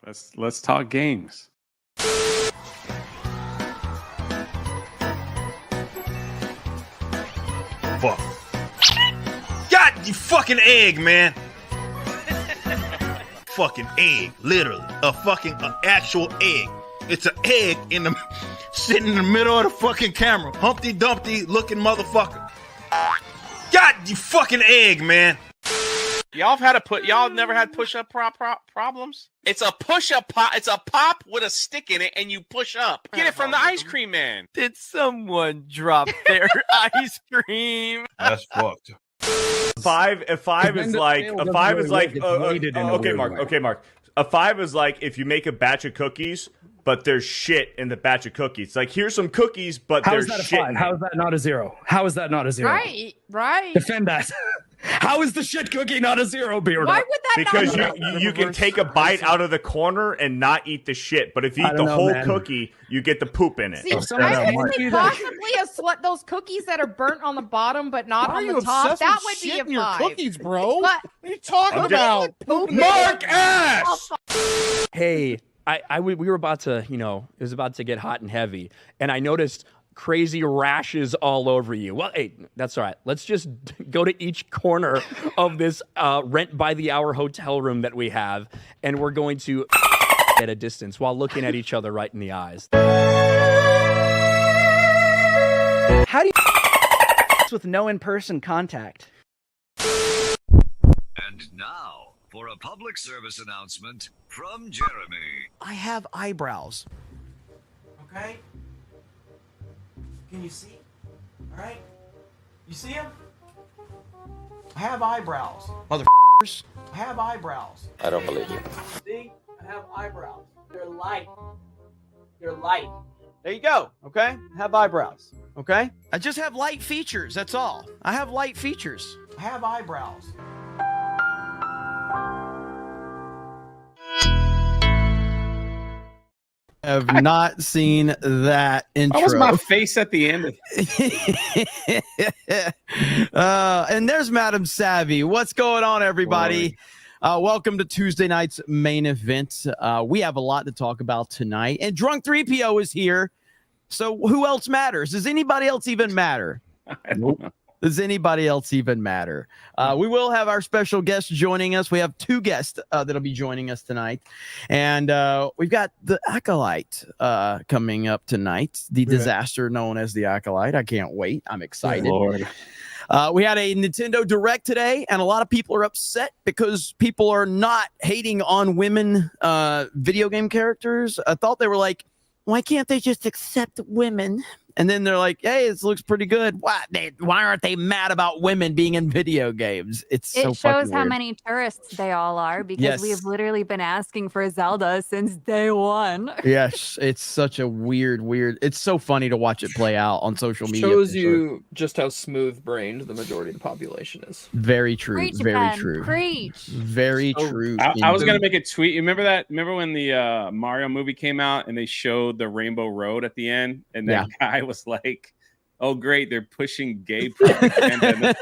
Let's talk games. Fuck. God, you fucking egg, man. Fucking egg, literally. A fucking actual egg. It's an egg sitting in the middle of the fucking camera. Humpty Dumpty looking motherfucker. God, you fucking egg, man. Y'all never had push-up problems? It's a push-up pop. It's a pop with a stick in it, and you push up. Get it from the ice cream man. Did someone drop their ice cream? That's fucked. If five is like okay, Mark. A 5 is like if you make a batch of cookies, but there's shit in the batch of cookies. Like here's some cookies, but there's shit. How is that not a 0? How is that not a 0? Right. Defend that. How is the shit cookie not a 0, Beardo? Why would that because not you can take a bite out of the corner and not eat the shit, but if you eat the whole cookie, you get the poop in it. See, I would say possibly those cookies that are burnt on the bottom but not on the top. That would be a 5. Your cookies, bro. But, what are you talking about? Mark Ash! Hey, we were about to, it was about to get hot and heavy, and I noticed crazy rashes all over you. Well, hey, that's all right. Let's just go to each corner of this rent by the hour hotel room that we have, and we're going to at a distance while looking at each other right in the eyes. How do you with no in-person contact? And now for a public service announcement from Jeremy. I have eyebrows. Okay? Can you see? All right? You see them? I have eyebrows. Motherfuckers. I have eyebrows. I don't believe you. See? I have eyebrows. They're light. They're light. There you go. Okay? Have eyebrows. Okay? I just have light features. That's all. I have light features. I have eyebrows. Have not seen that intro. What was my face at the end of it? And there's Madam Savvy. What's going on, everybody? Welcome to Tuesday night's main event. We have a lot to talk about tonight. And Drunk 3PO is here. So who else matters? Does anybody else even matter? I don't know. Does anybody else even matter? We will have our special guest joining us. We have 2 guests that'll be joining us tonight. And we've got the Acolyte coming up tonight, the disaster known as the Acolyte. I can't wait. I'm excited. Lord. We had a Nintendo Direct today, and a lot of people are upset because people are not hating on women video game characters. I thought they were like, why can't they just accept women? And then they're like, hey, this looks pretty good. Why aren't they mad about women being in video games? It shows how many tourists they all are, because we have literally been asking for Zelda since day one. Yes, it's such a weird. It's so funny to watch it play out on social media. Shows you just how smooth-brained the majority of the population is. Very true. Preach, very Ben, true. Preach. Very true. I was gonna make a tweet. You remember that? Remember when the Mario movie came out and they showed the Rainbow Road at the end, and that guy was like, "Oh, great, they're pushing gay propaganda."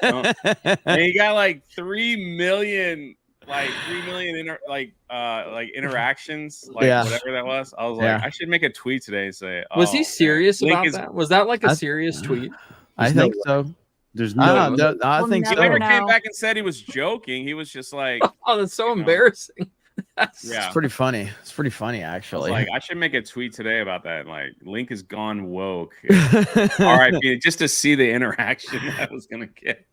And he got like 3 million interactions, whatever that was. I was like, I should make a tweet today and say, was he serious about that? Was that like a serious tweet? I think so. There's I think so. He never came back and said he was joking. He was just like, "Oh, that's so embarrassing." It's pretty funny. It's pretty funny, actually. I should make a tweet today about that. Like, Link is gone woke. R.I.P. Just to see the interaction I was gonna get.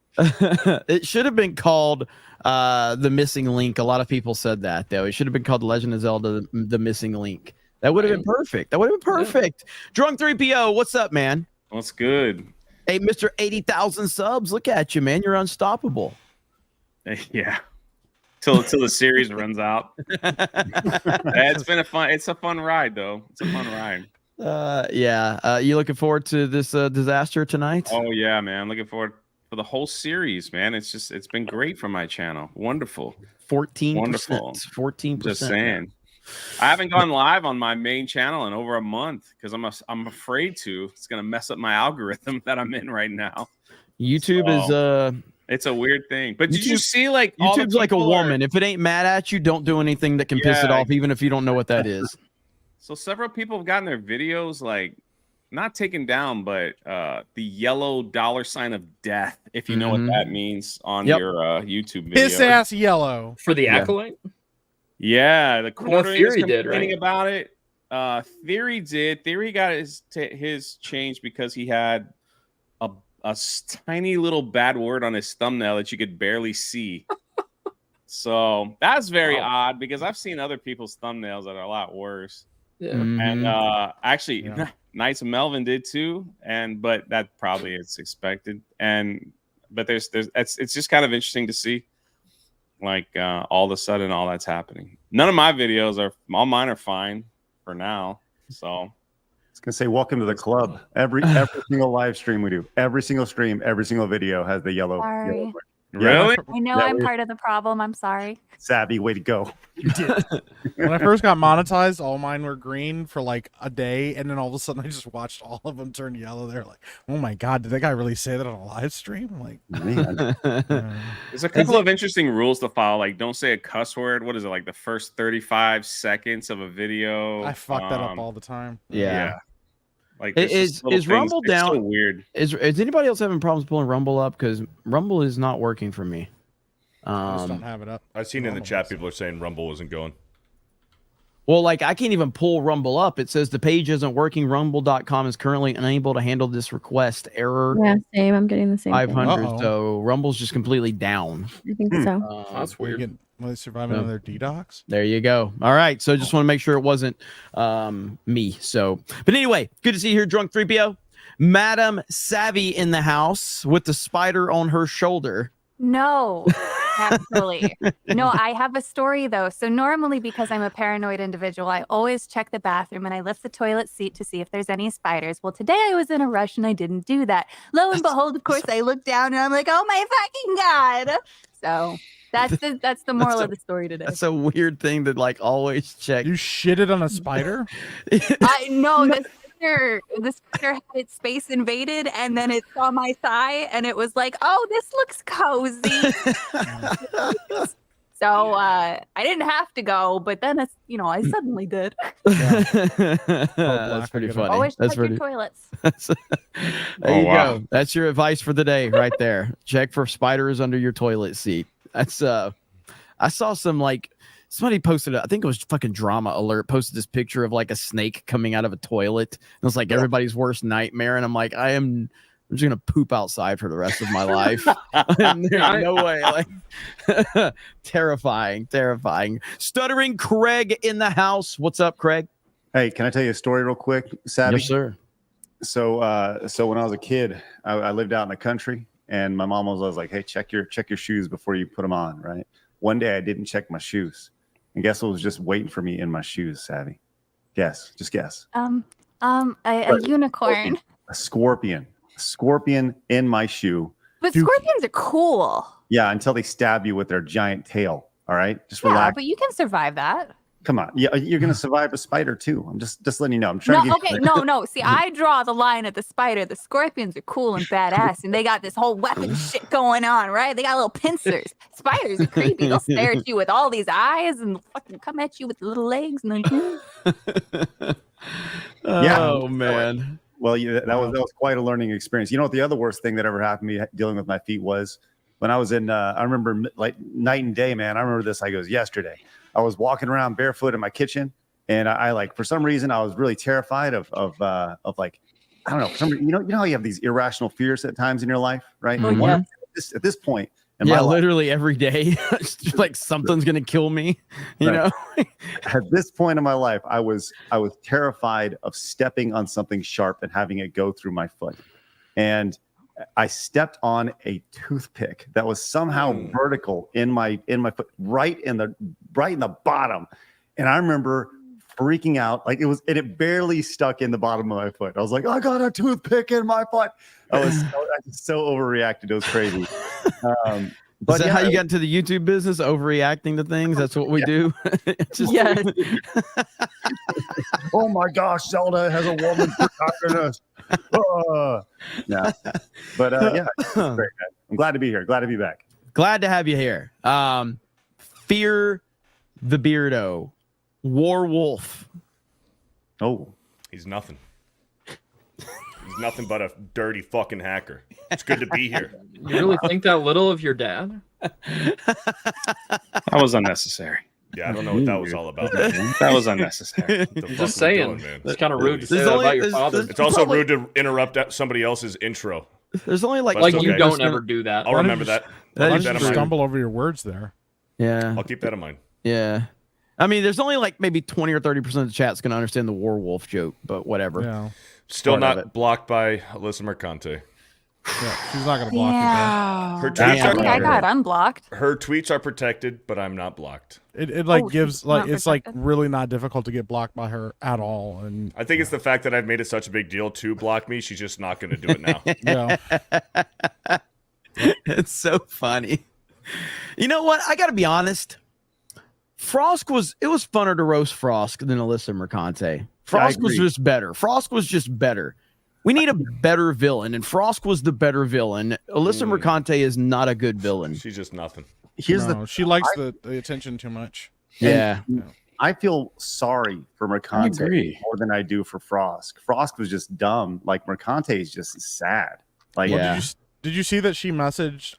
It should have been called The Missing Link. A lot of people said that, though. It should have been called The Legend of Zelda: The Missing Link. That would have been perfect. Yeah. Drunk 3PO, what's up, man? What's good? Hey, Mr. 80,000 subs. Look at you, man. You're unstoppable. Yeah. Till the series runs out. It's a fun ride, though. It's a fun ride. You looking forward to this disaster tonight? Oh yeah, man. Looking forward for the whole series, man. It's been great for my channel. Wonderful. 14%. Wonderful. 14%. Just saying. I haven't gone live on my main channel in over a month because I'm afraid to. It's gonna mess up my algorithm that I'm in right now. YouTube It's a weird thing. But did you see like YouTube's like a woman? If it ain't mad at you, don't do anything that can piss it off, even if you don't know what that is. So several people have gotten their videos like not taken down, but the yellow $sign of death, if you know what that means, on your YouTube video. Piss ass yellow for the Acolyte. Yeah, the quarter Theory did, right? About it. Theory did. Theory got his change because he had a tiny little bad word on his thumbnail that you could barely see. So that's very odd because I've seen other people's thumbnails that are a lot worse. Yeah. And actually, Knights of Melvin did too. But that probably is expected. But it's just kind of interesting to see, like all of a sudden all that's happening. None of my videos all mine are fine for now. So. I was gonna say, welcome to the club. Every single live stream we do, every single stream, every single video has the yellow. Sorry. Really? I know I'm part of the problem. I'm sorry. Savvy, way to go. You did. When I first got monetized, all mine were green for like a day, and then all of a sudden I just watched all of them turn yellow. They're like, "Oh my god, did that guy really say that on a live stream?" I'm like, there's a couple of interesting rules to follow. Like, don't say a cuss word. What is it? Like the first 35 seconds of a video. I fuck that up all the time. Yeah. Like is Rumble down? So weird. Is anybody else having problems pulling Rumble up? Because Rumble is not working for me. I just don't have it up. I've seen in the chat people are saying Rumble isn't going. Well, like I can't even pull Rumble up. It says the page isn't working. Rumble.com is currently unable to handle this request. Error. Yeah, same. I'm getting the same. 500. So Rumble's just completely down. I think so. That's weird. Will they survive another DDoS? There you go. All right. So just want to make sure it wasn't me. So, but anyway, good to see you here, Drunk 3PO. Madam Savvy in the house with the spider on her shoulder. No, actually. No, I have a story though. So normally, because I'm a paranoid individual, I always check the bathroom and I lift the toilet seat to see if there's any spiders. Well, today I was in a rush and I didn't do that. Lo and behold, of course, I look down and I'm like, oh my fucking God. So that's the moral of the story today. That's a weird thing to like always check. You shitted on a spider? I know the spider had its space invaded and then it saw my thigh and it was like, oh, this looks cozy. So I didn't have to go, but then I suddenly did. That's pretty funny. Always That's check pretty. your toilets. There you go. That's your advice for the day, right there. Check for spiders under your toilet seat. That's I saw some like somebody posted, I think it was fucking Drama Alert, posted this picture of like a snake coming out of a toilet. It was like everybody's worst nightmare, and I'm like, I'm just gonna poop outside for the rest of my life. There's no way. Like terrifying. Stuttering Craig in the house. What's up, Craig? Hey, can I tell you a story real quick, Savvy? Yes, sir. So when I was a kid, I lived out in the country, and my mom was like, "Hey, check your shoes before you put them on." Right. One day I didn't check my shoes, and guess what was just waiting for me in my shoes, Savvy? Guess. Just guess. A unicorn. A scorpion. A scorpion in my shoe. But scorpions are cool. Yeah, until they stab you with their giant tail. All right, just Yeah, relax. but you can survive that. Come on, yeah, you're gonna survive a spider too. I'm just letting you know. I'm trying to get No. See, I draw the line at the spider. The scorpions are cool and badass, and they got this whole weapon shit going on, right? They got little pincers. Spiders are creepy. They'll stare at you with all these eyes and fucking come at you with little legs and then. Oh man. Well, that was quite a learning experience. You know what? The other worst thing that ever happened to me dealing with my feet was when I was in. I remember like night and day, man. I remember this. Yesterday. I was walking around barefoot in my kitchen, and I like for some reason I was really terrified of like I don't know. For some reason, you know how you have these irrational fears at times in your life, right? Oh, yeah. At this point in Yeah, my life, literally every day, it's just like something's gonna kill me. You know. At this point in my life, I was terrified of stepping on something sharp and having it go through my foot, and I stepped on a toothpick that was somehow vertical in my foot, right in the bottom. And I remember freaking out, like it barely stuck in the bottom of my foot. I was like, I got a toothpick in my foot. I was so overreacted. It was crazy. But is that how you got into the YouTube business? Overreacting to things? That's what we do. Yes. Oh my gosh, Zelda has a woman protecting us. Yeah, but yeah, it's great, man. I'm glad to be here. Glad to be back. Glad to have you here. Fear the Beardo. Warwolf. Oh. He's nothing. He's nothing but a dirty fucking hacker. It's good to be here. You really think that little of your dad? That was unnecessary. Yeah, I don't know what that was all about. That was unnecessary. I'm just saying. It's kind of rude to say that about your father. It's also rude to interrupt somebody else's intro. There's only like you don't ever do that. I'll remember that. Why did you stumble over your words there? Yeah. I'll keep that in mind. Yeah. I mean, there's only like maybe 20 or 30% of the chat's going to understand the Warwolf joke, but whatever. Yeah. Still not blocked by Alyssa Mercante. Yeah, she's not going to block you. Her tweets I got unblocked. Her tweets are protected, but I'm not blocked. It gives like it's like really not difficult to get blocked by her at all. And I think it's the fact that I've made it such a big deal to block me. She's just not going to do it now. Yeah. It's so funny. You know what? I got to be honest. Frosk was funner to roast Frosk than Alyssa Mercante. Frosk was just better. Frosk was just better. We need a better villain, and Frosk was the better villain. Alyssa Mercante is not a good villain. She's just nothing. she likes the attention too much. Yeah. I feel sorry for Mercante more than I do for Frosk. Frosk was just dumb. Like Mercante is just sad. Like, did you see that she messaged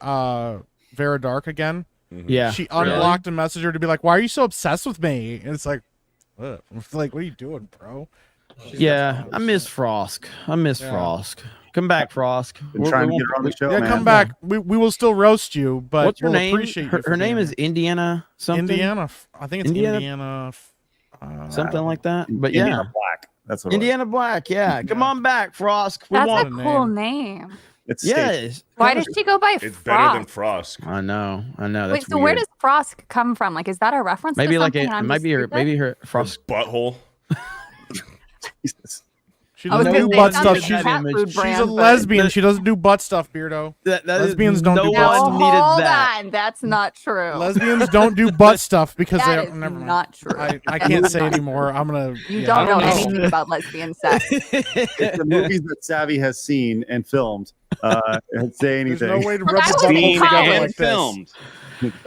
Vera Dark again? Mm-hmm. Yeah. She unblocked and messaged her to be like, "Why are you so obsessed with me?" And it's like, what? Like, what are you doing, bro? I miss Frosk. Frosk. Come back, Frosk. Been trying to get her on the show. Yeah, man. come back. We will still roast you, but what's her we'll name? appreciate you Her name is Indiana something. Indiana. I think it's Indiana. Something like that. But Indiana Black. That's what Indiana Black. Yeah. Come on back, Frosk. We That's want a cool name. It's yes. Why does she go by It's Frosk? better than Frosk. I know. That's Wait, so weird. where does Frosk come from? Like, is that a reference? Maybe to like something it I'm might just be her. stupid? Maybe her Frosk butthole. Jesus. She I was doesn't gonna do say butt it stuff. sounded like cat food She's brand, a but- lesbian. She doesn't do butt stuff, Beardo. Lesbians don't do butt No, stuff. hold on. That's not true. Lesbians don't do butt stuff because That they're is never mind. not true. I can't say anymore. I'm gonna. You don't know anything about lesbian sex. It's the movies that Savvy has seen and filmed. Say anything. There's no way to Look, rub I the was buttholes in together college. like this. Filmed.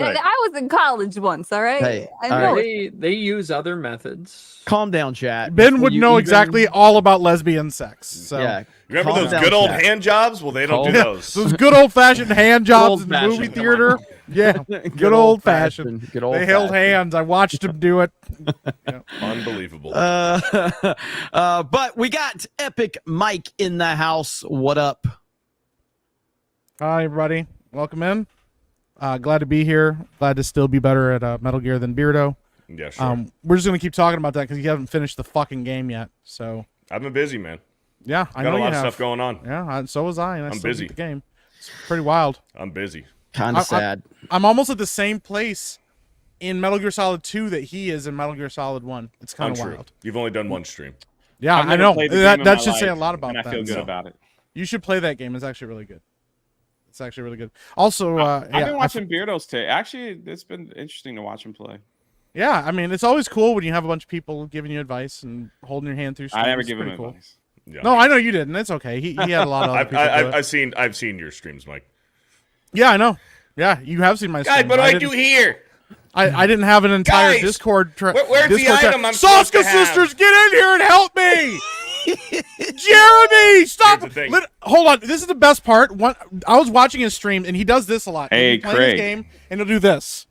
I was in college once, all right? Hey, I all know right. it. They use other methods. Calm down, chat. Ben Before would you know even- exactly all about lesbian sex. So. Yeah. Remember Calm those down, good old chat. hand jobs? Well, they don't do those. Those good old fashioned hand jobs in the Old-fashioned, movie come theater. Yeah, good old fashioned. Good old They held hands. I watched them do it. Yeah. Unbelievable. But we got Epic Mike in the house. What up? Hi, everybody. Welcome in. Glad to be here. Glad to still be better at Metal Gear than Beardo. Yeah, sure. We're just gonna keep talking about that because you haven't finished the fucking game yet. So I've been busy, man. yeah, I Got know a lot you of have. stuff going on. Yeah, so was I. And I I'm still beat busy. the game. It's pretty wild. I'm busy. Kind of sad. I'm almost at the same place in Metal Gear Solid 2 that he is in Metal Gear Solid 1. It's kind of Untrue. wild. You've only done one stream. Yeah, I've I never know. played the game in That my should say a life, lot about and that. I feel good So about it. You should play that game. It's actually really good. It's actually really good. Also, I've yeah, been watching Beardo's tape. Actually, it's been interesting to watch him play. yeah, I mean, it's always cool when you have a bunch of people giving you advice and holding your hand through. I never streams. give him Pretty cool. advice. Yeah. No, I know you didn't. It's okay. He had a lot of other people do it. I've seen your streams, Mike. Yeah, I know. Yeah, you have seen my Guys, streams. what do I do didn't- here? I didn't have an entire Guys, Discord. where's the Discord item I'm supposed Soska to have? sisters, get in here and help me! Jeremy, stop! Here's the thing. Hold on, this is the best part. I was watching his stream and he does this a lot. Hey, He'll be playing Craig. his game and he'll do this,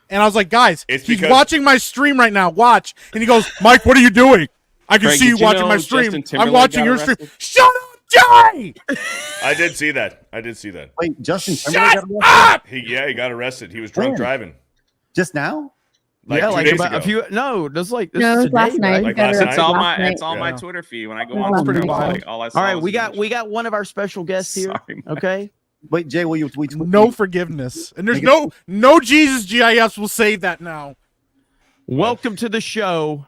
and I was like, guys, It's he's because- watching my stream right now. Watch, and he goes, Mike, what are you doing? I can Craig, see you did you watching know my stream. Justin I'm Timberlake watching got your arrested? stream. Shut up, Jay! I did see that. Wait, Justin Shut Timberlake got arrested? He got arrested. He was drunk When? driving. Just now? Like yeah, 2 like days about ago. a few. No, this like this No, is it was last today, night. right? Like You got last it night? It's all last my night. it's all my Yeah. Twitter feed when I go Oh, on. that's Twitter, pretty wild. like, all I saw All right, was we images. got one of our special guests here. Sorry, man. Okay. Wait, Jay, will you tweet? No forgiveness, and there's no Jesus GIFs will save that now. Welcome to the show,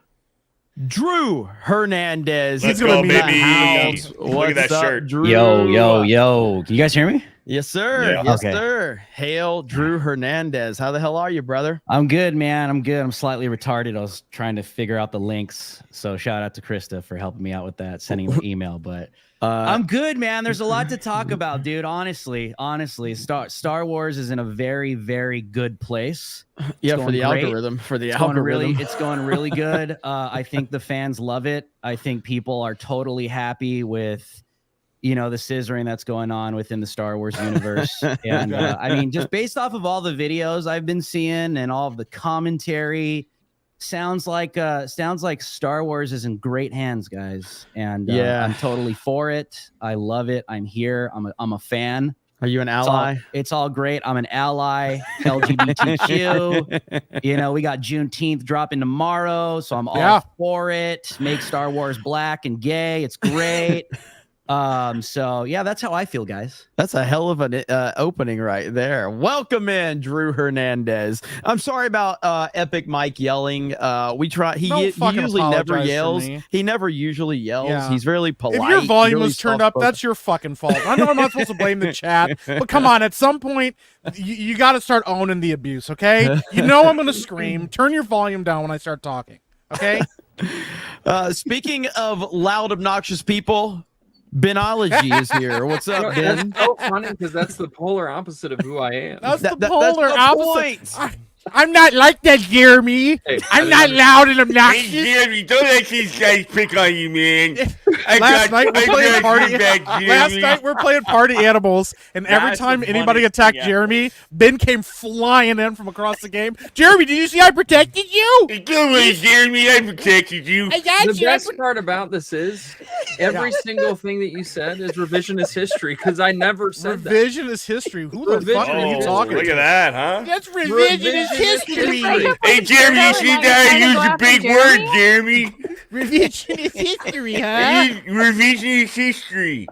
Drew Hernandez. Let's He's gonna go, be in the baby. house. Look at that What's up, shirt. Drew? Yo. Can you guys hear me? Yes, sir. Yeah. Yes, Okay. sir. Hail Drew Hernandez. How the hell are you, brother? I'm good, man. I'm good. I'm slightly retarded. I was trying to figure out the links. So shout out to Krista for helping me out with that, sending the email. But I'm good, man. There's a lot to talk about, dude. Honestly, Star Wars is in a very, very good place. Yeah, It's for the going great. algorithm. For the It's going algorithm. it's going really good. I think the fans love it. I think people are totally happy with, the scissoring that's going on within the Star Wars universe. And I mean, just based off of all the videos I've been seeing and all of the commentary, sounds like Star Wars is in great hands, guys. And I'm totally for it. I love it. I'm here. I'm a fan. Are you an ally? It's all great. I'm an ally. LGBTQ. We got Juneteenth dropping tomorrow, so I'm all for it. Make Star Wars black and gay. It's great. So yeah, that's how I feel, guys. That's a hell of an opening right there. Welcome in, Drew Hernandez. I'm sorry about Epic Mike yelling. We try. He usually never yells. He never usually yells. Yeah. He's very polite. If your volume really was turned up, that's your fucking fault. I know I'm not supposed to blame the chat, but come on, at some point, you got to start owning the abuse, okay? I'm going to scream. Turn your volume down when I start talking, okay? Speaking of loud, obnoxious people, Benology is here. What's up, Ben? That's so funny because that's the polar opposite of who I am. That's the polar opposite. I'm not like that, Jeremy. I'm not loud and obnoxious. Hey, Jeremy, don't let these guys pick on you, man. Last night we're playing Party Animals, and every time anybody attacked Jeremy, Ben came flying in from across the game. Jeremy, did you see I protected you? Don't worry, Jeremy, I protected you. The best part about this is every single thing that you said is revisionist history because I never said that. Revisionist history? Who the fuck are you talking Look to? at that, huh? That's revisionist history. Hey, Jeremy, you see that? I used a big word, Jeremy. Revisionist history, huh? Revisionist history.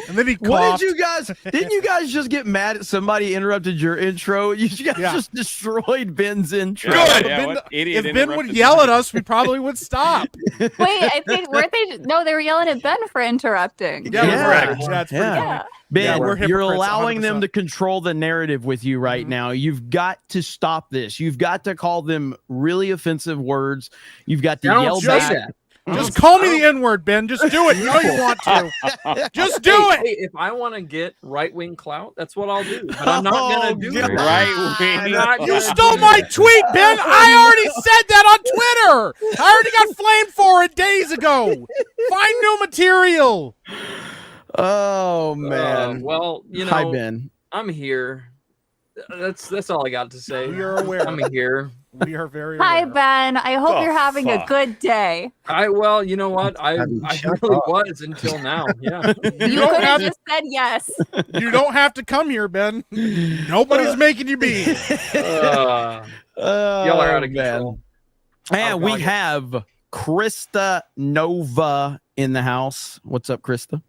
And then he What coughed. did you guys? Didn't you guys just get mad at somebody interrupted your intro? You guys just destroyed Ben's intro. If Ben would yell at us, we probably would stop. Wait, I think weren't they? No, they were yelling at Ben for interrupting. Correct. That's pretty funny. Ben, we're you're hypocrites, allowing them 100%. to control the narrative with you right now. You've got to stop this. You've got to call them really offensive words. You've got to yell back. Just call me the N-word, Ben. Just do it. You know you want to. Just do it. Hey, if I want to get right-wing clout, that's what I'll do. But I'm not going to do it. Right-wing. You stole my tweet, Ben. I already said that on Twitter. I already got flamed for it days ago. Find new material. Oh, man. Well, Hi, Ben. I'm here. That's all I got to say. We are aware. I'm here. We are very aware. Hi, Ben. I hope you're having a good day. Well, you know what? I really was until now. Yeah. You could have just said yes. You don't have to come here, Ben. Nobody's making you be. Y'all are out of control. And we have Krista Nova in the house. What's up, Krista?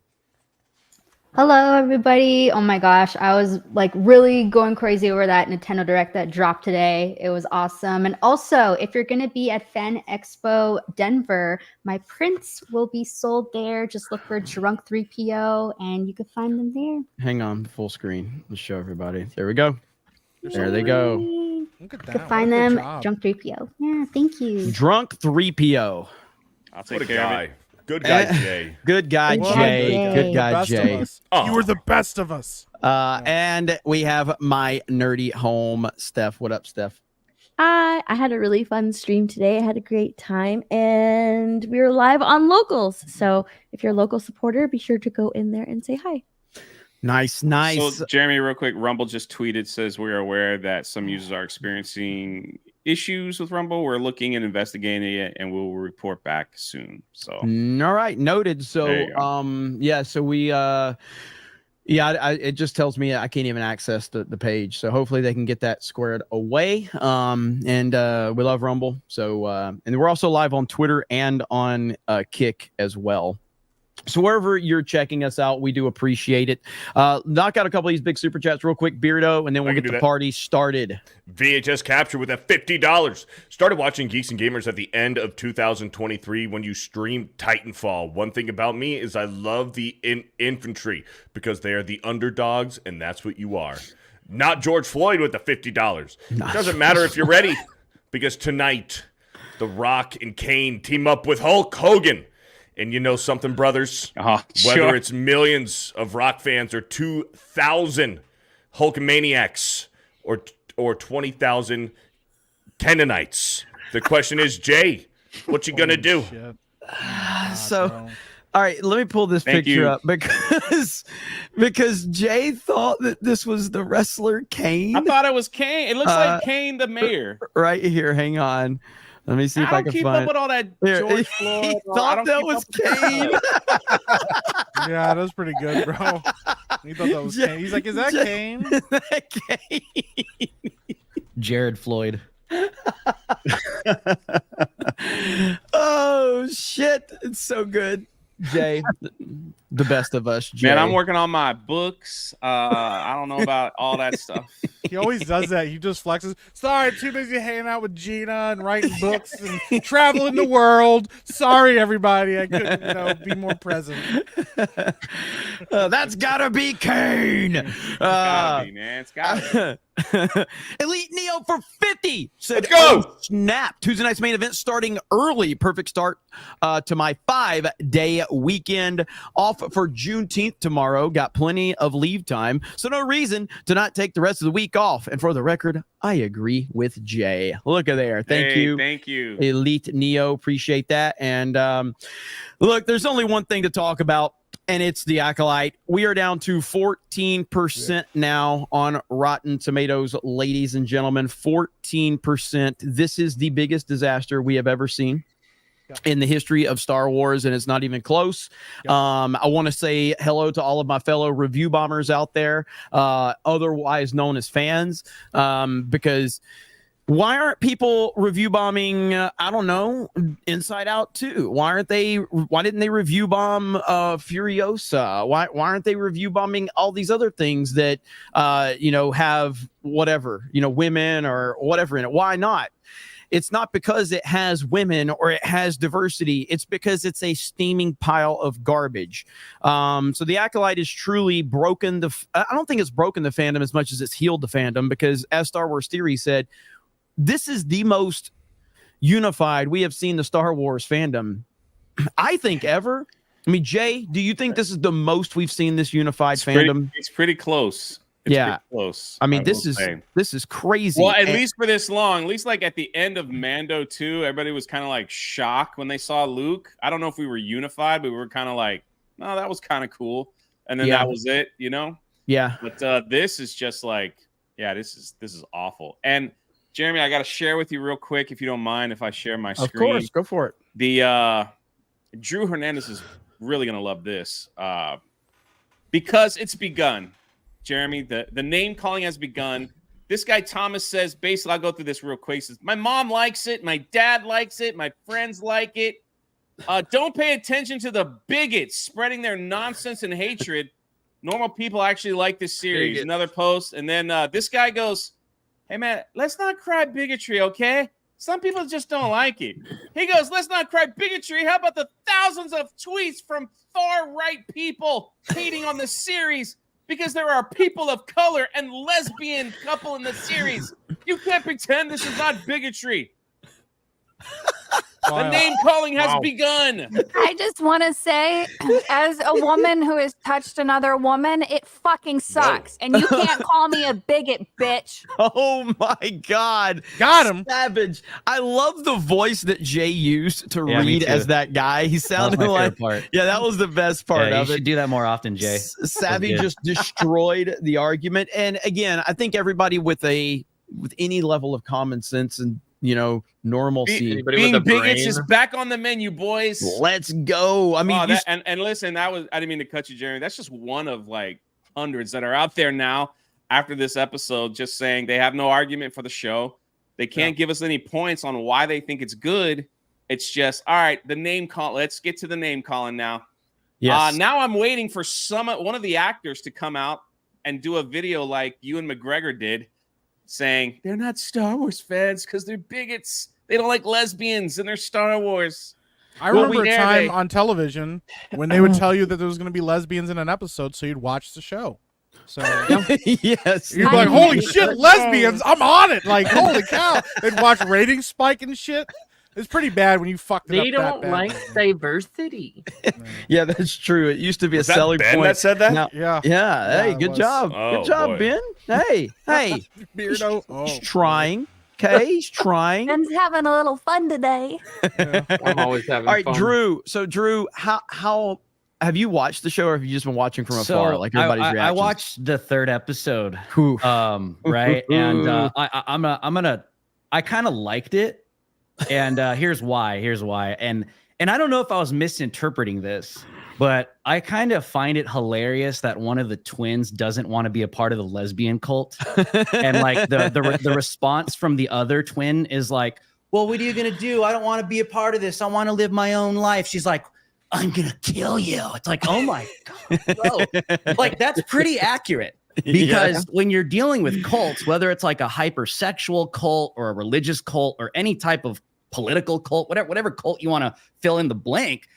Hello, everybody. Oh my gosh, I was like really going crazy over that Nintendo Direct that dropped today. It was awesome. And also, if you're going to be at Fan Expo Denver, my prints will be sold there. Just look for Drunk 3PO and you can find them there. Hang on, full screen. Let's show everybody. There we go. There they go. You can find them Drunk 3PO. Yeah, thank you. Drunk 3PO. I'll take care of it. Good guy, Jay. Good guy, Jay. Good guy, Jay. You were the best of us. And we have my nerdy home, Steph. What up, Steph? I had a really fun stream today. I had a great time, and we were live on Locals. So if you're a local supporter, be sure to go in there and say hi. Nice. So, Jeremy, real quick, Rumble just tweeted, says we are aware that some users are experiencing issues with Rumble. We're looking and investigating it, and we'll report back soon. So, all right, noted. So, so we, it just tells me I can't even access the page. So hopefully they can get that squared away. And we love Rumble. So, and we're also live on Twitter and on Kick as well. So wherever you're checking us out, we do appreciate it. Knock out a couple of these big super chats real quick, Beardo, and then we'll get the party started. VHS Capture with that $50. Started watching Geeks and Gamers at the end of 2023 when you streamed Titanfall. One thing about me is I love the infantry because they are the underdogs, and that's what you are. Not George Floyd with the $50. Doesn't matter if you're ready, because tonight, The Rock and Kane team up with Hulk Hogan. And you know something, brothers? Whether it's millions of Rock fans or 2,000 Hulkamaniacs or 20,000 Kenanites, the question is, Jay, what you gonna do? So, all right, let me pull this picture up because Jay thought that this was the wrestler Kane. I thought it was Kane. It looks like Kane the mayor. Right here, hang on. Let me see if I can keep find up with all that George Floyd. He thought that was Kane. Yeah, that was pretty good, bro. He thought that was Kane. He's like, is that Kane? Kane? Jared Floyd. Oh shit, it's so good. Jay, the best of us. Jay. Man, I'm working on my books. I don't know about all that stuff. He always does that. He just flexes. Sorry, too busy hanging out with Gina and writing books and traveling the world. Sorry, everybody. I couldn't, be more present. That's gotta be Kane. It's gotta be, man. It's gotta be. Elite Neo for 50. Let's go. Oh, snap. Tuesday night's main event starting early. Perfect start to my 5-day weekend off for Juneteenth tomorrow. Got plenty of leave time, so no reason to not take the rest of the week off. And for the record, I agree with Jay. Look at there. Thank you. Thank you. Elite Neo. Appreciate that. And look, there's only one thing to talk about, and it's the Acolyte. We are down to 14% now on Rotten Tomatoes, ladies and gentlemen. 14%. This is the biggest disaster we have ever seen in the history of Star Wars, and it's not even close. I want to say hello to all of my fellow review bombers out there, otherwise known as fans, because why aren't people review bombing, I don't know, Inside Out 2? Why didn't they review bomb Furiosa? Why aren't they review bombing all these other things that have whatever, women or whatever in it? Why not? It's not because it has women or it has diversity. It's because it's a steaming pile of garbage. So the Acolyte is truly broken. I don't think it's broken the fandom as much as it's healed the fandom, because as Star Wars Theory said, this is the most unified we have seen the Star Wars fandom, I think, ever. I mean, Jay, do you think this is the most we've seen this unified fandom? It's pretty close. It's pretty close. I mean, this is crazy. Well, at least for this long, at least like at the end of Mando 2, everybody was kind of like shocked when they saw Luke. I don't know if we were unified, but we were kind of like, no, that was kind of cool. And then that was it, Yeah. But this is just like, this is awful. And Jeremy, I got to share with you real quick, if you don't mind, if I share my screen. Of course, go for it. The Drew Hernandez is really gonna love this because it's begun. Jeremy, the name calling has begun. This guy Thomas says, basically, I'll go through this real quick. He says, my mom likes it, my dad likes it, my friends like it. Don't pay attention to the bigots spreading their nonsense and hatred. Normal people actually like this series. Bigots. Another post, and then this guy goes, hey, man, let's not cry bigotry, okay? Some people just don't like it. He goes, let's not cry bigotry. How about the thousands of tweets from far-right people hating on the series because there are people of color and lesbian couple in the series? You can't pretend this is not bigotry. The name calling has begun. I just want to say, as a woman who has touched another woman, it fucking sucks. And you can't call me a bigot, bitch. Oh my God. Got him. Savage. I love the voice that Jay used to read as that guy. He sounded like, yeah, that was the best part of it. You should do that more often, Jay. Savvy just destroyed the argument. And again, I think everybody with any level of common sense and normalcy. Being bigots is back on the menu, boys. Let's go. I mean, and listen, I didn't mean to cut you, Jeremy. That's just one of like hundreds that are out there now after this episode, just saying they have no argument for the show. They can't give us any points on why they think it's good. It's just, all right, the name call. Let's get to the name calling now. Yes. Now I'm waiting for one of the actors to come out and do a video like Ewan McGregor did, saying they're not Star Wars fans because they're bigots. They don't like lesbians and they're Star Wars. I remember a time on television when they would tell you that there was going to be lesbians in an episode, so you'd watch the show. So yes, you'd be like, "Holy shit, lesbians! I'm on it!" Like, holy cow! They'd watch ratings spike and shit. It's pretty bad when you fucked it up. They don't like diversity. Yeah, that's true. It used to be Was a that selling Ben point. that said that? Now- Yeah. Hey, it good was. job. Oh, Good job, boy. Ben. Hey. Beardo. He's trying. Okay, he's trying. Ben's having a little fun today. I'm always having All right, fun. Drew. So, Drew, how have you watched the show, or have you just been watching from afar, like everybody's I reactions? watched the third episode. Ooh. Right, and I kind of liked it, and here's why. And I don't know if I was misinterpreting this, but I kind of find it hilarious that one of the twins doesn't want to be a part of the lesbian cult, and like the response from the other twin is like, "Well, what are you gonna do? I don't want to be a part of this. I want to live my own life." She's like, "I'm gonna kill you." It's like, oh my god, bro. Like, that's pretty accurate. Because when you're dealing with cults, whether it's like a hypersexual cult or a religious cult or any type of political cult, whatever cult you want to fill in the blank,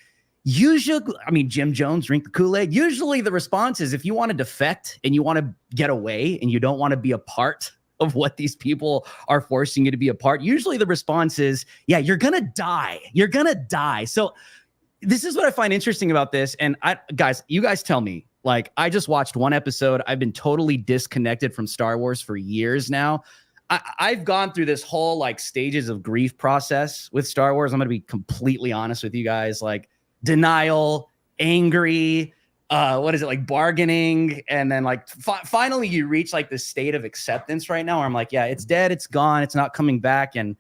usually, I mean, Jim Jones, drink the Kool-Aid. Usually the response is, if you want to defect and you want to get away and you don't want to be a part of what these people are forcing you to be a part, usually the response is, yeah, you're gonna die. You're gonna die. So this is what I find interesting about this. And you guys tell me, like, I just watched one episode. I've been totally disconnected from Star Wars for years now. I've gone through this whole like stages of grief process with Star Wars. I'm going to be completely honest with you guys, like denial, angry, what is it, like bargaining. And then like finally you reach like this state of acceptance right now where I'm like, yeah, it's dead. It's gone. It's not coming back. And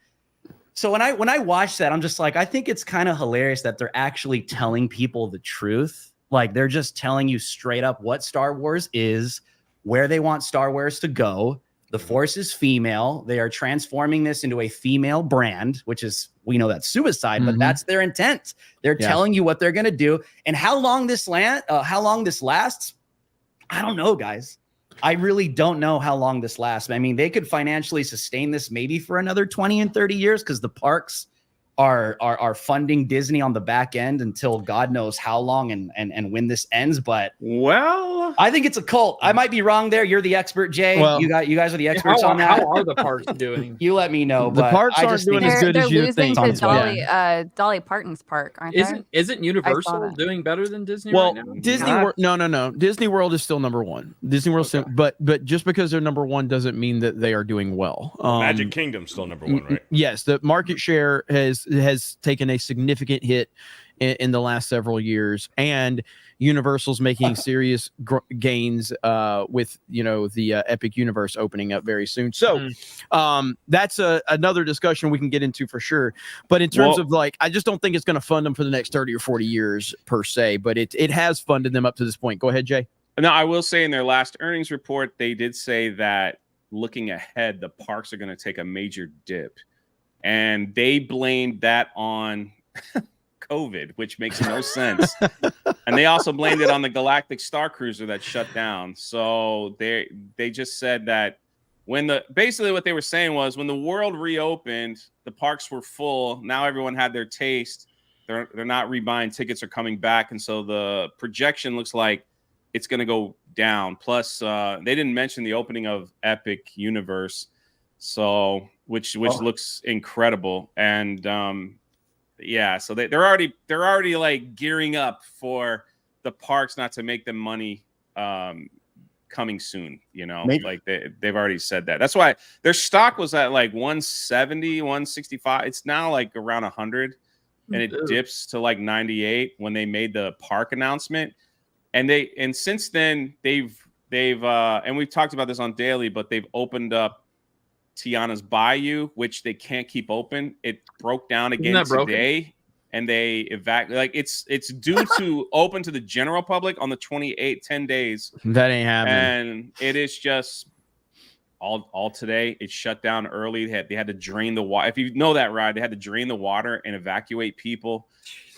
so when I watch that, I'm just like, I think it's kind of hilarious that they're actually telling people the truth. Like, they're just telling you straight up what Star Wars is, where they want Star Wars to go. The Force is female. They are transforming this into a female brand, which is, we know that's suicide, but that's their intent. They're telling you what they're going to do. And how long this lasts, I don't know, guys. I really don't know how long this lasts. I mean, they could financially sustain this maybe for another 20 and 30 years because the parks are funding Disney on the back end until God knows how long and when this ends. But well, I think it's a cult. I might be wrong there. You're the expert, Jay. Well, you guys are the experts on that. How are the parks doing? You let me know. The but parks I aren't just doing think as good as you think. They're losing to Dolly Parton's park, aren't they? Isn't Universal doing better than Disney Well, right now? Disney World, no. Disney World is still number one. Disney World, but just because they're number one doesn't mean that they are doing well. Magic Kingdom's still number one, right? Yes, the market share has taken a significant hit in the last several years, and Universal's making serious gains with the Epic Universe opening up very soon. So that's another discussion we can get into for sure. But in terms of like, I just don't think it's going to fund them for the next 30 or 40 years per se. But it has funded them up to this point. Go ahead, Jay. Now, I will say in their last earnings report, they did say that looking ahead, the parks are going to take a major dip. And they blamed that on COVID, which makes no sense. And they also blamed it on the Galactic Star Cruiser that shut down. So they just said that basically what they were saying was when the world reopened, the parks were full. Now everyone had their taste. They're not rebuying tickets or coming back. And so the projection looks like it's going to go down. Plus, they didn't mention the opening of Epic Universe. So which looks incredible. And so they're already like gearing up for the parks not to make them money coming soon, like they've already said that. That's why their stock was at like 170, 165. It's now like around 100 and it dips to like 98 when they made the park announcement. And since then they've and we've talked about this on Daily, but they've opened up Tiana's Bayou, which they can't keep open. It broke down again today, and they evacuate. Like it's due to open to the general public on the 28th, 10 days. That ain't happening. And it is just all today. It shut down early. They had to drain the water. If you know that ride, they had to drain the water and evacuate people.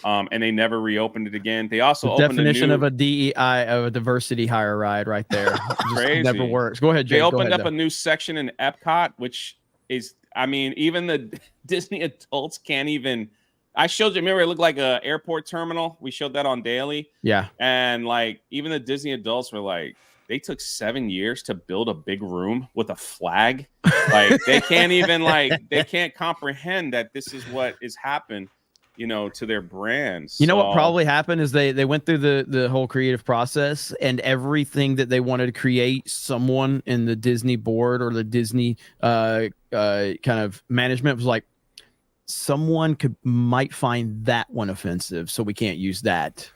And they never reopened it again. They also opened definition a new, of a DEI of a diversity hire ride right there. crazy. Never works. Go ahead, Jay. They opened up a new section in Epcot, which is, I mean, even the Disney adults can't even. I showed you. Remember, it looked like a airport terminal. We showed that on Daily. Yeah. And like, even the Disney adults were like, they took 7 years to build a big room with a flag. Like, they can't even they can't comprehend that this is what is happened, you know, to their brands. You know what probably happened is they went through the whole creative process, and everything that they wanted to create, someone in the Disney board or the Disney kind of management was like, someone might find that one offensive, so we can't use that.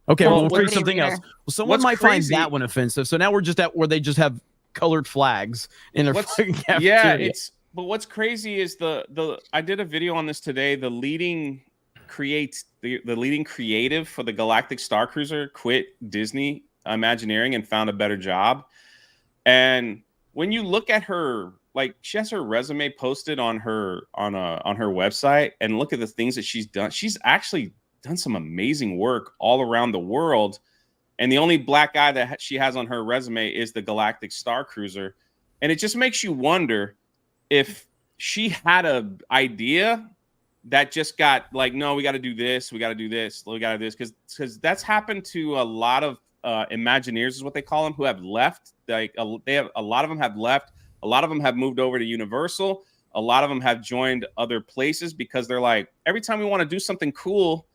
Okay, well, we'll create something else. Well, someone might find that one offensive, so now we're just at where they just have colored flags in their fucking cafeteria. Yeah, but what's crazy is the I did a video on this today. The leading creative for the Galactic Star Cruiser quit Disney Imagineering and found a better job. And when you look at her, like, she has her resume posted on her website, and look at the things that she's done. She's actually done some amazing work all around the world. And the only black guy that she has on her resume is the Galactic Star Cruiser. And it just makes you wonder if she had an idea that just got like, no, we got to do this, we got to do this, we got to do this, because that's happened to a lot of Imagineers, is what they call them, who have left. Like, they have a lot of them have left. A lot of them have moved over to Universal. A lot of them have joined other places because they're like, every time we want to do something cool,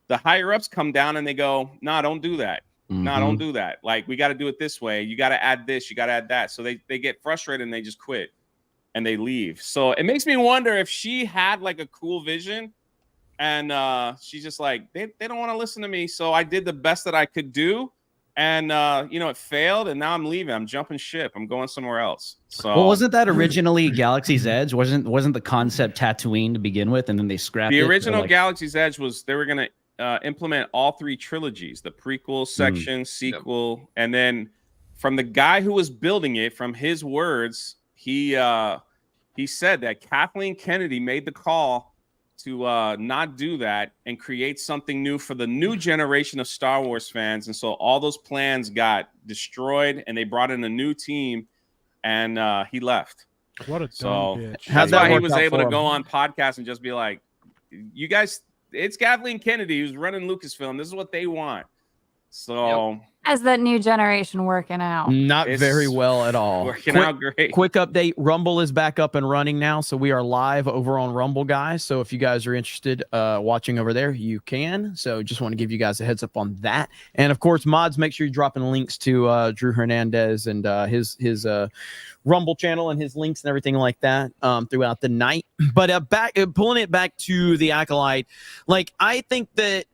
the higher ups come down and they go, nah, don't do that. Nah, don't do that. Like, we got to do it this way. You got to add this. You got to add that. So they get frustrated and they just quit and they leave. So it makes me wonder if she had like a cool vision, and she's just like, they don't want to listen to me. So I did the best that I could do. And you know, it failed, and now I'm leaving. I'm jumping ship. I'm going somewhere else. So, well, wasn't that originally Galaxy's Edge? Wasn't the concept Tatooine to begin with, and then they scrapped it? The original Galaxy's Edge was they were going to implement all three trilogies: the prequel section, sequel, and then from the guy who was building it, from his words, he said that Kathleen Kennedy made the call to not do that and create something new for the new generation of Star Wars fans. And so all those plans got destroyed, and they brought in a new team, and he left. What a dumb bitch. That's why he was able to go on podcasts and just be like, you guys, it's Kathleen Kennedy who's running Lucasfilm. This is what they want. So How's that new generation working out? Not very well at all. Working out great. Quick update. Rumble is back up and running now. So we are live over on Rumble, guys. So if you guys are interested watching over there, you can. So just want to give you guys a heads up on that. And of course, mods, make sure you're dropping links to Drew Hernandez and his Rumble channel and his links and everything like that throughout the night. But pulling it back to the Acolyte, like, I think that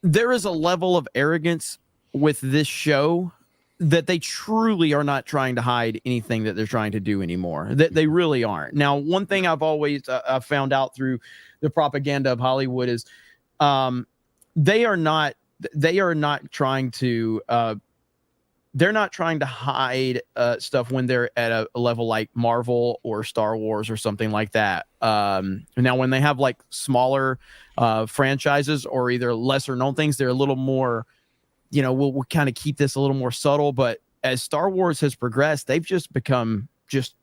there is a level of arrogance with this show that they truly are not trying to hide anything that they're trying to do anymore. That they really aren't. Now, one thing I've always found out through the propaganda of Hollywood is they are not trying to hide stuff when they're at a level like Marvel or Star Wars or something like that. Now, when they have like smaller franchises or either lesser known things, they're a little more, you know, we'll kind of keep this a little more subtle. But as Star Wars has progressed, they've just become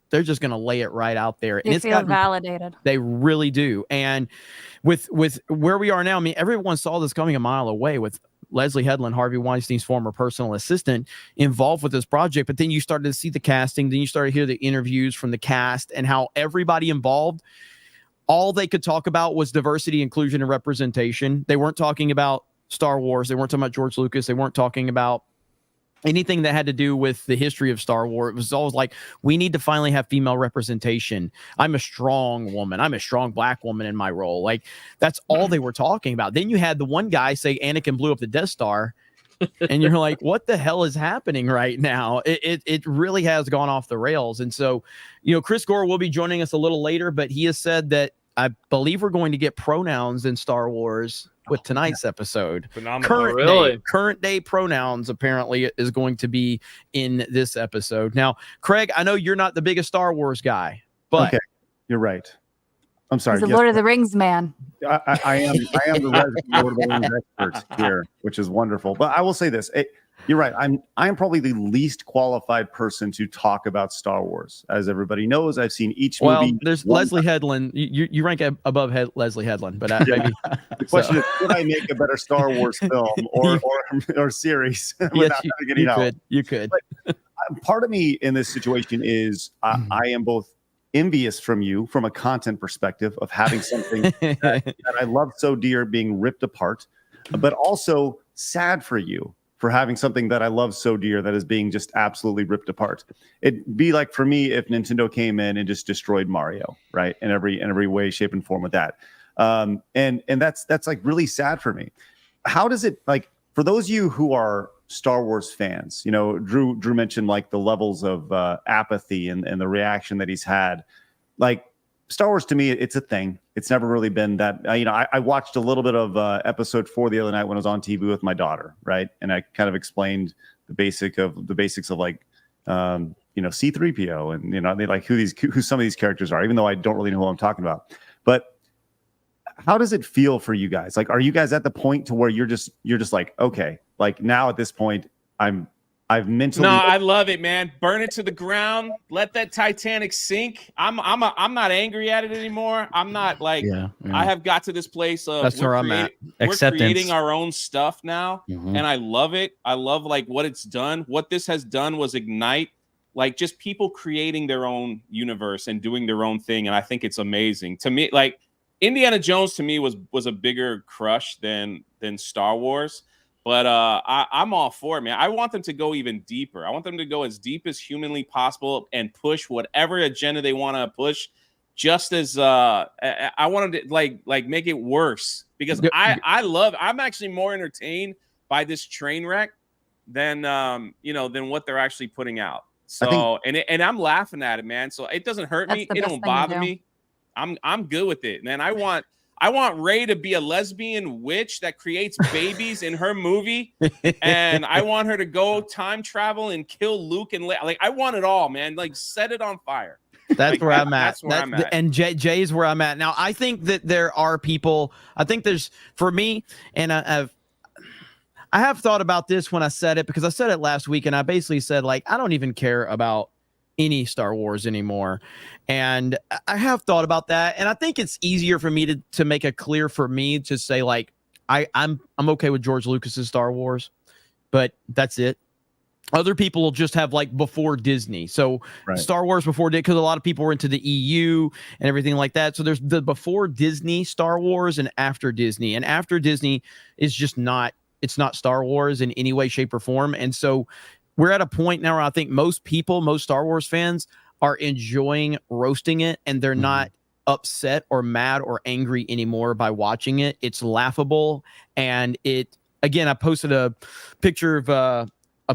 they're just going to lay it right out there. They feel validated. They really do. And with where we are now, I mean, everyone saw this coming a mile away with Leslie Headland, Harvey Weinstein's former personal assistant, involved with this project. But then you started to see the casting. Then you started to hear the interviews from the cast and how everybody involved, all they could talk about was diversity, inclusion, and representation. They weren't talking about Star Wars. They weren't talking about George Lucas. They weren't talking about anything that had to do with the history of Star Wars. It was always like, we need to finally have female representation. I'm a strong woman. I'm a strong black woman in my role. Like, that's all they were talking about. Then you had the one guy say Anakin blew up the Death Star. And you're like, what the hell is happening right now? It really has gone off the rails. And so, you know, Chris Gore will be joining us a little later, but he has said that I believe we're going to get pronouns in Star Wars with tonight's episode. Phenomenal. Current day pronouns apparently is going to be in this episode. Now, Craig, I know you're not the biggest Star Wars guy, but okay, you're right. I'm sorry. He's a Lord of the Rings man. I am the resident Lord of the Rings expert here, which is wonderful. But I will say this: you're right. I am probably the least qualified person to talk about Star Wars. As everybody knows, I've seen each movie. Well, there's Leslie Headland. You rank above Leslie Headland, but maybe. The question is, could I make a better Star Wars film or series without getting out? You could. But part of me in this situation is I am both envious from you from a content perspective of having something that I love so dear being ripped apart, but also sad for you for having something that I love so dear that is being just absolutely ripped apart. It'd be like for me if Nintendo came in and just destroyed Mario, right? In every way, shape, and form with that. And that's like really sad for me. How does it, like, for those of you who are Star Wars fans, you know, Drew mentioned like the levels of apathy and the reaction that he's had. Like, Star Wars to me, it's a thing. It's never really been that. I watched a little bit of episode 4 the other night when I was on TV with my daughter, right? And I kind of explained the basics of like, C-3PO and they like who some of these characters are, even though I don't really know who I'm talking about. But how does it feel for you guys? Like, are you guys at the point to where you're just like, okay, like now at this point, I've mentally. No, I love it, man. Burn it to the ground. Let that Titanic sink. I'm not angry at it anymore. I'm not like I have got to this place of that's where I'm at. We're creating our own stuff now, and I love it. I love like what it's done. What this has done was ignite like just people creating their own universe and doing their own thing, and I think it's amazing. To me, like Indiana Jones to me was a bigger crush than Star Wars. But I'm all for it, man. I want them to go even deeper. I want them to go as deep as humanly possible and push whatever agenda they want to push. Just as I want them to like make it worse, because I'm actually more entertained by this train wreck than what they're actually putting out. So and I'm laughing at it, man. So it doesn't hurt me. It don't bother me. I'm good with it, man. I want Rey to be a lesbian witch that creates babies in her movie, and I want her to go time travel and kill Luke and like I want it all, man. Like set it on fire. That's like, where I'm at. That's where I'm at. And Jay's where I'm at now. I think that there are people. I think there's for me, and I have thought about this when I said it because I said it last week, and I basically said like I don't even care about any Star Wars anymore. And I have thought about that. And I think it's easier for me to make it clear for me to say like, I'm okay with George Lucas's Star Wars, but that's it. Other people will just have like before Disney. So Star Wars before Disney, because a lot of people were into the EU and everything like that. So there's the before Disney Star Wars and after Disney. And after Disney is just not, it's not Star Wars in any way, shape, or form. And so we're at a point now where I think most Star Wars fans are enjoying roasting it, and they're not upset or mad or angry anymore by watching it. It's laughable. And I posted a picture of a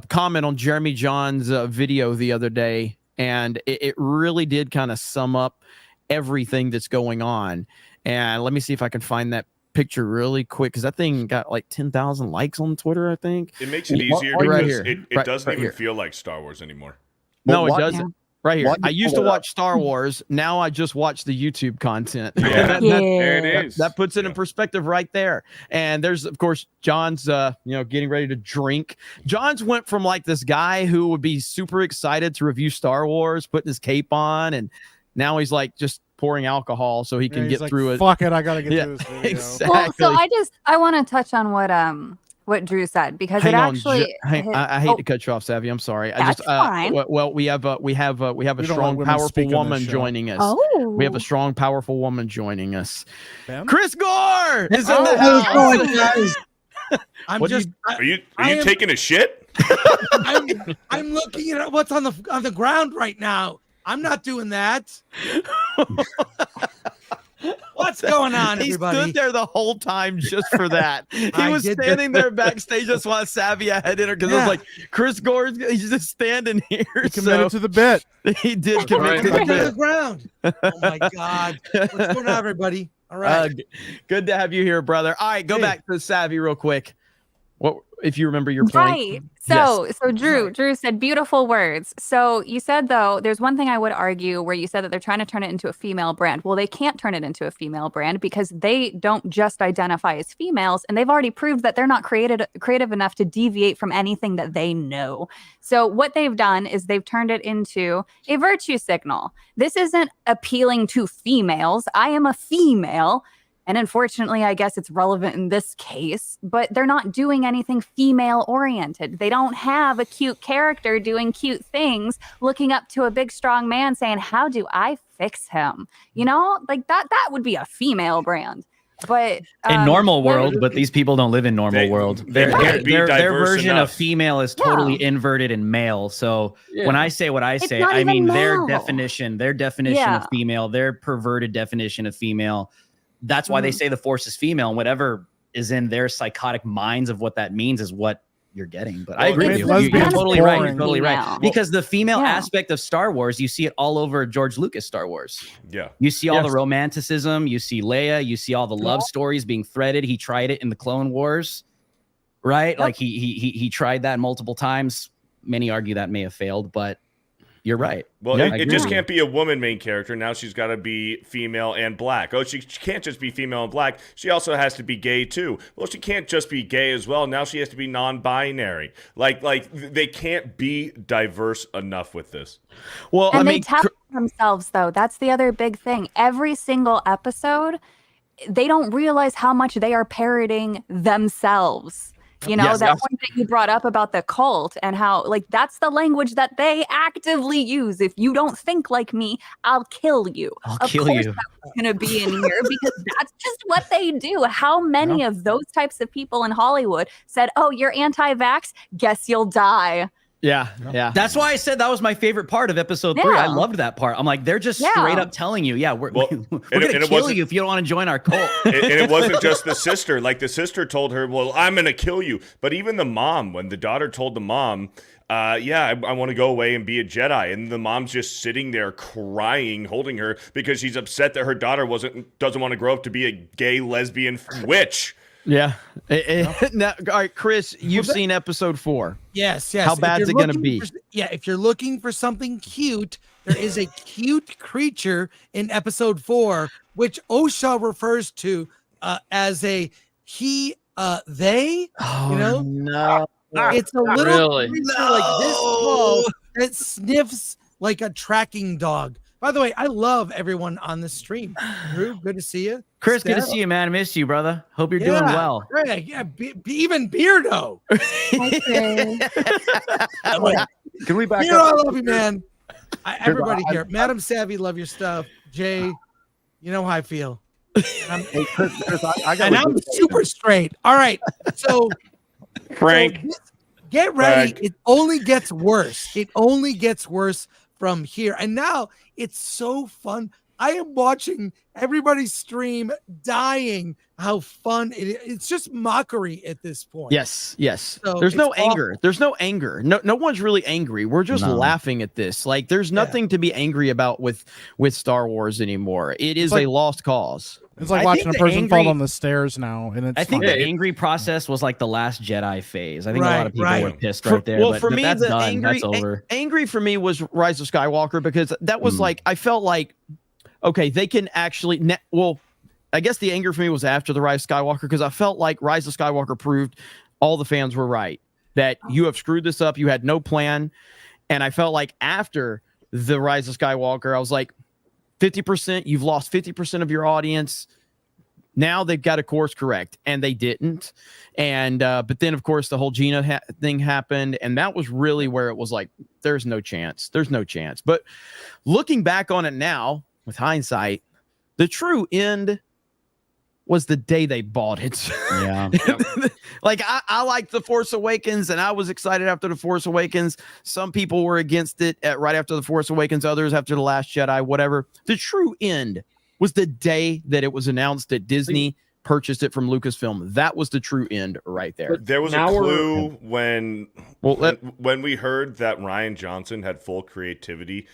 comment on Jeremy John's video the other day, and it really did kind of sum up everything that's going on. And let me see if I can find that picture really quick, because that thing got like 10,000 likes on Twitter, I think. It makes it easier because it doesn't even feel like Star Wars anymore. No, it doesn't. Right here. I used to watch Star Wars. Now I just watch the YouTube content. There it is. That puts it in perspective right there. And there's, of course, John's, getting ready to drink. John's went from like this guy who would be super excited to review Star Wars, putting his cape on, and now he's like just pouring alcohol so he can get through it. Fuck it, I gotta get through this video. Exactly. Well, so I want to touch on what Drew said, because Hang it on, actually. I hate to cut you off, Savvy. I'm sorry. That's fine. Well, we have a strong, powerful woman joining us. Oh. We have a strong, powerful woman joining us. Chris Gore is in the How's it going, house. guys? Are you taking a shit? I'm looking at what's on the ground right now. I'm not doing that. What's going on, everybody? He stood there the whole time just for that. He was standing there backstage just while Savia had entered because it was like Chris Gore's he's just standing here. He committed to the bit. He did commit to the to bit. the ground. Oh my God! What's going on, everybody? All right. Good to have you here, brother. All right, go back to Savvy real quick. What if you remember your point? Right. So Drew said beautiful words. So you said, though, there's one thing I would argue where you said that they're trying to turn it into a female brand. Well, they can't turn it into a female brand because they don't just identify as females, and they've already proved that they're not creative enough to deviate from anything that they know. So what they've done is they've turned it into a virtue signal. This isn't appealing to females. I am a female. And unfortunately, I guess it's relevant in this case, but they're not doing anything female oriented. They don't have a cute character doing cute things, looking up to a big, strong man saying, how do I fix him? You know, like that would be a female brand. But in normal world, but these people don't live in normal world. Their version of female is totally inverted and male. So when I say what I say, I mean their definition of female, their perverted definition of female. That's why they say the Force is female, and whatever is in their psychotic minds of what that means is what you're getting. But I agree with you. You're totally right. You're totally right. Because the female aspect of Star Wars, you see it all over George Lucas Star Wars. Yeah. You see all the romanticism. You see Leia. You see all the love stories being threaded. He tried it in the Clone Wars, right? Yep. Like he tried that multiple times. Many argue that may have failed, but you're right. Well, it just can't be a woman main character. Now she's got to be female and black. Oh, she can't just be female and black. She also has to be gay too. Well, she can't just be gay as well. Now she has to be non-binary. Like they can't be diverse enough with this. Well, and they tell themselves though. That's the other big thing. Every single episode, they don't realize how much they are parroting themselves. You know, that point that you brought up about the cult and how, like, that's the language that they actively use. If you don't think like me, I'll kill you. Of course that's going to be in here because that's just what they do. How many of those types of people in Hollywood said, oh, you're anti-vax? Guess you'll die. Yeah. That's why I said that was my favorite part of episode 3. I loved that part. I'm like, they're just straight up telling you, we're going to kill you if you don't want to join our cult. And it wasn't just the sister. Like the sister told her, well, I'm going to kill you. But even the mom, when the daughter told the mom, I want to go away and be a Jedi. And the mom's just sitting there crying, holding her because she's upset that her daughter doesn't want to grow up to be a gay lesbian witch. Yeah. Now, all right, Chris, you've seen episode 4. Yes. How bad is it going to be? If you're looking for something cute, there is a cute creature in episode 4, which OSHA refers to as a he, they. No. It's a little creature like this tall that sniffs like a tracking dog. By the way, I love everyone on the stream. Drew, good to see you. Chris, good to see you, man. I missed you, brother. Hope you're doing well. Right. Yeah. Even Beardo. Can we back Beardo, up? I love you, man. Everybody here. Madam Savvy, love your stuff. Jay, you know how I feel. I'm super straight. All right. So, Frank. Get ready. It only gets worse. It only gets worse from here. And now it's so fun. I am watching everybody stream dying how fun it is. It's just mockery at this point. Yes. So there's no anger. There's no anger. No one's really angry. We're just laughing at this. Like there's nothing to be angry about with Star Wars anymore. It is a lost cause. It's like watching a person fall on the stairs now, and it's. I think the angry process was like the Last Jedi phase. I think a lot of people were pissed right there. Well, but for me, that's the done. That's over. Angry for me was Rise of Skywalker because that was like I felt like, okay, they can actually. I guess the anger for me was after the Rise of Skywalker because I felt like Rise of Skywalker proved all the fans were right that you have screwed this up. You had no plan, and I felt like after the Rise of Skywalker, I was like. 50%, you've lost 50% of your audience. Now they've got a course correct, and they didn't. And but then, of course, the whole Gina thing happened, and that was really where it was like, there's no chance. There's no chance. But looking back on it now, with hindsight, the true end was the day they bought it. Yeah. Like I liked The Force Awakens, and I was excited after The Force Awakens. Some people were against it right after The Force Awakens, others after The Last Jedi, whatever. The true end was the day that it was announced that Disney purchased it from Lucasfilm. That was the true end right there. There was a clue when we heard that Rian Johnson had full creativity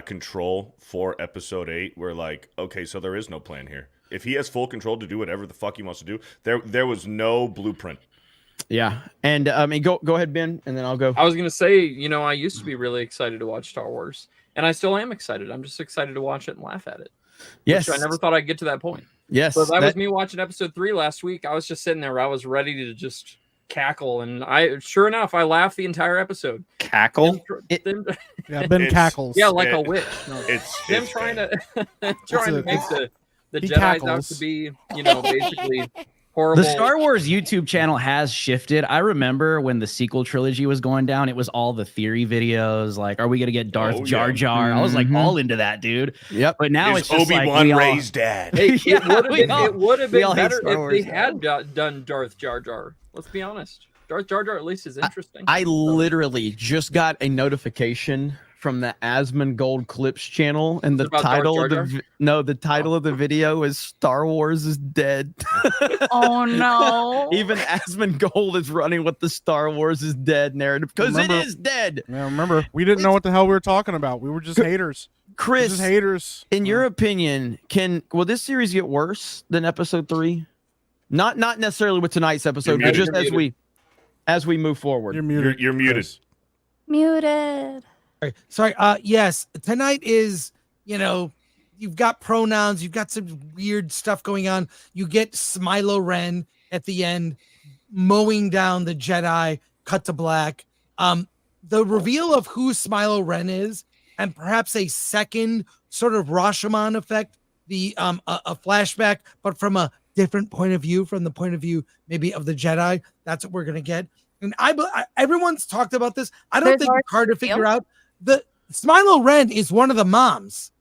control for episode 8. We're like, okay, so there is no plan here. If he has full control to do whatever the fuck he wants to do, there was no blueprint. Yeah, and go ahead, Ben, and then I'll go. I was gonna say, I used to be really excited to watch Star Wars, and I still am excited. I'm just excited to watch it and laugh at it. Yes, which I never thought I'd get to that point. Yes, so that was me watching episode 3 last week. I was just sitting there. I was ready to just cackle, and sure enough, I laughed the entire episode. Cackle? Yeah, Ben cackles. Yeah, like a witch. No, it's them trying to make the he Jedi's cackles. out to be, basically horrible. The Star Wars YouTube channel has shifted. I remember when the sequel trilogy was going down, it was all the theory videos. Like, are we going to get Darth Jar Jar? I was like all into that, dude. Yep. But now it's just Obi-Wan like Rey's dad. Hey, Yeah, it would have been better Star if Wars they now. had done Darth Jar Jar. Let's be honest. Darth Jar Jar at least is interesting. I literally just got a notification from the Asmongold Clips channel, and the About title Darth of the Jar the title of the video is "Star Wars is dead." Oh no! Even Asmongold is running with the "Star Wars is dead" narrative because it is dead. Yeah, remember, we didn't know what the hell we were talking about. We were just haters. Chris, Just haters. in your opinion, will this series get worse than episode 3? Not necessarily with tonight's episode, but just as we move forward. You're muted. You're muted. Muted. Sorry. Yes, tonight is, you've got pronouns, you've got some weird stuff going on. You get Smilo Ren at the end mowing down the Jedi, cut to black. The reveal of who Smilo Ren is, and perhaps a second sort of Rashomon effect, a flashback, but from a different point of view, from the point of view maybe of the Jedi. That's what we're gonna get. And everyone's talked about this. I don't think it's hard to figure out. The Smilo Ren is one of the moms.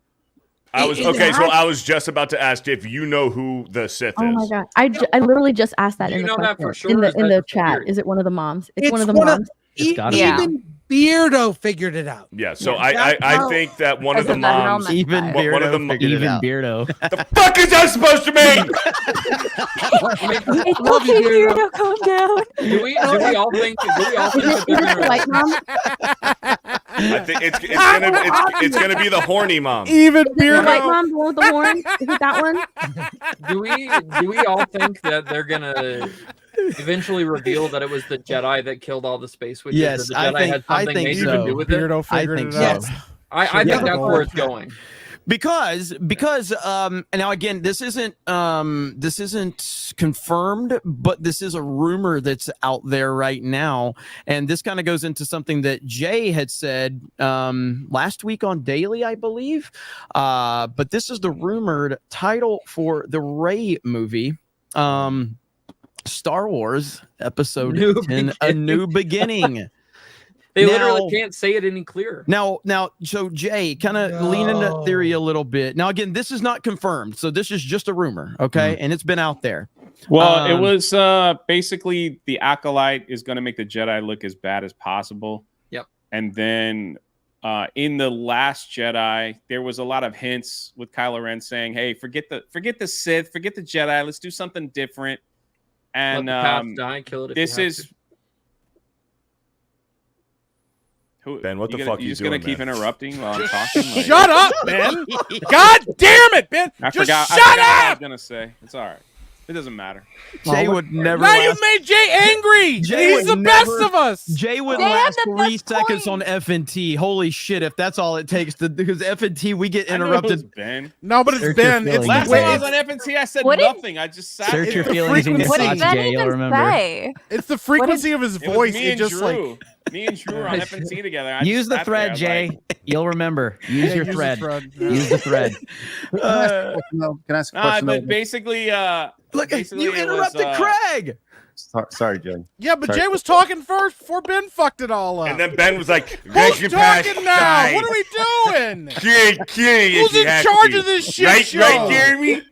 I was just about to ask if you know who the Sith Oh is. my god! I literally just asked that You in the know that question, for sure, in or is the that chat. weird? Is it one of the moms? It's one of the one moms. Even Beardo figured it out. Yeah, so Yeah, I think that one of the moms, Even one of Beardo the figured it out. Beardo. the fuck is that supposed to mean? It's Love you, okay, Beardo. Beardo, calm down. Do we all think that they're gonna White mom. I think it's gonna be the horny mom. Even Is it the white Beardo. mom, the one with the horn? Is it that one? do we all think that they're gonna eventually reveal that it was the Jedi that killed all the space witches? Yes, or the Jedi had something think major so. to do with it? Beardo I figured think it so. out. I think that's where it's going. Because and now again, this isn't confirmed, but this is a rumor that's out there right now, and this kind of goes into something that Jay had said last week on Daily, I believe. But this is the rumored title for the Rey movie, Star Wars Episode 10: A New Beginning. They literally can't say it any clearer. Now, so Jay, kind of lean into theory a little bit. Now, again, this is not confirmed, so this is just a rumor, okay? And it's been out there. Well, it was basically the Acolyte is going to make the Jedi look as bad as possible. Yep. And then in the Last Jedi, there was a lot of hints with Kylo Ren saying, "Hey, forget the Sith, forget the Jedi. Let's do something different." And Let the past die, kill it if this you have is. to. Ben, what the fuck you you just doing, gonna keep man? interrupting while I'm talking? Like, Shut up, Ben! God damn it, Ben! I Just forgot shut what I was up! gonna say. It's all right. It doesn't matter. Jay would never. Now you last- made Jay angry. Jay He's would the best never- of us. Jay would They had last the 3 best seconds on F&T. Holy shit! If that's all it takes to, because F&T we get I knew it was interrupted. Ben. No, but it's Search your Ben. It's feelings. Last wait, time I was it's- on FNT, I said What did- nothing. I just sat Search there. your feelings in your What did thoughts, Ben Jay. You'll even remember. say? It's the frequency of his It was voice. me It and just Drew. like Me and Drew were on FNT together. I Use just the sat thread, there. I Jay. was like, You'll remember. Use yeah, your use thread. the thread. Use the thread. Can I ask a question? but basically, Look, basically you it interrupted was, Craig. Sorry, Jay. Yeah, but Sorry. Jay was talking first before Ben fucked it all up. And then Ben was like, Who's talking now? What are we doing? Who's in charge of this shit show? Right, Jeremy?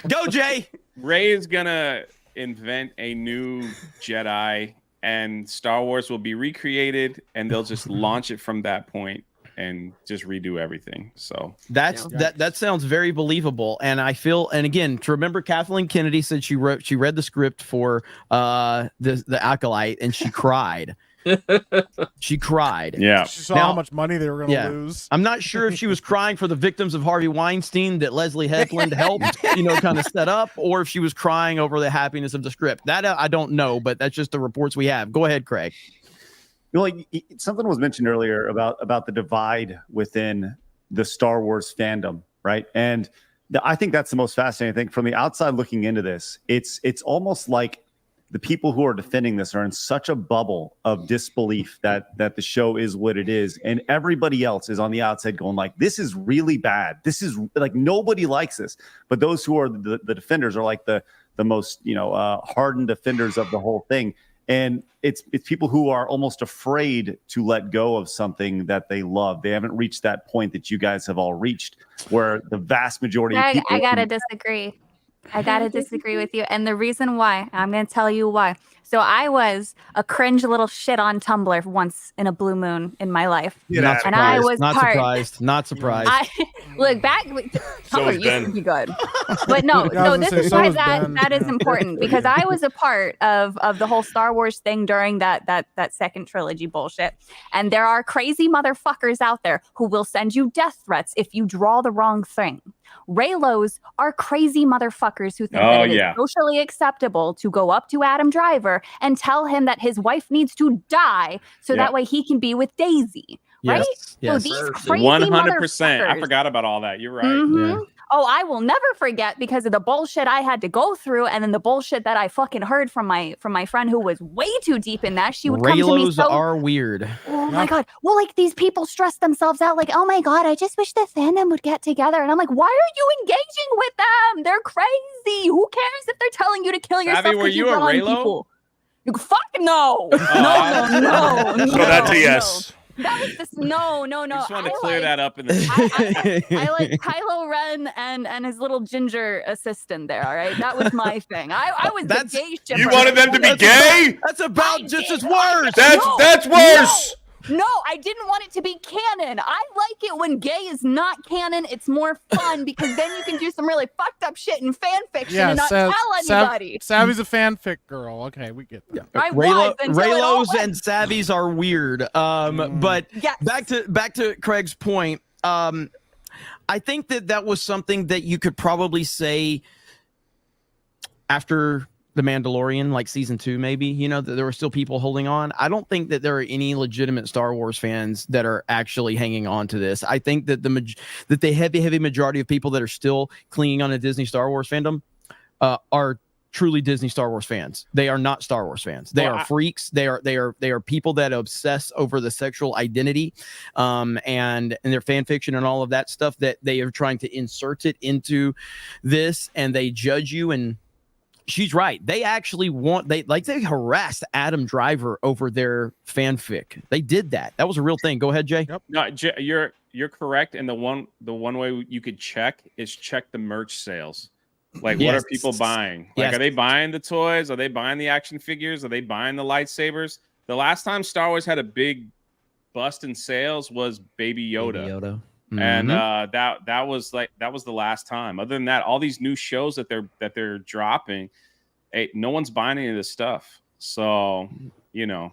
Go, Jay. Rey is gonna invent a new Jedi, and Star Wars will be recreated, and they'll just launch it from that point. and just redo everything. So that sounds very believable, and I feel, and again, to remember, Kathleen Kennedy said she read the script for the Acolyte, and she cried. She cried. Yeah. She saw how much money they were going to lose. I'm not sure if she was crying for the victims of Harvey Weinstein that Leslie Headland helped, kind of set up, or if she was crying over the happiness of the script. That I don't know, but that's just the reports we have. Go ahead, Craig. Something was mentioned earlier about the divide within the Star Wars fandom, right? And I think that's the most fascinating thing. From the outside looking into this, it's almost like the people who are defending this are in such a bubble of disbelief that the show is what it is, and everybody else is on the outside going like, this is really bad. This is like, nobody likes this. But those who are the defenders are like the most hardened defenders of the whole thing. And it's people who are almost afraid to let go of something that they love. They haven't reached that point that you guys have all reached, where the vast majority of people. I gotta disagree. I gotta disagree with you. And the reason why, I'm gonna tell you why. So I was a cringe little shit on Tumblr once in a blue moon in my life. And I was not surprised. Look back. Tumblr used to be good, but no. So this is why that is important, because I was a part of the whole Star Wars thing during that second trilogy bullshit. And there are crazy motherfuckers out there who will send you death threats if you draw the wrong thing. Raylos are crazy motherfuckers who think that it is socially acceptable to go up to Adam Driver and tell him that his wife needs to die so that way he can be with Daisy. Right? Yes. So these crazy 100%. I forgot about all that. You're right. Mm-hmm. Oh, I will never forget, because of the bullshit I had to go through, and then the bullshit that I fucking heard from my friend who was way too deep in that. She would come to me. Raylos are weird. Oh my God. Well, like, these people stress themselves out like, oh my God, I just wish the fandom would get together. And I'm like, why are you engaging with them? They're crazy. Who cares if they're telling you to kill yourself? Savvy, were you a Raylo? Fuck no. No. So that's a yes. That was just no. I just wanted to clear that up in the. I like Kylo Ren and his little ginger assistant there. All right, that was my thing. I was the gay shipper. You wanted them to be gay? That's about just as worse. That's worse. No, I didn't want it to be canon. I like it when gay is not canon. It's more fun because then you can do some really fucked up shit in fan fiction and not tell anybody. Savvy's a fanfic girl. Okay, we get that. Raylos and Savvies are weird. But back to Craig's point. I think that was something that you could probably say after The Mandalorian, like season 2, maybe, that there were still people holding on. I don't think that there are any legitimate Star Wars fans that are actually hanging on to this. I think that the heavy majority of people that are still clinging on to Disney Star Wars fandom are truly Disney Star Wars fans. They are not Star Wars fans. They are freaks. They are people that obsess over the sexual identity, and their fan fiction and all of that stuff, that they are trying to insert it into this, and they judge you. And she's right. They actually they harassed Adam Driver over their fanfic. They did that. That was a real thing. Go ahead, Jay. Yep. No, you're correct. And the one way you could check the merch sales. Like, what are people buying? Like, are they buying the toys? Are they buying the action figures? Are they buying the lightsabers? The last time Star Wars had a big bust in sales was Baby Yoda. Mm-hmm. And that was the last time. Other than that, all these new shows that they're dropping, no one's buying any of this stuff. So no,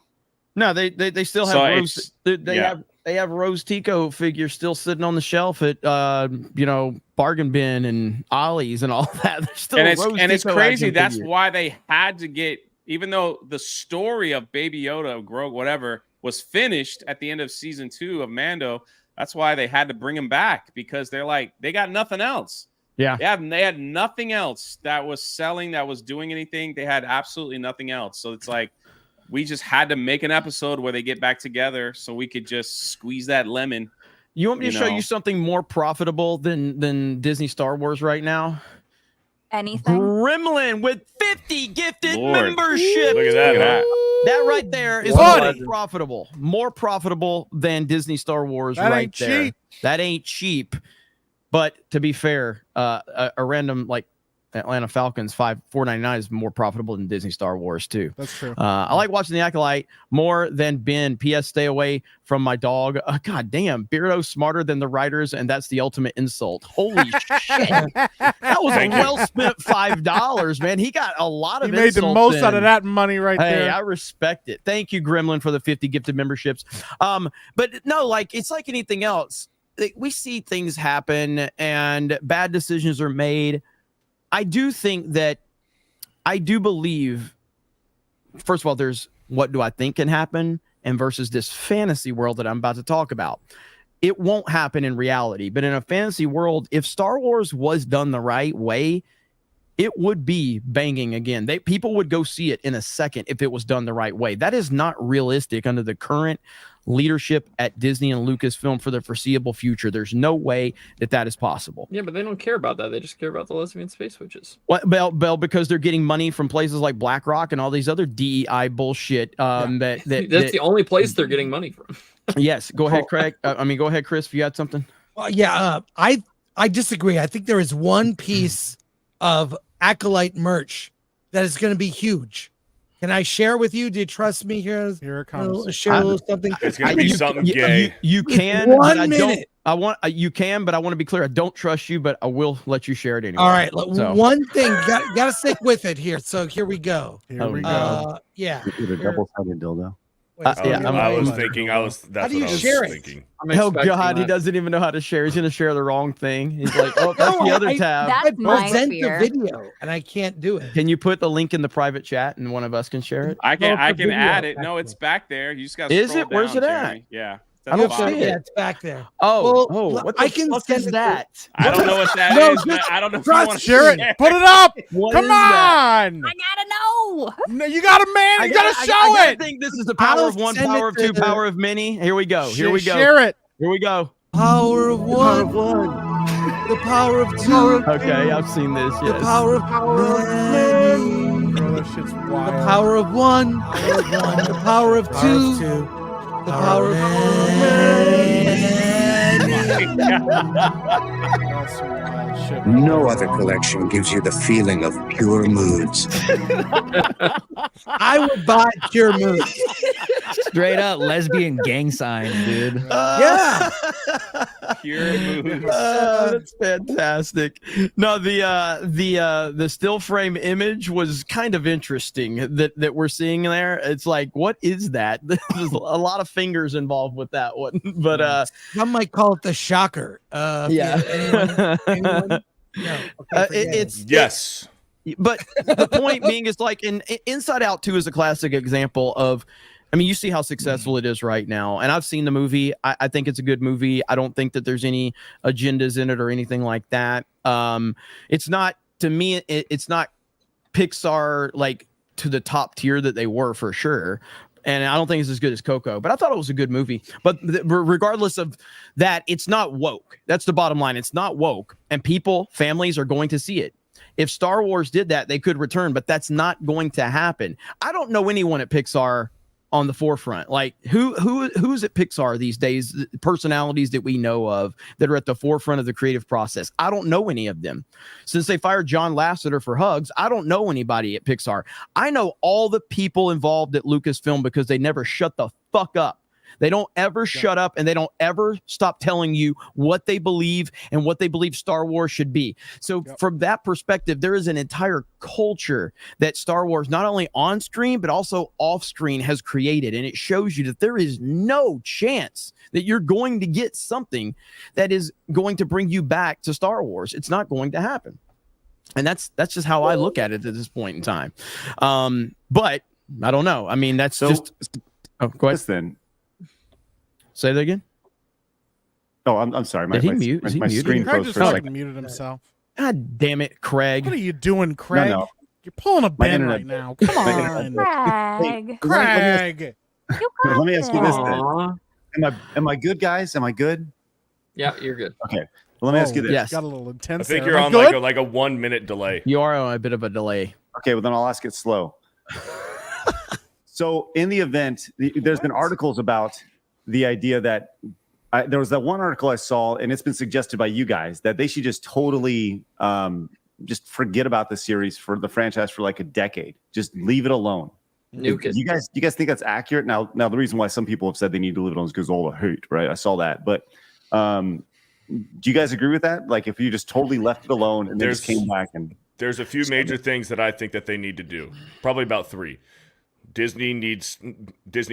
they still have Rose. They have Rose Tico figures still sitting on the shelf at bargain bin and Ollie's and all that. There's still it's crazy. That's why they had to get, even though the story of Baby Yoda, Grogu, whatever, was finished at the end of season 2 of Mando. That's why they had to bring him back, because they're like, they got nothing else. Yeah. They had nothing else that was selling, that was doing anything. They had absolutely nothing else. So it's like, we just had to make an episode where they get back together so we could just squeeze that lemon. You want me to show you something more profitable than Disney Star Wars right now? Anything? Gremlin with 50 gifted memberships. Look at that. That right there is more profitable than Disney Star Wars. That right there. Cheap. That ain't cheap. But to be fair, a random Atlanta Falcons $4.99 is more profitable than Disney Star Wars too. That's true. I like watching The Acolyte more than Ben. P.S. Stay away from my dog. God damn, Beardo's smarter than the writers, and that's the ultimate insult. Holy shit! That was a well spent $5, man. He got a lot of. He made the most out of that money right hey, there. I respect it. Thank you, Gremlin, for the 50 gifted memberships. But no, like it's like anything else. We see things happen and bad decisions are made. I do believe, first of all, there's what do I think can happen and versus this fantasy world that I'm about to talk about. It won't happen in reality, but in a fantasy world, if Star Wars was done the right way, it would be banging again. People would go see it in a second if it was done the right way. That is not realistic under the current leadership at Disney and Lucasfilm for the foreseeable future. There's no way that is possible. Yeah, but they don't care about that. They just care about the lesbian space witches. What, Bell, because they're getting money from places like BlackRock and all these other DEI bullshit. That's the only place they're getting money from. Yes, go ahead, Craig. Go ahead, Chris. If you had something. Well, yeah, I disagree. I think there is one piece of Acolyte merch that is going to be huge. Can I share with you? Do you trust me here? Here it comes. Share a little something. It's going to be something gay. You can. One minute. You can, but I want to be clear. I don't trust you, but I will let you share it anyway. All right. One thing. Got to stick with it here. So here we go. Here we go. Yeah. With a double-sided dildo. I was thinking. That's how do you what I was share thinking. Oh God, he doesn't even know how to share. He's gonna share the wrong thing. He's like, oh, that's the other tab. I present the video, and I can't do it. Can you put the link in the private chat, and one of us can share it? I can add it. No, it's back there. You just got. Is it? Where's it at? Yeah. I don't see it. Yeah, it's back there. Oh, well, what the fuck is that? I don't know what that is. But I don't know if you want to share it. Put it up. Come on. I gotta know. No, you gotta, man. You gotta show it. I think this is the power of one, power of two, power of many. Here we go. Here we go. Share it. Here we go. Power of one. The power of two. Okay, I've seen this. Yes. The power of many. That shit's wild. The power of one. The power of two. The power of No other collection gives you the feeling of pure moods. I would buy pure moods. Straight up lesbian gang sign, dude. Yeah. Pure moods. That's fantastic. No, the still frame image was kind of interesting that we're seeing there. It's like, what is that? There's a lot of fingers involved with that one, but some might call it the shocker. Yeah. Anyone? No. Okay, Yes. But the point being is like Inside Out 2 is a classic example of, I mean, you see how successful it is right now. And I've seen the movie. I think it's a good movie. I don't think that there's any agendas in it or anything like that. It's not, to me, it's not Pixar like to the top tier that they were for sure. And I don't think it's as good as Coco, but I thought it was a good movie. But regardless of that, it's not woke. That's the bottom line. It's not woke. And families are going to see it. If Star Wars did that, they could return, but that's not going to happen. I don't know anyone at Pixar on the forefront. Like who's at Pixar these days, personalities that we know of that are at the forefront of the creative process. I don't know any of them. Since they fired John Lasseter for Hugs, I don't know anybody at Pixar. I know all the people involved at Lucasfilm because they never shut the fuck up. They don't ever shut up, and they don't ever stop telling you what they believe and what they believe Star Wars should be. So from that perspective, there is an entire culture that Star Wars, not only on screen, but also off screen, has created. And it shows you that there is no chance that you're going to get something that is going to bring you back to Star Wars. It's not going to happen. And that's just how I look at it at this point in time. But I don't know. I mean, that's just... Oh, go ahead. Then. Say that again. Oh, I'm sorry. Did he mute? My screen froze for a second. Muted himself. God damn it, Craig! What are you doing, Craig? No. You're pulling a Ben right now. Come on, Craig. Craig. Let me ask you this then. Am I good, guys? Am I good? Yeah, you're good. Okay. Well, let me ask you this. Yes. Got a little intense. I think there. you're Am on I like a 1 minute delay. You are on a bit of a delay. Okay, well then I'll ask it slow. So in the event, there's been articles about the idea that there was that one article I saw, and it's been suggested by you guys that they should just totally just forget about the series for the franchise for like a decade. Just leave it alone. Nuke it. You guys think that's accurate? Now the reason why some people have said they need to leave it alone is because all the hate, right? I saw that, but do you guys agree with that? Like, if you just totally left it alone and then just came back and there's a few major things that I think that they need to do. Probably about 3. Disney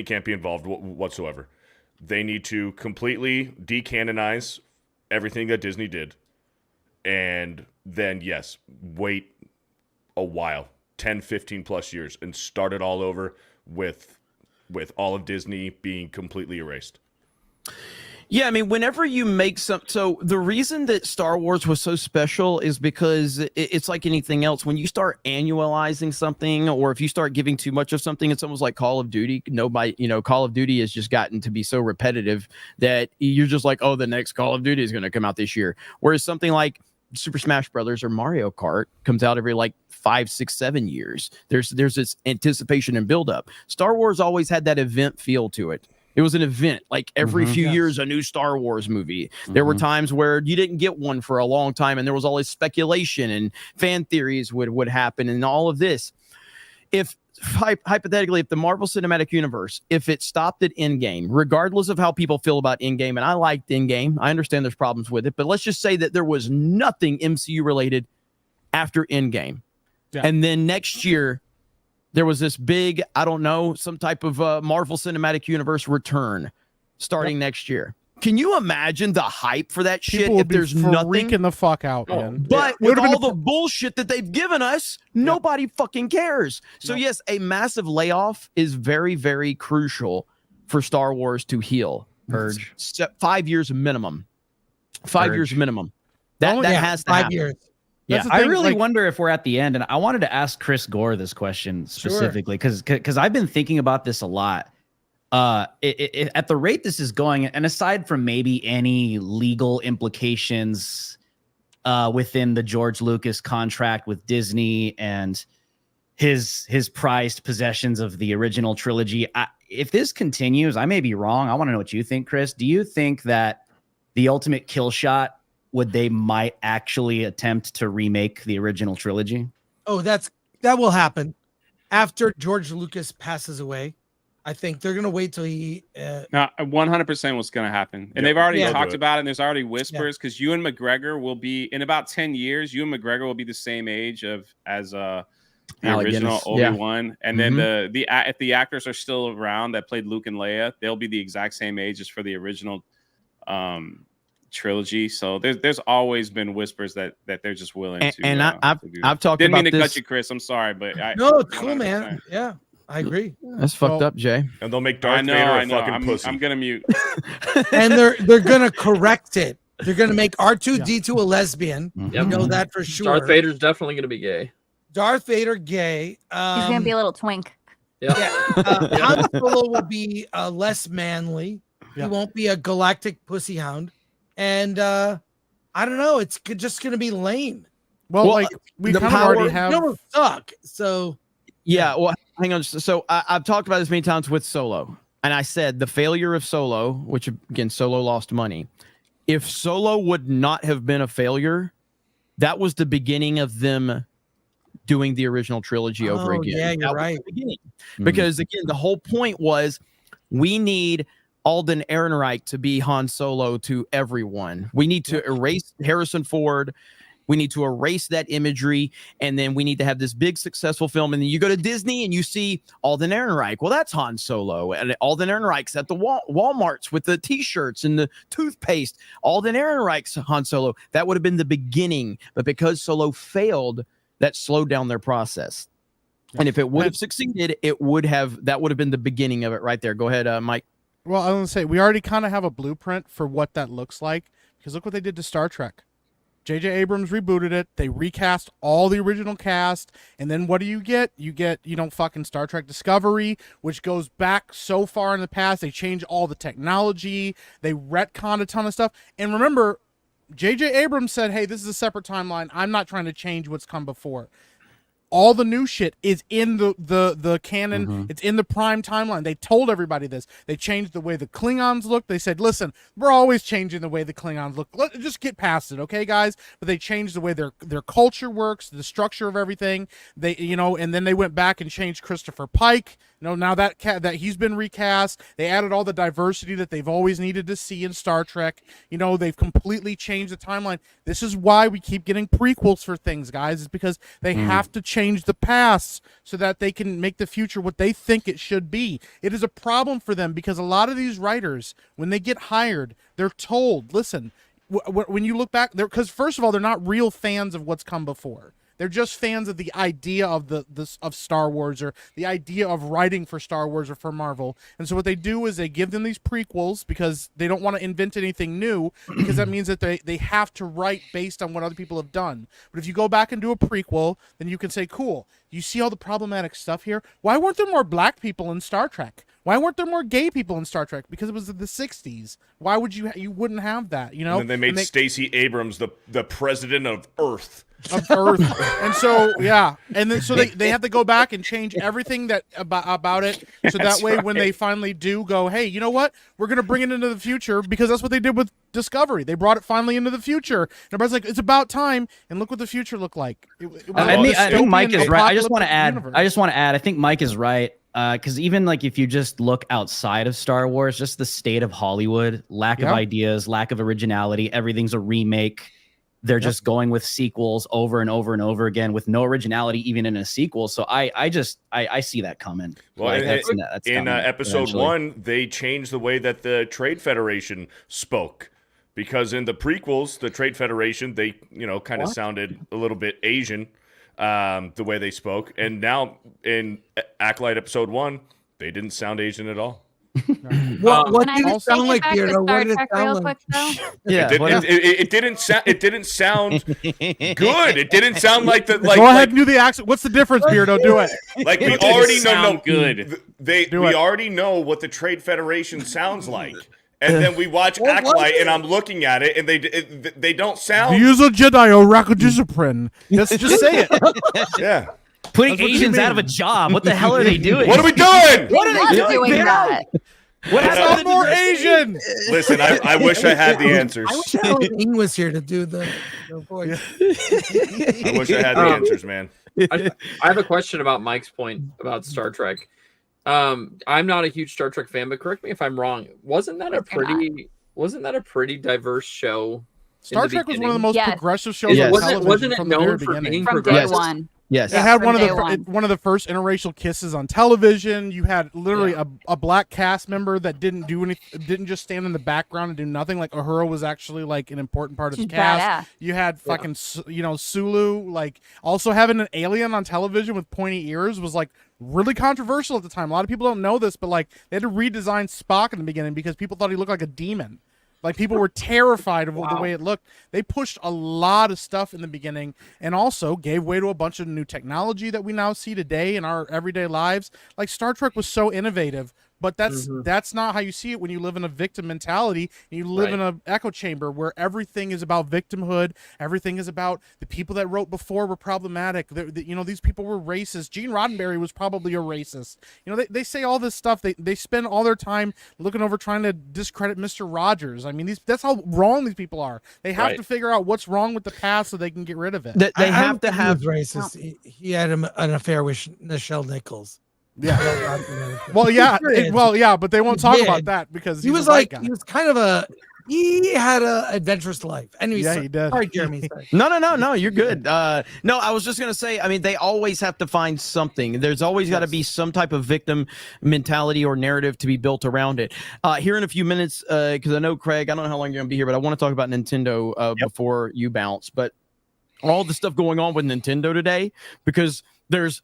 can't be involved whatsoever. They need to completely decanonize everything that Disney did, and then yes, wait a while. 10, 15 plus years and start it all over with all of Disney being completely erased. Yeah, I mean, whenever you make so the reason that Star Wars was so special is because it's like anything else. When you start annualizing something, or if you start giving too much of something, it's almost like Call of Duty. Call of Duty has just gotten to be so repetitive that you're just like, oh, the next Call of Duty is going to come out this year. Whereas something like Super Smash Brothers or Mario Kart comes out every like 5, 6, 7 years. There's this anticipation and buildup. Star Wars always had that event feel to it. It was an event. Like every few years, a new Star Wars movie. There were times where you didn't get one for a long time, and there was always speculation and fan theories would happen and all of this. If hypothetically, if the Marvel Cinematic Universe, if it stopped at Endgame, regardless of how people feel about Endgame, and I liked Endgame, I understand there's problems with it, but let's just say that there was nothing MCU related after Endgame. Yeah. And then next year, there was this big, I don't know, some type of Marvel Cinematic Universe return starting next year. Can you imagine the hype for that shit if there's nothing? Freaking the fuck out, man. But with all the bullshit that they've given us, nobody fucking cares. So yes, a massive layoff is very, very crucial for Star Wars to heal. Purge. 5 years minimum. 5 years minimum. That has to 5 happen. years. Yeah, I really wonder if we're at the end, and I wanted to ask Chris Gore this question specifically because I've been thinking about this a lot. At the rate this is going, and aside from maybe any legal implications within the George Lucas contract with Disney and his prized possessions of the original trilogy, if this continues, I may be wrong. I want to know what you think, Chris. Do you think that the ultimate kill shot they might actually attempt to remake the original trilogy? Oh, that will happen after George Lucas passes away. I think they're gonna wait till he. No, 100% what's gonna happen, and they've already talked about it. And there's already whispers because Ewan McGregor will be in about 10 years. Ewan McGregor will be the same age as the original Obi-Wan, and then if the actors are still around that played Luke and Leia, they'll be the exact same age as for the original trilogy. So there's always been whispers that they're just willing to. And I've talked Didn't about mean to this. cut you, Chris. I'm sorry, but no, it's cool, man. Yeah, I agree. That's fucked up, Jay. And they'll make Darth Vader a fucking pussy. I'm gonna mute. And they're gonna correct it. They're gonna make R2D2 a lesbian. You know that for sure. Darth Vader's definitely gonna be gay. Darth Vader gay. He's gonna be a little twink. Han Solo will be less manly. He won't be a galactic pussy hound. And I don't know. It's just going to be lame. Well, like we kind of already have. No, suck. So yeah. Well, hang on. So I've talked about this many times with Solo, and I said the failure of Solo, which again, Solo lost money. If Solo would not have been a failure, that was the beginning of them doing the original trilogy over again. Yeah, you're right. Because again, the whole point was we need Alden Ehrenreich to be Han Solo to everyone. We need to erase Harrison Ford. We need to erase that imagery, and then we need to have this big successful film. And then you go to Disney and you see Alden Ehrenreich. Well, that's Han Solo, and Alden Ehrenreich's at the Walmarts with the T-shirts and the toothpaste. Alden Ehrenreich's Han Solo. That would have been the beginning, but because Solo failed, that slowed down their process. And if it would have succeeded, that would have been the beginning of it right there. Go ahead, Mike. Well, I was going to say, we already kind of have a blueprint for what that looks like, because look what they did to Star Trek. J.J. Abrams rebooted it. They recast all the original cast, and then what do you get? You get, fucking Star Trek Discovery, which goes back so far in the past. They change all the technology. They retconned a ton of stuff. And remember, J.J. Abrams said, hey, this is a separate timeline. I'm not trying to change what's come before. all the new shit is in the canon. It's in the prime timeline. They told everybody this. They changed the way the Klingons look. They said, listen, we're always changing the way the Klingons look. Let's just get past it, okay, guys? But they changed the way their culture works, the structure of everything. They, and then they went back and changed Christopher Pike. Now that he's been recast. They added all the diversity that they've always needed to see in Star Trek. They've completely changed the timeline. This is why we keep getting prequels for things, guys. Is because they have to change the past so that they can make the future what they think it should be. It is a problem for them because a lot of these writers, when they get hired, they're told, listen, when you look back, because first of all, they're not real fans of what's come before. They're just fans of the idea of of Star Wars, or the idea of writing for Star Wars or for Marvel. And so what they do is they give them these prequels because they don't want to invent anything new, because that means that they have to write based on what other people have done. But if you go back and do a prequel, then you can say, cool, you see all the problematic stuff here? Why weren't there more black people in Star Trek? Why weren't there more gay people in Star Trek? Because it was the 60s. Why would you wouldn't have that, And then they made Stacey Abrams the president of Earth. And so and then so they have to go back and change everything that about it, so that way when they finally do go, hey, you know what, we're gonna bring it into the future, because that's what they did with Discovery. They brought it finally into the future, and everybody's like, it's about time, and look what the future looked like. I think Mike is right. I just want to add I think Mike is right, because even like if you just look outside of Star Wars, just the state of Hollywood, lack of ideas, lack of originality, everything's a remake. They're just going with sequels over and over and over again with no originality, even in a sequel. So I see that coming. Well, like, that's in coming episode eventually. 1, they changed the way that the Trade Federation spoke, because in the prequels, the Trade Federation, they kind of sounded a little bit Asian, the way they spoke, and now in Acolyte episode 1, they didn't sound Asian at all. What did it sound like, Beardo? What did it sound like? It didn't sound good. It didn't sound like the Go ahead and do the accent. What's the difference, Beardo? Do it. Like we already know. Good. We already know what the Trade Federation sounds like. And then we watch Acolyte, and I'm looking at it, and they don't sound. Use a Jedi Rakudiscipline. Just say it. Yeah. Putting Asians out of a job. What the hell are they doing? What are we doing? What are they doing? that? What happened? More Asian. Listen, I wish I had the answers. I wish Alan Ing was here to do the voice. I wish I had the answers, man. I have a question about Mike's point about Star Trek. I'm not a huge Star Trek fan, but correct me if I'm wrong. Wasn't that a pretty diverse show? Star Trek was one of the most progressive shows on television. Wasn't it from the very known for beginning. being From day progressive? one. Yes. It had one of the first interracial kisses on television. You had literally a black cast member that didn't do anything, didn't just stand in the background and do nothing. Like Uhura was actually like an important part of the cast. You had fucking Sulu. Like also having an alien on television with pointy ears was like really controversial at the time. A lot of people don't know this, but like they had to redesign Spock in the beginning because people thought he looked like a demon. Like people were terrified of the way it looked. They pushed a lot of stuff in the beginning, and also gave way to a bunch of new technology that we now see today in our everyday lives. Like Star Trek was so innovative, but that's not how you see it when you live in a victim mentality and you live in an echo chamber where everything is about victimhood. Everything is about the people that wrote before were problematic. These people were racist. Gene Roddenberry was probably a racist. They say all this stuff. They spend all their time looking over trying to discredit Mr. Rogers. I mean, that's how wrong these people are. They have to figure out what's wrong with the past so they can get rid of it. They have to have racist. He had an affair with Nichelle Nichols. Yeah. But they won't talk about that because he was like he had a adventurous life. Anyway, he did. Sorry, Jeremy. No, you're good. No, I was just gonna say, I mean, they always have to find something. There's always got to be some type of victim mentality or narrative to be built around it. Here in a few minutes, because I know Craig, I don't know how long you're gonna be here, but I want to talk about Nintendo before you bounce. But all the stuff going on with Nintendo today, because there's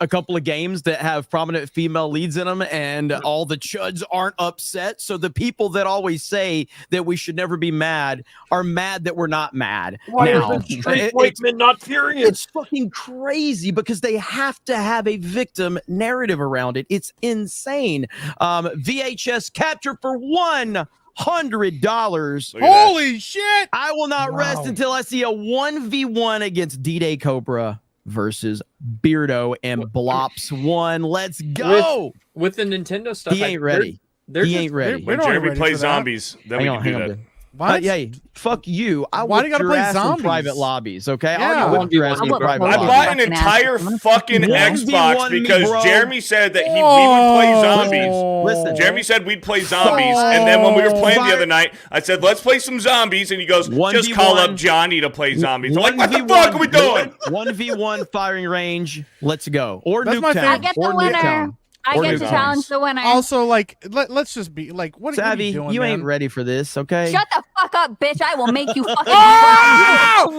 a couple of games that have prominent female leads in them, and all the chuds aren't upset. So the people that always say that we should never be mad are mad that we're not mad. Why are the straight white men not furious? It's fucking crazy because they have to have a victim narrative around it. It's insane. VHS capture for $100. Holy shit! I will not rest until I see a 1v1 against D-Day Cobra. versus Beardo, and Blops won. Let's go. With the Nintendo stuff, He ain't ready. He ain't ready. When Jeremy plays zombies, then we can do that. What? Yeah, fuck you. I Why do you gotta play ass in zombies? private lobbies, okay? Yeah. I'll whip your ass in private I lobbies. bought an entire fucking 1v1 Xbox me, because bro. Jeremy said that we would play zombies. Listen. Jeremy said we'd play zombies, and then when we were playing the other night, I said, let's play some zombies, and he goes, just call up Johnny to play zombies. I'm like, what the fuck are we doing? 1v1 firing range. Let's go. Or That's my Nuketown. favorite. I get the winner. I get to challenge the winner. Also, like, let's just be like, what are Savvy, you doing, you man? ain't ready for this, okay? Shut the fuck up, bitch! I will make you fucking Oh! cry.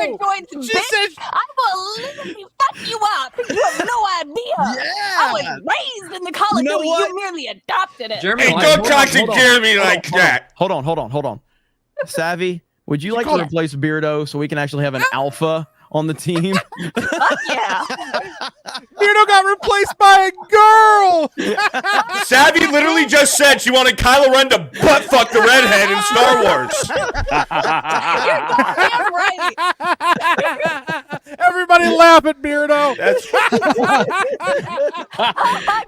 You got joints, She bitch. said- I will literally fuck you up. You have no idea. I was raised in the Call of Duty. You merely adopted it. Hey, don't talk to Jeremy like that. Hold on. Savvy, would you like to replace Beardo so we can actually have an alpha on the team? Fuck yeah. Beardo got replaced by a girl. Savvy literally just said she wanted Kylo Ren to butt fuck the redhead in Star Wars. Damn right. Everybody laugh at Beardo.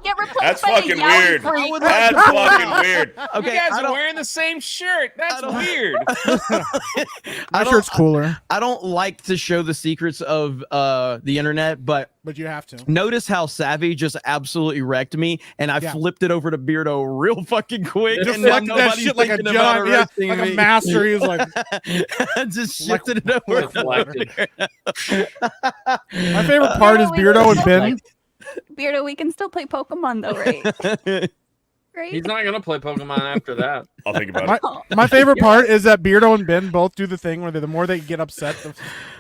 Get replaced That's by a fucking yellow weird. creep. That's fucking weird. You guys are wearing the same shirt. That's weird. My shirt's cooler. I don't like to show the secrets of the internet, but you have to. Notice how Savvy just absolutely wrecked me, and I flipped it over to Beardo real fucking quick. Just and now like that shit like a thinking about Jedi, arresting like a me. master. He was like, just shifted it over. my favorite part is Beardo and Ben. Beardo, we can still play Pokemon though, right? Right? He's not gonna play Pokemon after that. I'll think about it. My favorite part is that Beardo and Ben both do the thing where the more they get upset,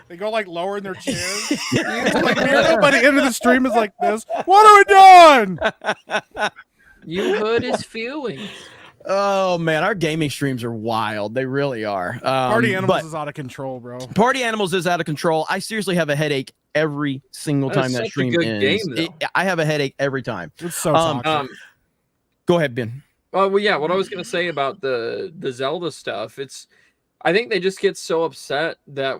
they go like lower in their chairs. Like Beardo by the end of the stream is like this. What are we doing? You hurt his feelings. Oh man, our gaming streams are wild. They really are. Party Animals but is out of control, bro. Party Animals is out of control. I seriously have a headache every single That is time that such a stream good ends. game, though. I have a headache every time. It's so toxic. Go ahead, Ben. Well, yeah. What I was gonna say about the Zelda stuff, I think they just get so upset that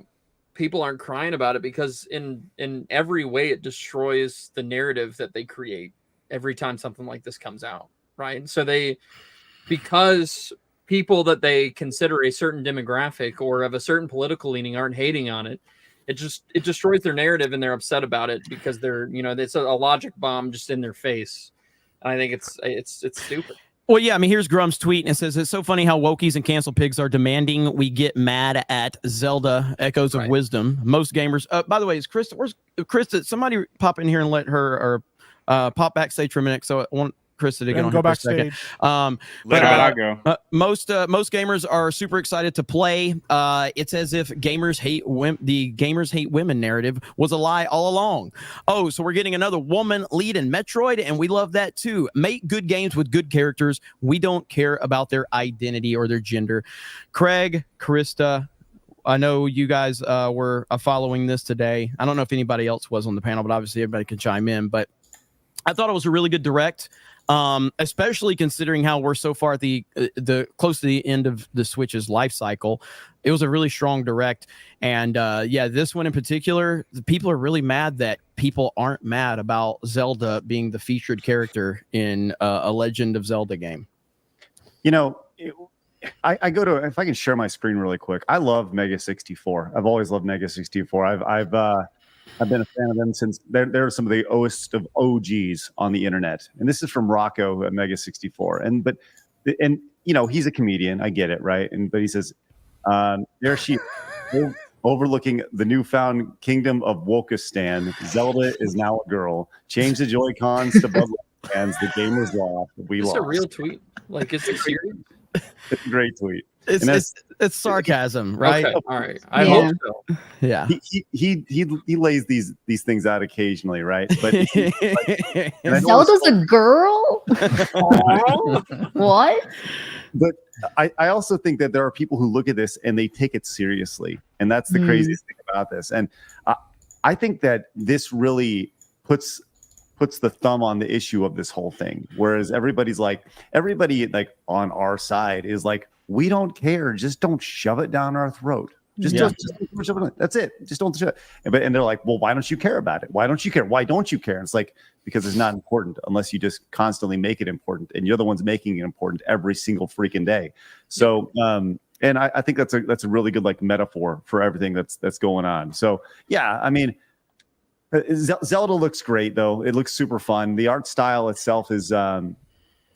people aren't crying about it because in every way it destroys the narrative that they create every time something like this comes out, right? And so because people that they consider a certain demographic or of a certain political leaning aren't hating on it, it destroys their narrative and they're upset about it because it's a logic bomb just in their face. And I think it's stupid. Well, yeah, I mean, here's Grum's tweet, and it says, it's so funny how wokies and cancel pigs are demanding we get mad at Zelda Echoes of Wisdom. Most gamers, by the way, is Krista, where's Krista? Somebody pop in here and let her, or pop backstage for a minute. So I want Krista to get on go here for a second. backstage. I go. Most gamers are super excited to play. It's as if the gamers hate women narrative was a lie all along. Oh, so we're getting another woman lead in Metroid, and we love that too. Make good games with good characters. We don't care about their identity or their gender. Craig, Krista, I know you guys were following this today. I don't know if anybody else was on the panel, but obviously everybody can chime in. But I thought it was a really good direct. Especially considering how we're so far at the close to the end of the Switch's life cycle. It was a really strong direct, and this one in particular, the people are really mad that people aren't mad about Zelda being the featured character in a Legend of Zelda game. You know, I go to, if I can share my screen really quick. I love Mega 64. I've always loved Mega 64. I've been a fan of them since they're some of the oldest of OGs on the internet. And this is from Rocco at Mega 64. And you know, he's a comedian. I get it, right? But he says, there she is, overlooking the newfound kingdom of Wokistan. Zelda is now a girl. Change the Joy-Cons to Bubble fans. The game was lost. We It's lost. a real tweet. Like, it's a serious. It's a great tweet. It's sarcasm, right? Okay, all right. I hope so. Yeah. He lays these things out occasionally, right? But Zelda's a girl? What? But I also think that there are people who look at this and they take it seriously, and that's the craziest thing about this. And I think that this really puts the thumb on the issue of this whole thing. Whereas everybody like on our side is like, we don't care, just don't shove it down our throat. Just that's it. Just don't show it. And they're like, well, why don't you care about it? Why don't you care? Why don't you care? And it's like, because it's not important unless you just constantly make it important, and you're the ones making it important every single freaking day. So, and I think that's a really good like metaphor for everything that's going on. So yeah, I mean, Zelda looks great though. It looks super fun. The art style itself is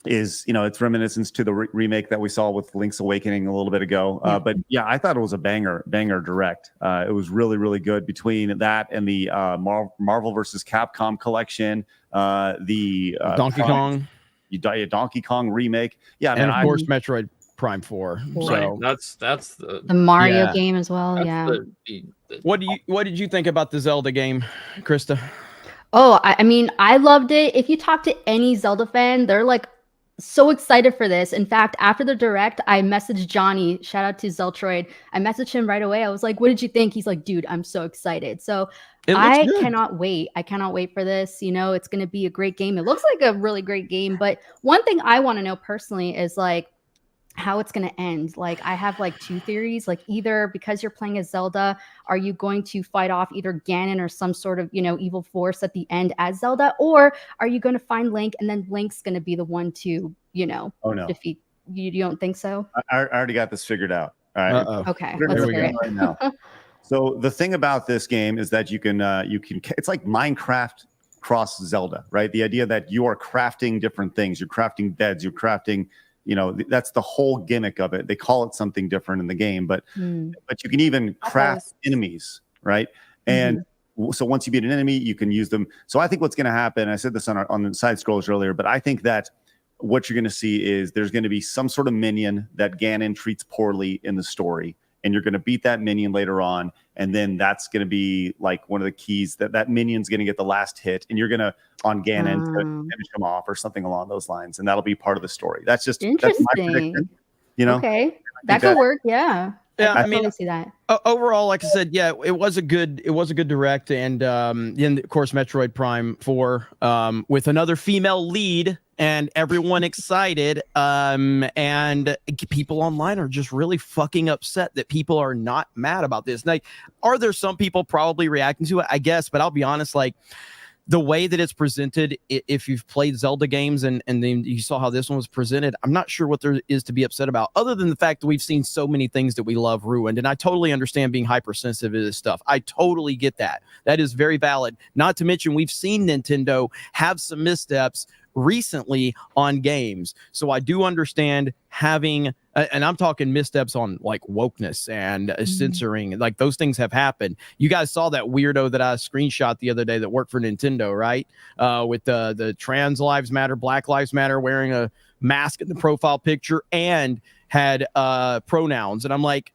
it's reminiscence to the remake that we saw with Link's Awakening a little bit ago. But yeah, I thought it was a banger direct. It was really, really good between that and the Marvel versus Capcom collection, the Donkey Kong, Donkey Kong remake. Yeah, and of course Metroid Prime 4. So that's the Mario game as well. Yeah. What did you think about the Zelda game, Krista? Oh, I mean, I loved it. If you talk to any Zelda fan, they're like so excited for this. In fact, after the direct, I messaged Johnny, shout out to Zeltroid. I messaged him right away. I was like, what did you think? He's like, dude, I'm so excited. So I cannot wait. I cannot wait for this. It's going to be a great game. It looks like a really great game. But one thing I want to know personally is like how it's going to end. Like I have like two theories, like either because you're playing as Zelda, are you going to fight off either Ganon or some sort of, evil force at the end as Zelda, or are you going to find Link and then Link's going to be the one to, defeat you? Don't think so? I already got this figured out. All right. Okay. Let's hear it. Right now. So the thing about this game is that you can it's like Minecraft cross Zelda, right? The idea that you are crafting different things, you're crafting beds, you're crafting, that's the whole gimmick of it. They call it something different in the game, but you can even craft enemies, right? And so once you beat an enemy, you can use them. So I think what's going to happen, I said this on the side scrolls earlier, but I think that what you're going to see is there's going to be some sort of minion that Ganon treats poorly in the story, and you're going to beat that minion later on, and then that's going to be like one of the keys that minion's going to get the last hit, and you're going to on Ganon to finish him off or something along those lines, and that'll be part of the story. That's my prediction. Okay, that could work. Yeah. Yeah, I mean, see that. Overall, like I said, yeah, it was a good direct, and then of course Metroid Prime 4 with another female lead, and everyone excited, and people online are just really fucking upset that people are not mad about this. Like, are there some people probably reacting to it? I guess, but I'll be honest, like, the way that it's presented, if you've played Zelda games and then you saw how this one was presented, I'm not sure what there is to be upset about, other than the fact that we've seen so many things that we love ruined. And I totally understand being hypersensitive to this stuff. I totally get that. That is very valid. Not to mention, we've seen Nintendo have some missteps recently on games. So I do understand having, and I'm talking missteps on like wokeness and censoring, like those things have happened. You guys saw that weirdo that I screenshot the other day that worked for Nintendo, right? With the trans lives matter, Black Lives Matter, wearing a mask in the profile picture and had pronouns. And I'm like,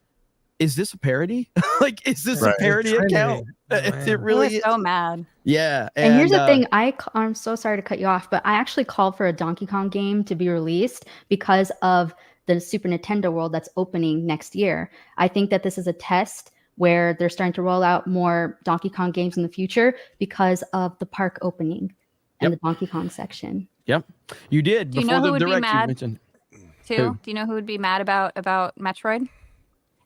is this a parody? Like, is this a parody account? It really is. So mad. Yeah. And here's the thing. I'm so sorry to cut you off, but I actually called for a Donkey Kong game to be released because of the Super Nintendo World that's opening next year. I think that this is a test where they're starting to roll out more Donkey Kong games in the future because of the park opening and the Donkey Kong section. Yep. You did. Do you know who would be mad too? Do you know who would be mad about Metroid?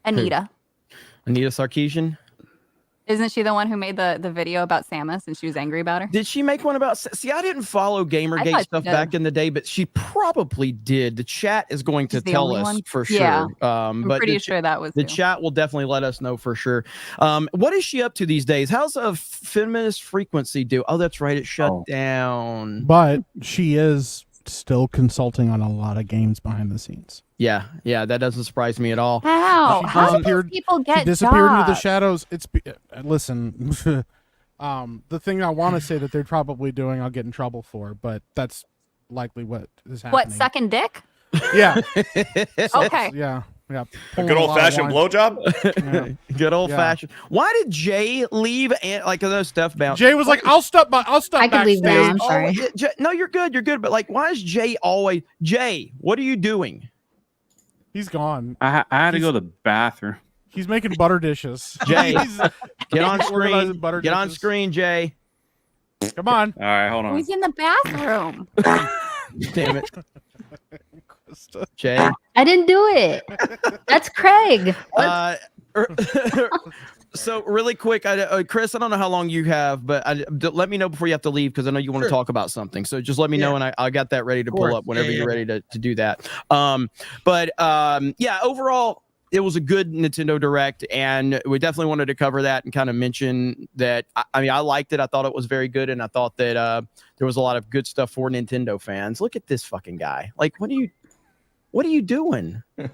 Anita. Anita Sarkeesian. Isn't she the one who made the video about Samus and she was angry about her? Did she make one about... See, I didn't follow Gamergate stuff back in the day, but she probably did. The chat is going to tell us for sure. Yeah, I'm pretty sure that was the chat will definitely let us know for sure. What is she up to these days? How's a feminist frequency do? Oh, that's right. It shut down. But she is still consulting on a lot of games behind the scenes. Yeah, that doesn't surprise me at all. How do those people get she disappeared jobs? into the shadows. Listen, the thing I want to say that they're probably doing, I'll get in trouble for, but that's likely what is happening. What, sucking dick? Yeah. Okay. Yeah. A good old-fashioned blowjob? Yeah. Good old-fashioned. Why did Jay leave? And like those stuff bound. Jay was like, "I'll step backstage." I could leave now. I'm sorry. No, you're good. But like, why is Jay always? Jay, what are you doing? He's gone. I had to go to the bathroom. He's making butter dishes. Jay, get on screen. Get on screen, Jay. Come on. All right, hold on. Who's in the bathroom? Damn it. Jay. I didn't do it. That's Craig. So really quick, Chris, I don't know how long you have, but let me know before you have to leave because I know you want to talk about something. So just let me know, and I got that ready to pull up whenever you're ready to do that. Yeah, overall, it was a good Nintendo Direct, and we definitely wanted to cover that and kind of mention that. I mean, I liked it. I thought it was very good, and I thought that there was a lot of good stuff for Nintendo fans. Look at this fucking guy. Like, what are you doing? He's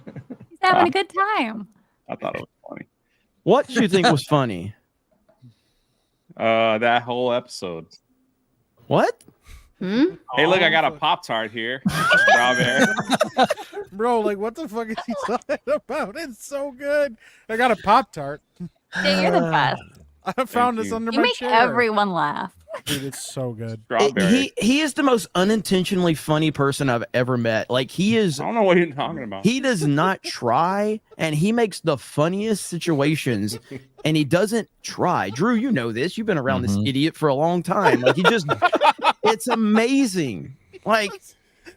having a good time. I thought it was funny. What did you think was funny? That whole episode. What? Hey, look, I got a Pop-Tart here. Strawberry. Bro, like, what the fuck is he talking about? It's so good. I got a Pop-Tart. Yeah, you're the best. I found this under You my make chair. everyone laugh. Dude, it's so good. He is the most unintentionally funny person I've ever met. Like, he is. I don't know what you're talking about. He does not try, and he makes the funniest situations, and he doesn't try. Drew, you know this. You've been around this idiot for a long time. Like, it's amazing. Like,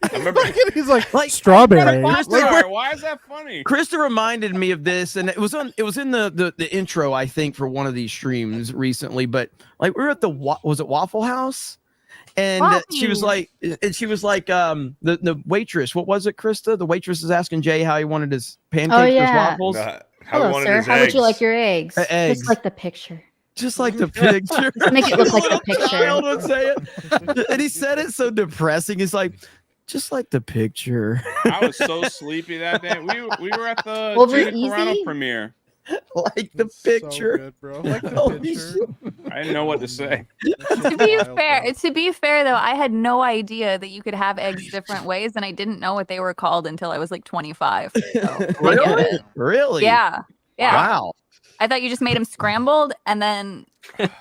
I remember he's like strawberry. Why is that funny? Krista reminded me of this, and it was in the intro, I think, for one of these streams recently. But like, we were at was it Waffle House, and she was like, the waitress. What was it, Krista? The waitress is asking Jay how he wanted his pancakes or waffles. Hello, sir. How would you like your eggs? Eggs. Just like the picture. Just like the picture. Just make it look like the picture. Child would say it. And he said it so depressing. It's like, just like the picture. I was so sleepy that day. We were at the Over Gina Carano easy? premiere. Like the picture. So good, bro. Like the picture. I didn't know what to say. To be fair though, I had no idea that you could have eggs different ways, and I didn't know what they were called until I was like 25. So Really? Really? Yeah. Wow. I thought you just made them scrambled and then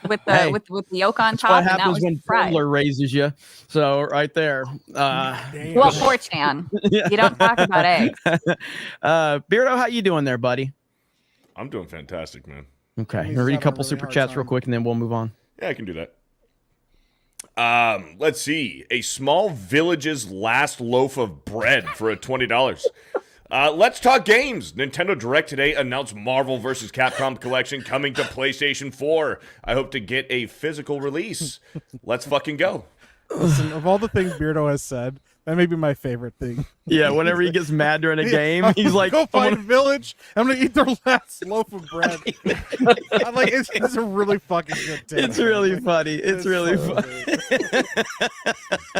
with the with the yolk on That's top, what and that happens was when fried. Fiddler raises you. So right there. Well, 4chan. You don't talk about eggs. Beardo, how you doing there, buddy? I'm doing fantastic, man. Okay. I'm gonna read a couple super chats real quick, and then we'll move on. Yeah, I can do that. Let's see. A small village's last loaf of bread for $20. Let's talk games. Nintendo Direct today announced Marvel vs. Capcom Collection coming to PlayStation 4. I hope to get a physical release. Let's fucking go. Listen, of all the things Beardo has said, that may be my favorite thing. Yeah, whenever he gets mad during a game, he's like, "Go find Village. I'm gonna eat their last loaf of bread." I'm like, it's a really fucking good take. It's really funny. It's really funny.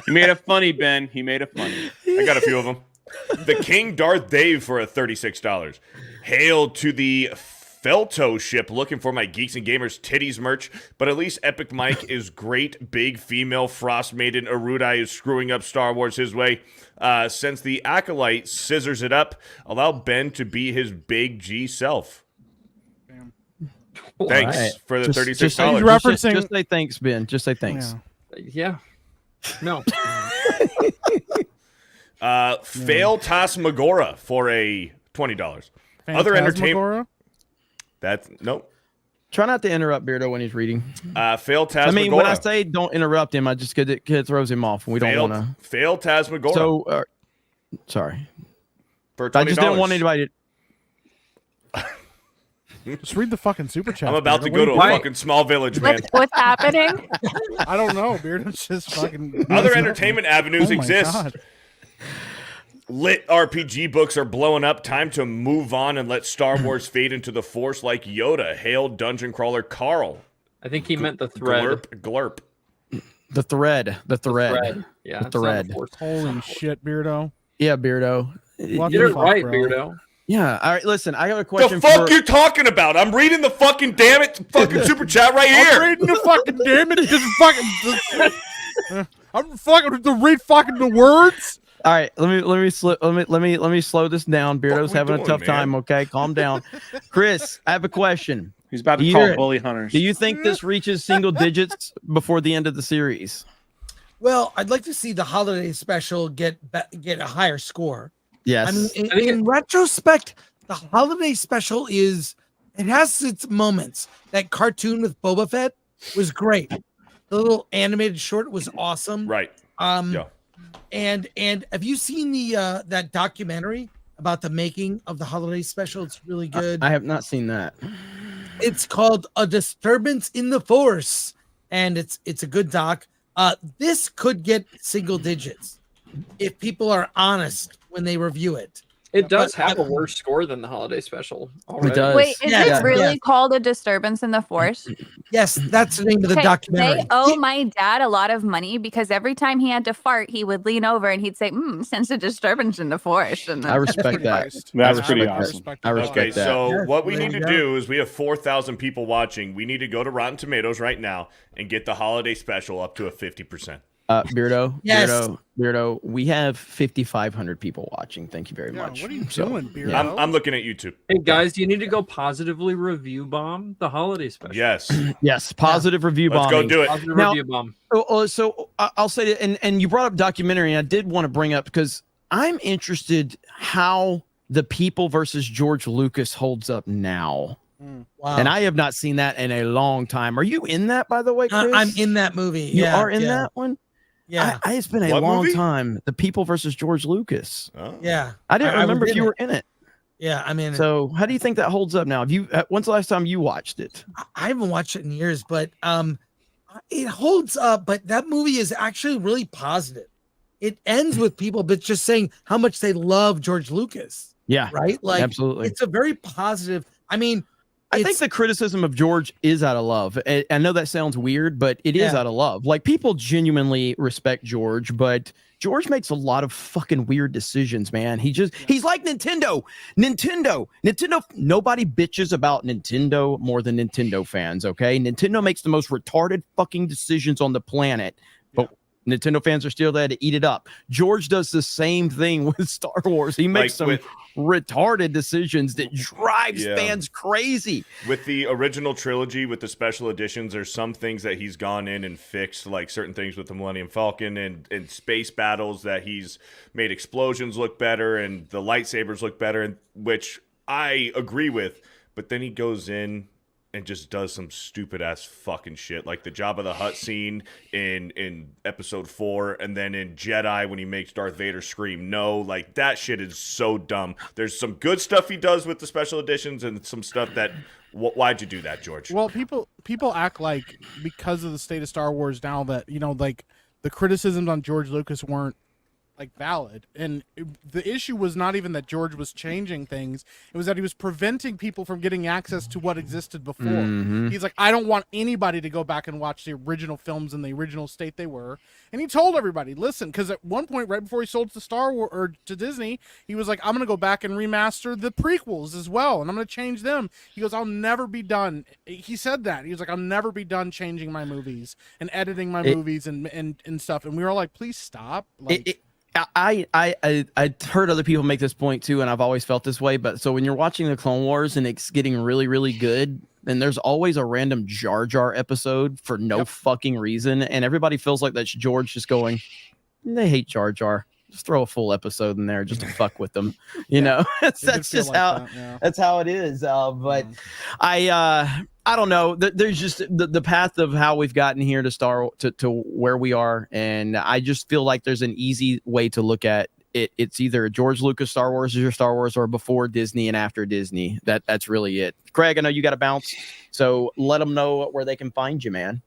He made it funny, Ben. He made it funny. I got a few of them. The King Darth Dave for $36. Hail to the Felto ship, looking for my Geeks and Gamers titties merch, but at least Epic Mike is great. Big female frost maiden Erudai is screwing up Star Wars his way. Since the Acolyte scissors it up, allow Ben to be his big G self. Thanks for the $36. Just say thanks, Ben. Just say thanks. Yeah. No. Fail Tasmagora for a $20. Other entertainment. That's nope. Try not to interrupt Beardo when he's reading. Fail Tasmagora. I mean, when I say don't interrupt him, I just get it throws him off, and we don't want to. Fail Tasmagora. So, sorry. For $20. I just didn't want anybody to. Just read the fucking super chat. I'm about to go to a fucking small village, man. What's happening? I don't know, Beardo's just fucking. Other entertainment avenues Oh my exist. God. Lit RPG books are blowing up. Time to move on and let Star Wars fade into the Force like Yoda. Hail Dungeon Crawler Carl. I think he meant the thread. Glurp. The thread. Yeah. The thread. Holy shit, Beardo. Yeah, Beardo. What Get the it fuck, right, bro? Beardo. Yeah. All right. Listen, I have a question. The fuck you talking about? I'm reading the fucking fucking super chat right here. I'm reading the fucking damn it. Just fucking. I'm fucking to read fucking the words. All right, let me slow this down. Beardo's having a tough time. Okay, calm down. Chris, I have a question. He's about to call bully hunters. Do you think this reaches single digits before the end of the series? Well, I'd like to see the holiday special get a higher score. Yes. I mean, in retrospect, the holiday special has its moments. That cartoon with Boba Fett was great. The little animated short was awesome. Right. Yeah. And have you seen the that documentary about the making of the holiday special. It's really good. I have not seen that. It's called A Disturbance in the Force, and it's a good doc. This could get single digits if people are honest when they review it. It does have a worse score than the holiday special. Already. It does. Wait, is it really called A Disturbance in the Force? Yes, that's the name of the Okay, documentary. They owe my dad a lot of money because every time he had to fart, he would lean over and he'd say, sense a disturbance in the force. And I respect that. That's pretty awesome. I respect that. So what we need to do is we have 4,000 people watching. We need to go to Rotten Tomatoes right now and get the holiday special up to a 50%. Beardo, Yes. Beardo, we have 5,500 people watching. Thank you very much. What are you doing, Beardo? I'm looking at YouTube. Hey guys, do you need to go positively review bomb the holiday special? Yes. Yes, positive review Let's bombing. go do it. Positive Now- review bomb. So I'll say that, and you brought up documentary, and I did want to bring up because I'm interested how the People versus George Lucas holds up now. Wow. And I have not seen that in a long time. Are you in that, by the way, Chris? I'm in that movie. You Yeah, are in yeah. that one? Yeah. It's been a What long movie? time. The People versus George Lucas. Oh. Yeah. I didn't I was remember if in you it. were in it. Yeah, I mean, So how do you think that holds up now? Have you? When's the last time you watched it? I haven't watched it in years, but it holds up. But that movie is actually really positive. It ends with people but just saying how much they love George Lucas. Yeah, Right? Like, absolutely. it's a very positive. I mean, I think the criticism of George is out of love. I know that sounds weird, but it is Yeah. out of love. Like, people genuinely respect George, but George makes a lot of fucking weird decisions, man. He's like Nintendo. Nobody bitches about Nintendo more than Nintendo fans, okay? Nintendo makes the most retarded fucking decisions on the planet, but Nintendo fans are still there to eat it up. George does the same thing with Star Wars. He makes some retarded decisions that drives fans crazy. With the original trilogy, with the special editions, there's some things that he's gone in and fixed, like certain things with the Millennium Falcon and space battles that he's made explosions look better and the lightsabers look better, and which I agree with. But then he goes in and just does some stupid ass fucking shit, like the Jabba the Hutt scene in episode 4, and then in Jedi when he makes Darth Vader scream no. Like, that shit is so dumb. There's some good stuff he does with the special editions and some stuff that why'd you do that, George? Well, people act like because of the state of Star Wars now that, like the criticisms on George Lucas weren't like valid, and the issue was not even that George was changing things, it was that he was preventing people from getting access to what existed before. He's like, I don't want anybody to go back and watch the original films in the original state they were, and he told everybody, listen, because at one point right before he sold to Star Wars or to Disney, he was like, I'm gonna go back and remaster the prequels as well, and I'm gonna change them. He goes, I'll never be done. He said that. He was like, I'll never be done changing my movies and editing my movies and stuff, and we were all like, please stop. Like, I heard other people make this point too, and I've always felt this way. But so when you're watching the Clone Wars and it's getting really, really good, then there's always a random Jar Jar episode for no fucking reason, and everybody feels like that's George just going, they hate Jar Jar. Just throw a full episode in there just to fuck with them, you know. That's just how that's how it is. But I don't know. There's just the path of how we've gotten here to where we are, and I just feel like there's an easy way to look at it. It's either George Lucas Star Wars is your Star Wars, or before Disney and after Disney. That's really it. Craig, I know you got to bounce, so let them know where they can find you, man.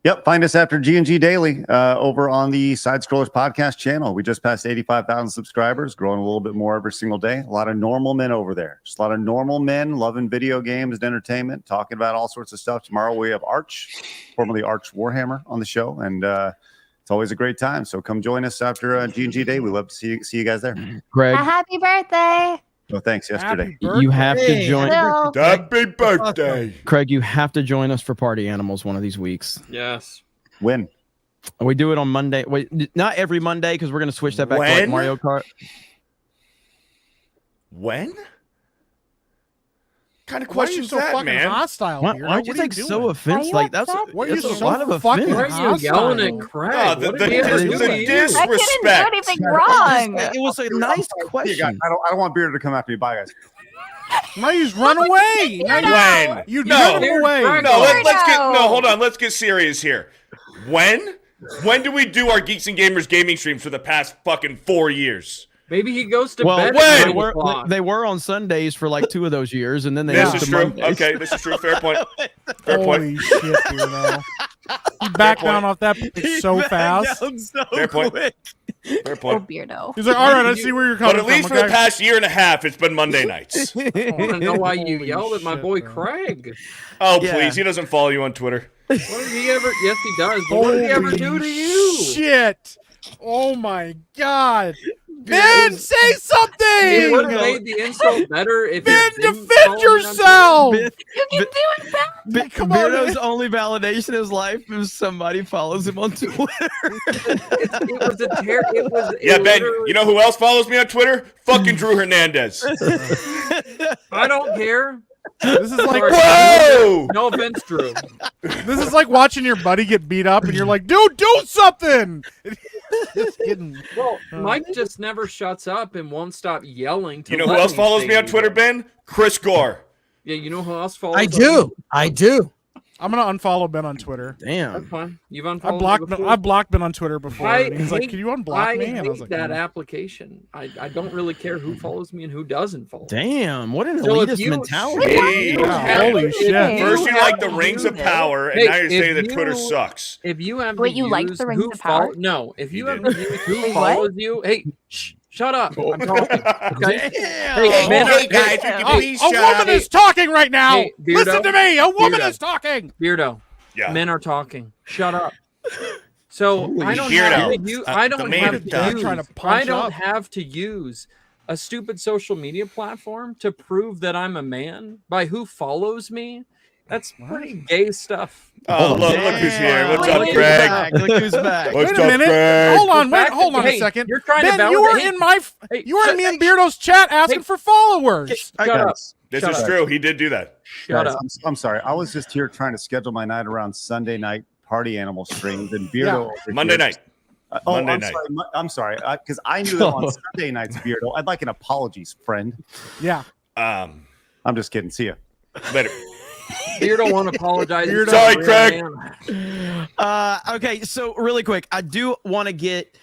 Yep, find us after G&G Daily over on the Side Scrollers podcast channel. We just passed 85,000 subscribers, growing a little bit more every single day. A lot of normal men over there. Just a lot of normal men loving video games and entertainment, talking about all sorts of stuff. Tomorrow we have Arch, formerly Arch Warhammer, on the show, and it's always a great time. So come join us after G&G Day. We love to see you guys there. Greg. Happy birthday. Oh, thanks. Yesterday. You have to join. Happy birthday. Craig, you have to join us for Party Animals one of these weeks. Yes. When? We do it on Monday. Wait, not every Monday, because we're going to switch that back to like Mario Kart. When? Kind of why are you questions so that, fucking man? hostile? Why Beardo? don't you What are take doing? so offense? Like that's a lot of fucking offense. Why are you yelling at Craig? No, the I disrespect. didn't do anything wrong. It was a nice question. I don't want Beardo to come after me. Bye, guys. Now you just run away. When? You No. driven away. No, hold on. Let's get serious here. When do we do our Geeks and Gamers gaming streams for the past fucking 4 years? Maybe he goes to Well, bed. they were on Sundays for like 2 of those years, and then they This moved is to true. Mondays. Okay, this is true. Fair point. Fair Holy point. shit, Beardo. He backed down off that so fast. Fair point. Fair Oh, point. Beardo. He's like, all right, I see where you're coming But from. at least for the past year and a half, it's been Monday nights. I want to know why you Holy yelled at my shit, boy bro. Craig. Oh, Yeah. please. He doesn't follow you on Twitter. What did he ever? Yes, he does. But what did he ever do to you? Shit. Oh my god. Ben, say something! It would have made the insult better if Ben, you didn't defend follow me on yourself! Twitter. You can do it back. Come on, Beardo's man. only validation in his life is somebody follows him on Twitter. It was a it was Yeah, it Ben, literally- you know who else follows me on Twitter? Fucking Drew Hernandez. I don't care. This is like, Sorry. Whoa! No offense, Drew. this is like watching your buddy get beat up, and you're like, dude, do something. Just kidding. Well, Mike just never shuts up and won't stop yelling. To You know who let else me follows say me on Twitter, Ben? Chris Gore. Yeah, you know who else follows? I me? do. I do. I'm gonna unfollow Ben on Twitter. That's Damn. fine. You've I unfollowed blocked me before. I blocked Ben on Twitter before, I and he's like, hate- "Can you unblock I me?" And I was hate like, that "No." application. I don't really care who follows me and who doesn't follow. Damn, what an So if elitist you- mentality. Hey, Holy shit. First you have like the to rings use of it. power, and Hey, now you're if saying that you- Twitter sucks. If you have Wait, to you like use the rings who of power? No, if you have did. to use who Wait, follows you, hey, shut up. I'm talking. Okay? Damn. men Hey, are- guys, would you please A shut woman up? is talking right now. Hey, Beardo. Listen to me. A woman Beardo. is talking. Beardo, Yeah. men are talking. Shut up. So I don't Beardo. have to use. I the don't man have of to God. use. Trying to I punch don't up. have to use a stupid social media platform to prove that I'm a man by who follows me. That's pretty gay stuff. Oh, look who's here. What's up, Wait, Greg? Back. Look who's back. What's Wait a up, minute. Greg? Hold on. Wait. Back- Hold on hey, a second. you're trying to Ben, you were validate- in my. Hey, You were in shut- me and Beardo's chat asking for followers. Shut up. This Shut is up. true. He did do that. Shut Guys, up. I'm sorry. I was just here trying to schedule my night around Sunday night party animal streams, and Beardo over Monday here- night. Monday I'm night. sorry. I'm sorry, because I knew that on Sunday nights, Beardo. I'd like an apologies, friend. Yeah. I'm just kidding. See ya. Later. You don't want to apologize. Beardo. Sorry, Craig. Okay, so really quick, I do want to get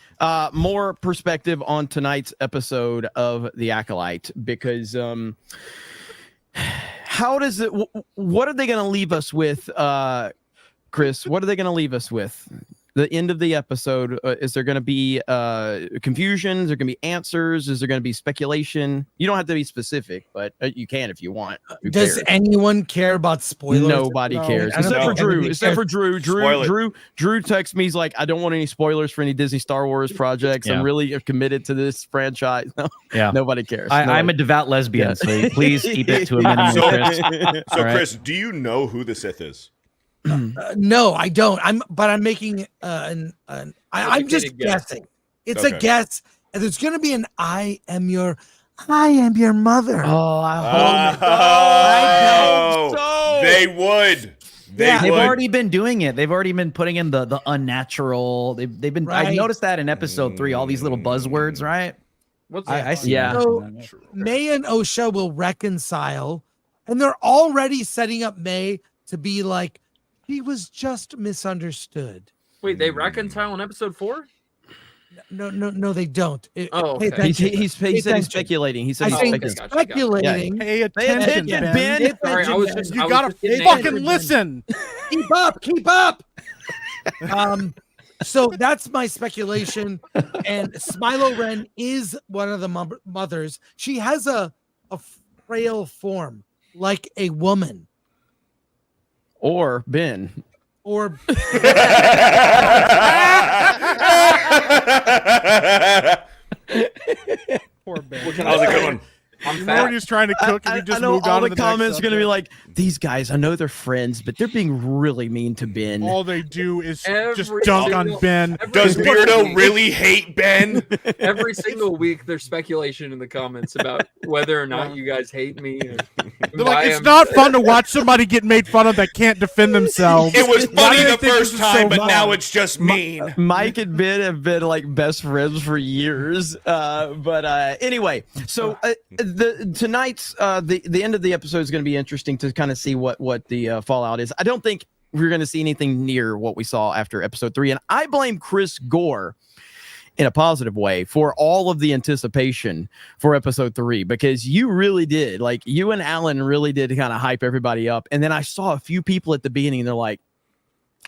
more perspective on tonight's episode of The Acolyte because how does it? What are they going to leave us with, Chris? What are they going to leave us with? The end of the episode, is there going to be confusion? Is there going to be answers? Is there going to be speculation? You don't have to be specific, but you can if you want. Who Does cares? anyone care about spoilers? Nobody cares. I don't Except for think Drew. anybody Except for cares. Drew. Drew texts me. He's like, I don't want any spoilers for any Disney Star Wars projects. Yeah. I'm really committed to this franchise. No, Yeah. nobody cares. I'm a devout lesbian, so please keep it to a minimum, So, Chris. so All right. Chris, do you know who the Sith is? No, I don't. I'm making I'm just Educated guess. guessing. It's Okay. a guess. And there's gonna be an I am your mother. Oh, they would. They've would. already been doing it. They've already been putting in the unnatural. They've been. I Right. noticed that in episode 3, all these little buzzwords, right? What's I see. Yeah. So May and Osha will reconcile, and they're already setting up May to be like, he was just misunderstood. Wait, they reconcile in episode 4? No, they don't. Oh, pay okay. He attention. said he's attention. speculating. He said I he's think speculating. speculating. Pay Pay attention, attention, Ben. Ben. Sorry, I was just. You I was gotta just getting fucking angry. listen. Keep up. So that's my speculation. And Smilo Ren is one of the mothers. She has a frail form, like a woman. Or Ben. Or Poor Ben. What can That was I a good say? one. I'm You fat. know when he's trying to cook and I he just know moved all on the to comments are going to be next like, these guys, I know they're friends, but they're being really mean to Ben. subject. All they do is just Every dunk on single- Ben. every Does single Beardo week- really hate Ben? Every single week, there's speculation in the comments about whether or not you guys hate me. Or They're why like, it's I'm- not fun to watch somebody get made fun of that can't defend themselves. It was Why funny do they the think first this is so time, but fun? now it's just mean. Mike and Ben have been like best friends for years. Anyway, so tonight's the end of the episode is going to be interesting to kind of see what the fallout is. I don't think we're going to see anything near what we saw after episode 3, and I blame Chris Gore in a positive way for all of the anticipation for episode 3, because you really did, like, you and Alan really did kind of hype everybody up. And then I saw a few people at the beginning and they're like,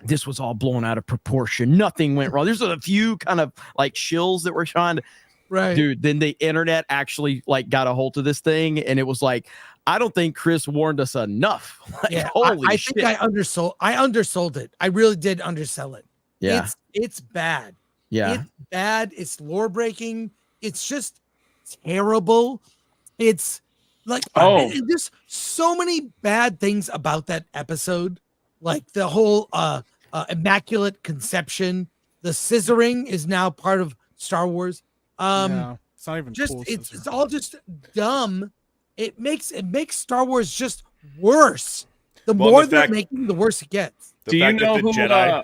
this was all blown out of proportion. Nothing went wrong. There's a few kind of like shills that were trying to, right, dude. Then the internet actually like got a hold of this thing, and it was like, I don't think Chris warned us enough. Like, yeah, holy I shit. think I undersold it. I really did undersell it. Yeah. It's bad. Yeah. It's bad. It's lore breaking. It's just terrible. It's like, there's so many bad things about that episode. Like the whole immaculate conception, the scissoring is now part of Star Wars. Yeah, it's not even just cool it's all just dumb. It makes Star Wars just worse. The more they're making, the worse it gets. Do you know who Jedi?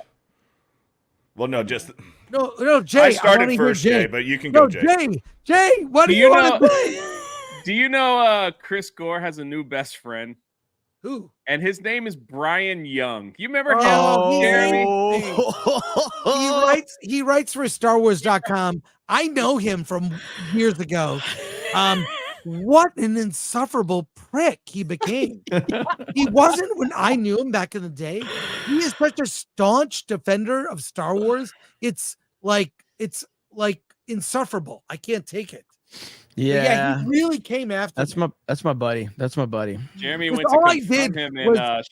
Well, no, just no, Jay. I started first, Jay, but you can go, Jay. Jay, what do you want to do? Do you know Chris Gore has a new best friend? Who? And his name is Brian Young. You remember him? He writes for StarWars.com. I know him from years ago. What an insufferable prick he became. He wasn't when I knew him back in the day. He is such a staunch defender of Star Wars. It's like insufferable. I can't take it. Yeah, he really came after. That's my buddy. That's my buddy. Jeremy went to confront him in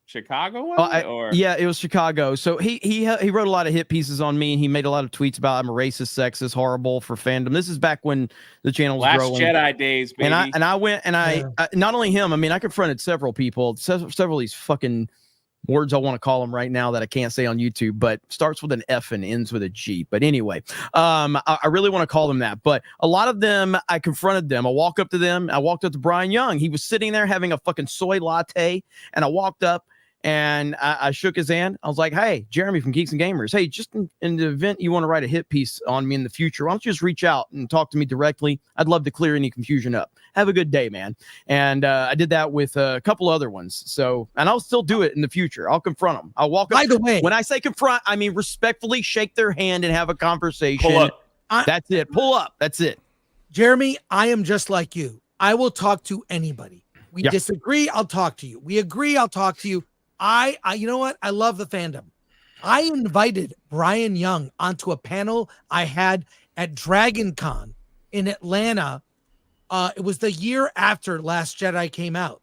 Chicago. Yeah, it was Chicago. So he wrote a lot of hit pieces on me, and he made a lot of tweets about I'm a racist, sexist, horrible for fandom. This is back when the channel was growing. Last Jedi days, baby. And I went and I not only him. I mean, I confronted several people, several of these fucking words I want to call them right now that I can't say on YouTube, but starts with an F and ends with a G. But anyway, I really want to call them that. But a lot of them, I confronted them. I walked up to them. I walked up to Brian Young. He was sitting there having a fucking soy latte, and I walked up and I shook his hand. I was like, hey, Jeremy from Geeks and Gamers. Hey, just in the event you want to write a hit piece on me in the future, why don't you just reach out and talk to me directly? I'd love to clear any confusion up. Have a good day, man. And I did that with a couple other ones. So, and I'll still do it in the future. I'll confront them. I'll walk up. By the way, when I say confront, I mean respectfully shake their hand and have a conversation. Pull up. That's it. Pull up. That's it. Jeremy, I am just like you. I will talk to anybody. We disagree, I'll talk to you. We agree, I'll talk to you. I you know what? I love the fandom. I invited Brian Young onto a panel I had at Dragon Con in Atlanta. It was the year after Last Jedi came out.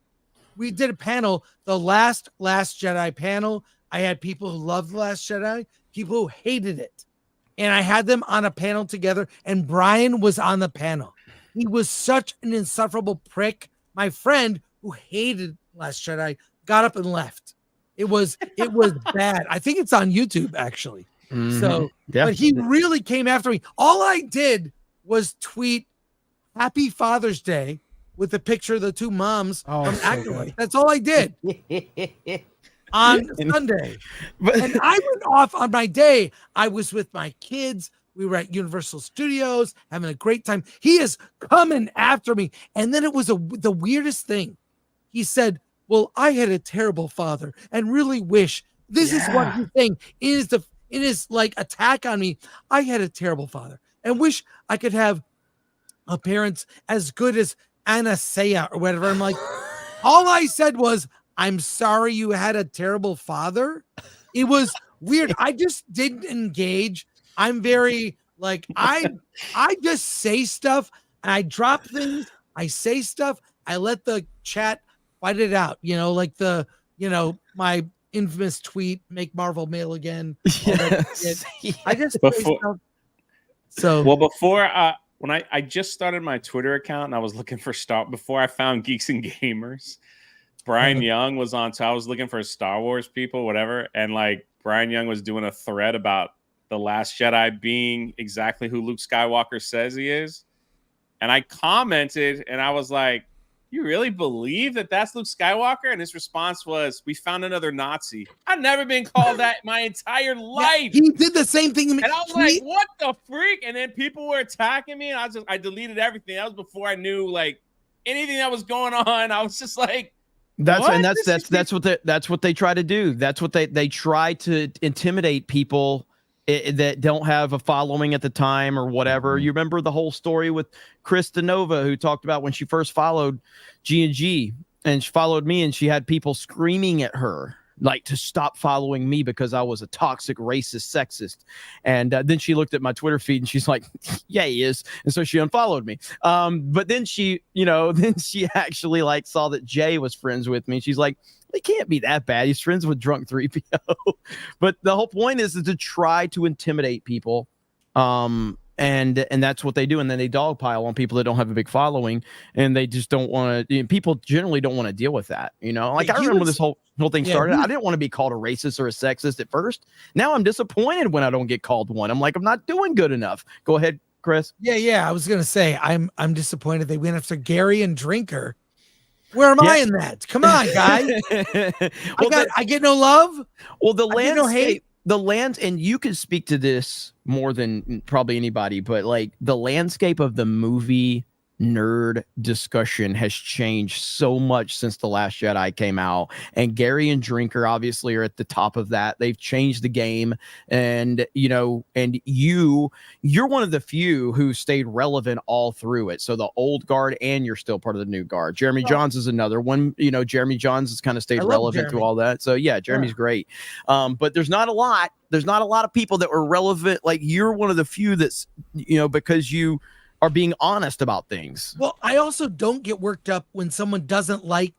We did a panel, the last Jedi panel. I had people who loved The Last Jedi, people who hated it. And I had them on a panel together, and Brian was on the panel. He was such an insufferable prick. My friend who hated Last Jedi got up and left. It was bad. I think it's on YouTube, actually. Mm-hmm. So, but he really came after me. All I did was tweet Happy Father's Day with a picture of the two moms from Acolyte. That's all I did on Sunday. And I went off on my day. I was with my kids. We were at Universal Studios having a great time. He is coming after me. And then it was the weirdest thing. He said, well, I had a terrible father and really wish this is what he's saying in his like attack on me. I had a terrible father and wish I could have a parents as good as Anastasia or whatever. I'm like, all I said was, I'm sorry you had a terrible father. It was weird. I just didn't engage. I'm very like, I just say stuff and I drop things. I say stuff. I let the chat fight it out, like my infamous tweet, make Marvel male again. Yes. I just before when I just started my Twitter account and I was looking for before I found Geeks and Gamers, Brian Young was on, so I was looking for Star Wars people, whatever, and like Brian Young was doing a thread about The Last Jedi being exactly who Luke Skywalker says he is, and I commented and I was like, you really believe that that's Luke Skywalker? And his response was, we found another Nazi. I've never been called that my entire life. He did the same thing. And I was like, what the freak? And then people were attacking me. And I deleted everything. That was before I knew like anything that was going on. I was just like, that's what they try to do. That's what they try to intimidate people that don't have a following at the time or whatever. You remember the whole story with Chris DeNova, who talked about when she first followed G&G and she followed me, and she had people screaming at her like to stop following me because I was a toxic, racist, sexist. And then she looked at my Twitter feed and she's like, yeah, he is. And so she unfollowed me. But then she, then she actually like saw that Jay was friends with me. She's like, it can't be that bad. He's friends with Drunk 3PO. But the whole point is to try to intimidate people. And that's what they do. And then they dogpile on people that don't have a big following, and they just don't want to, people generally don't want to deal with that. Like I remember this whole thing started. I didn't want to be called a racist or a sexist at first. Now I'm disappointed when I don't get called one. I'm like, I'm not doing good enough. Go ahead, Chris. Yeah. I was going to say, I'm disappointed they went after Gary and Drinker. Where am I in that? Come on, guys. I get no love. Well, the landscape, and you can speak to this more than probably anybody, but like the landscape of the movie nerd discussion has changed so much since The Last Jedi came out, and Gary and Drinker obviously are at the top of that. They've changed the game, and and you're one of the few who stayed relevant all through it. So the old guard, and you're still part of the new guard. Jeremy Johns is another one. Jeremy Johns has kind of stayed relevant to all that. So yeah, Jeremy's great. But there's not a lot of people that were relevant. Like you're one of the few that's because you are being honest about things. Well, I also don't get worked up when someone doesn't like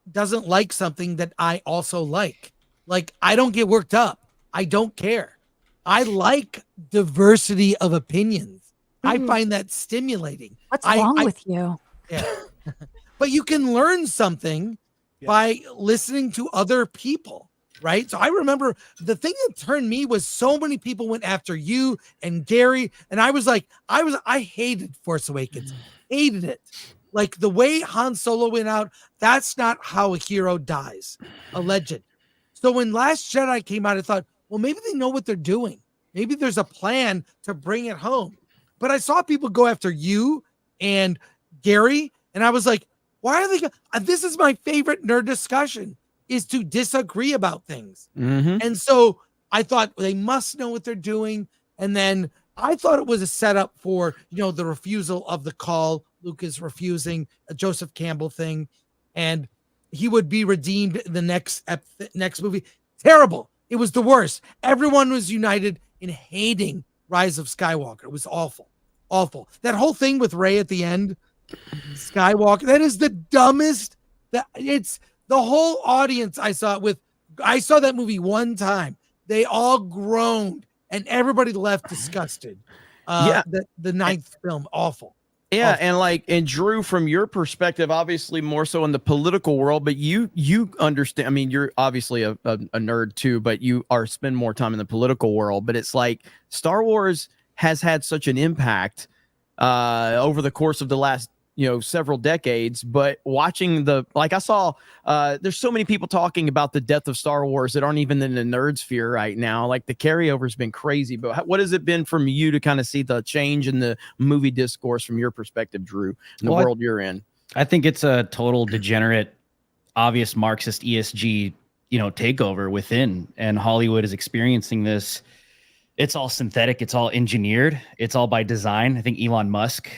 something that I also like. Like I don't get worked up. I don't care. I like diversity of opinions. I find that stimulating. What's wrong with you? Yeah. But you can learn something by listening to other people. Right. So I remember the thing that turned me was so many people went after you and Gary. And I was like, I hated Force Awakens, hated it. Like the way Han Solo went out. That's not how a hero dies, a legend. So when Last Jedi came out, I thought, well, maybe they know what they're doing. Maybe there's a plan to bring it home. But I saw people go after you and Gary. And I was like, why are they? This is my favorite nerd discussion, is to disagree about things. And so I thought they must know what they're doing. And then I thought it was a setup for, the refusal of the call, Lucas refusing a Joseph Campbell thing. And he would be redeemed in the next movie. Terrible. It was the worst. Everyone was united in hating Rise of Skywalker. It was awful. Awful. That whole thing with Rey at the end, Skywalker, that is the dumbest. The whole audience I saw that movie one time. They all groaned and everybody left disgusted. The ninth film, awful. Yeah, and Drew, from your perspective, obviously more so in the political world, but you understand. I mean, you're obviously a nerd too, but you spend more time in the political world. But it's like Star Wars has had such an impact over the course of the last several decades. But watching I saw there's so many people talking about the death of Star Wars that aren't even in the nerd sphere right now. Like the carryover's been crazy. But what has it been from you to kind of see the change in the movie discourse from your perspective, Drew, in the world you're in? I think it's a total degenerate, obvious Marxist ESG, takeover within, and Hollywood is experiencing this. It's all synthetic. It's all engineered. It's all by design. I think Elon Musk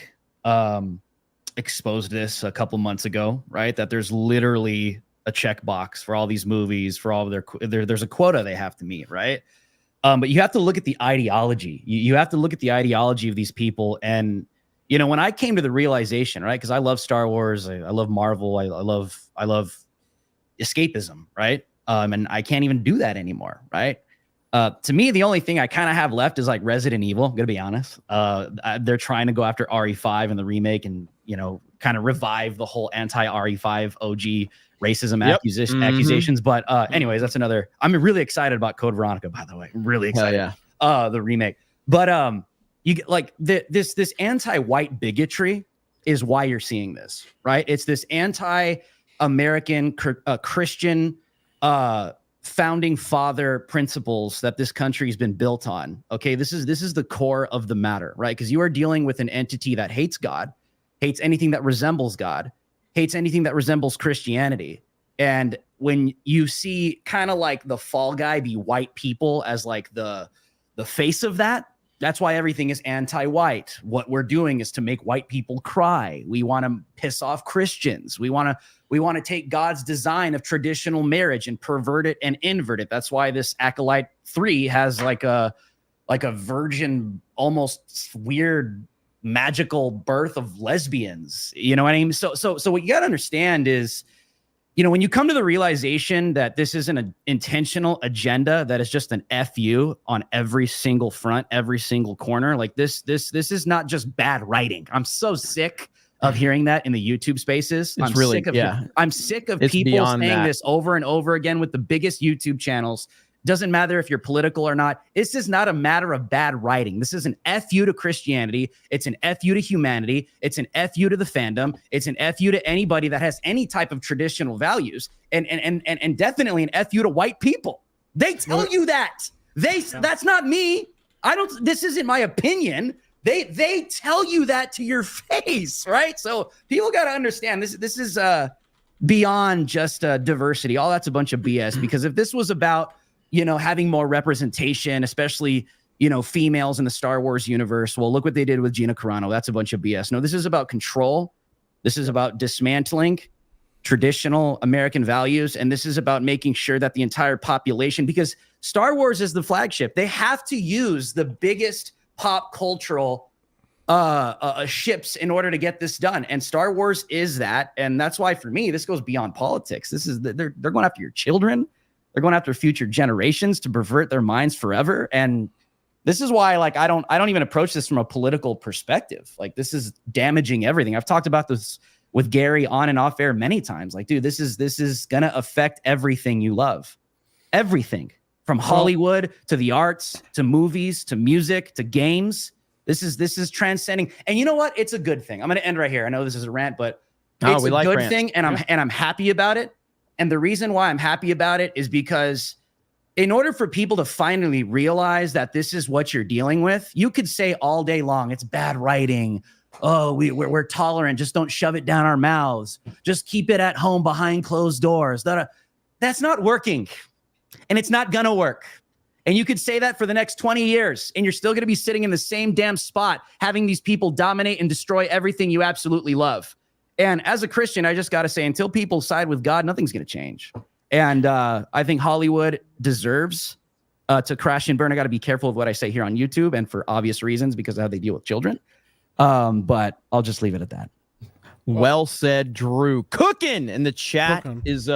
exposed this a couple months ago, right? That there's literally a checkbox for all these movies, for all of there's a quota they have to meet, right? But you have to look at the ideology. You have to look at the ideology of these people. And, when I came to the realization, right? Because I love Star Wars, I love Marvel, I love escapism, right? And I can't even do that anymore, right? To me, the only thing I kind of have left is like Resident Evil. I'm gonna be honest. They're trying to go after RE5 in the remake and kind of revive the whole anti-RE5 OG racism accusations. But anyways, that's another. I'm really excited about Code Veronica, by the way. I'm really excited. The remake. But you get like this anti-white bigotry is why you're seeing this, right? It's this anti-American Christian founding father principles that this country's been built on. Okay, this is the core of the matter, right? Because you are dealing with an entity that hates God, hates anything that resembles God, hates anything that resembles Christianity. And when you see kind of like the fall guy be white people as like the the face of that. That's why everything is anti-white. What we're doing is to make white people cry. We want to piss off Christians. We want to take God's design of traditional marriage and pervert it and invert it. That's why this Acolyte 3 has like a virgin, almost weird, magical birth of lesbians. You know what I mean? So what you got to understand is, you know, when you come to the realization that this is an intentional agenda that is just an FU on every single front, every single corner, like this is not just bad writing. I'm so sick of hearing that in the YouTube spaces. I'm sick of people saying this over and over again with the biggest YouTube channels. Doesn't matter if you're political or not. This is not a matter of bad writing. This is an FU to Christianity. It's an FU to humanity. It's an FU to the fandom. It's an FU to anybody that has any type of traditional values, and definitely an FU to white people. They tell you that. That's not me. This isn't my opinion. They tell you that to your face, right? So people got to understand this is beyond just diversity. All that's a bunch of BS, because if this was about, you know, having more representation, especially, you know, females in the Star Wars universe, well, look what they did with Gina Carano. That's a bunch of BS. No, this is about control. This is about dismantling traditional American values. And this is about making sure that the entire population, because Star Wars is the flagship, they have to use the biggest pop cultural ships in order to get this done. And Star Wars is that. And that's why, for me, this goes beyond politics. This is, they're going after your children. They're going after future generations to pervert their minds forever. And this is why, like, I don't even approach this from a political perspective. Like, this is damaging everything. I've talked about this with Gary on and off air many times. Like, dude, this is going to affect everything you love. Everything from Hollywood to the arts, to movies, to music, to games. This is transcending. And you know what? It's a good thing. I'm going to end right here. I know this is a rant, but it's a good thing. And I'm happy about it. And the reason why I'm happy about it is because in order for people to finally realize that this is what you're dealing with, you could say all day long, it's bad writing. Oh, we're tolerant. Just don't shove it down our mouths. Just keep it at home behind closed doors. That's not working. And it's not going to work. And you could say that for the next 20 years, and you're still going to be sitting in the same damn spot, having these people dominate and destroy everything you absolutely love. And as a Christian, I just got to say, until people side with God, nothing's going to change. And I think Hollywood deserves to crash and burn. I got to be careful of what I say here on YouTube, and for obvious reasons, because of how they deal with children. But I'll just leave it at that. Well said, Drew. Cooking in the chat is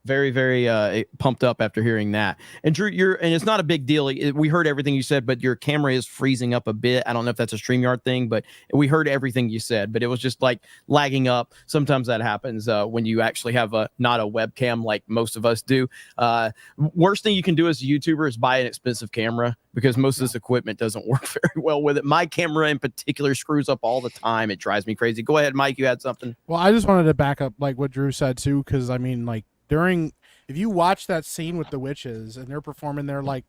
very, very pumped up after hearing that. And Drew, and it's not a big deal. We heard everything you said, but your camera is freezing up a bit. I don't know if that's a StreamYard thing, but we heard everything you said. But it was just like lagging up. Sometimes that happens when you actually have not a webcam like most of us do. Worst thing you can do as a YouTuber is buy an expensive camera, because most of this equipment doesn't work very well with it. My camera in particular screws up all the time. It drives me crazy. Go ahead, Mike. You had something. Well, I just wanted to back up like what Drew said too, because I mean, like, if you watch that scene with the witches and they're performing their like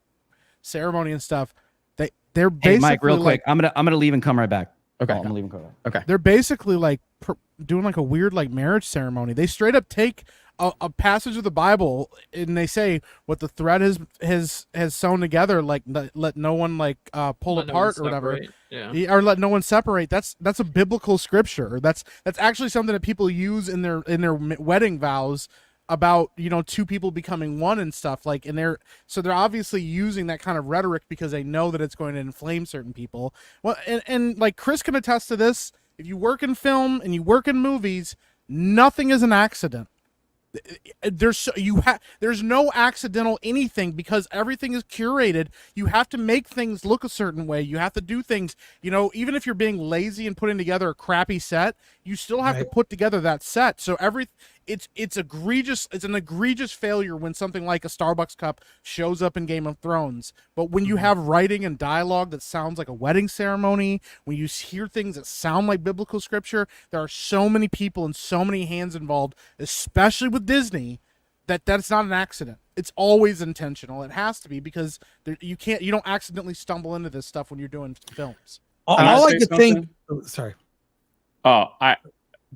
ceremony and stuff, they're basically, hey, Mike, real quick, I'm gonna leave and come right back. Okay, I'm gonna leave and come back. Okay, they're basically like doing like a weird like marriage ceremony. They straight up take a passage of the Bible and they say what the thread has sewn together, like let no one like pull apart or whatever, or let no one separate. That's a biblical scripture. That's actually something that people use in their wedding vows about, you know, two people becoming one and stuff, like, and they're obviously using that kind of rhetoric because they know that it's going to inflame certain people. Well, and like Chris can attest to this. If you work in film and you work in movies, nothing is an accident. There's no accidental anything, because everything is curated. You have to make things look a certain way. You have to do things, you know, even if you're being lazy and putting together a crappy set, you still have to put together that set. So it's egregious. It's an egregious failure when something like a Starbucks cup shows up in Game of Thrones. But when you have writing and dialogue that sounds like a wedding ceremony, when you hear things that sound like biblical scripture, there are so many people and so many hands involved, especially with Disney, that's not an accident. It's always intentional. It has to be, because you don't accidentally stumble into this stuff when you're doing films. All I could think. Sorry. Oh,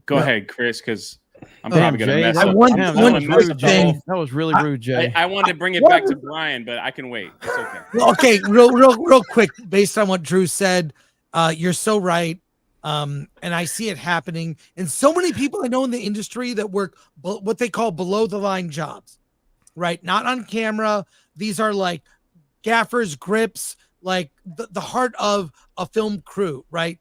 go ahead, Chris, because I'm probably gonna Jay, mess that up. was- I'm damn, gonna that was mess rude, up the Jay. whole- That was really rude, Jay. I wanted to bring it back to Brian, but I can wait. It's okay. Well, okay, real quick, based on what Drew said, you're so right. And I see it happening. And so many people I know in the industry that work what they call below the line jobs, right? Not on camera. These are like gaffers, grips, like the heart of a film crew, right?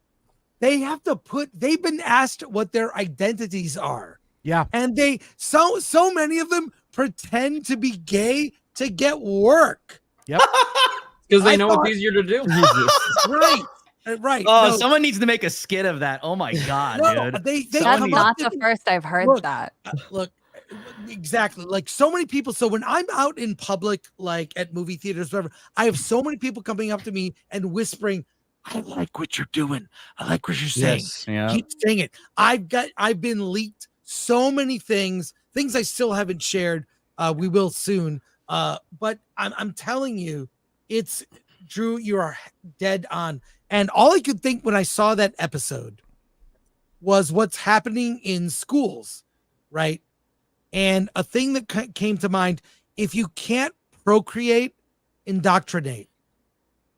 They've been asked what their identities are. Yeah. And so many of them pretend to be gay to get work. Yep. Because they know it's easier to do. Right. Right. Oh, No. someone needs to make a skit of that. Oh my god, No, dude. they That's come not up the to- first I've heard Look, that. Look, exactly. Like so many people. So when I'm out in public, like at movie theaters, whatever, I have so many people coming up to me and whispering, "I like what you're doing. I like what you're saying. Yes, yeah. Keep saying it." I've been leaked so many things I still haven't shared. We will soon. But I'm telling you, it's Drew. You are dead on. And all I could think when I saw that episode was what's happening in schools, right? And a thing that came to mind: if you can't procreate, indoctrinate.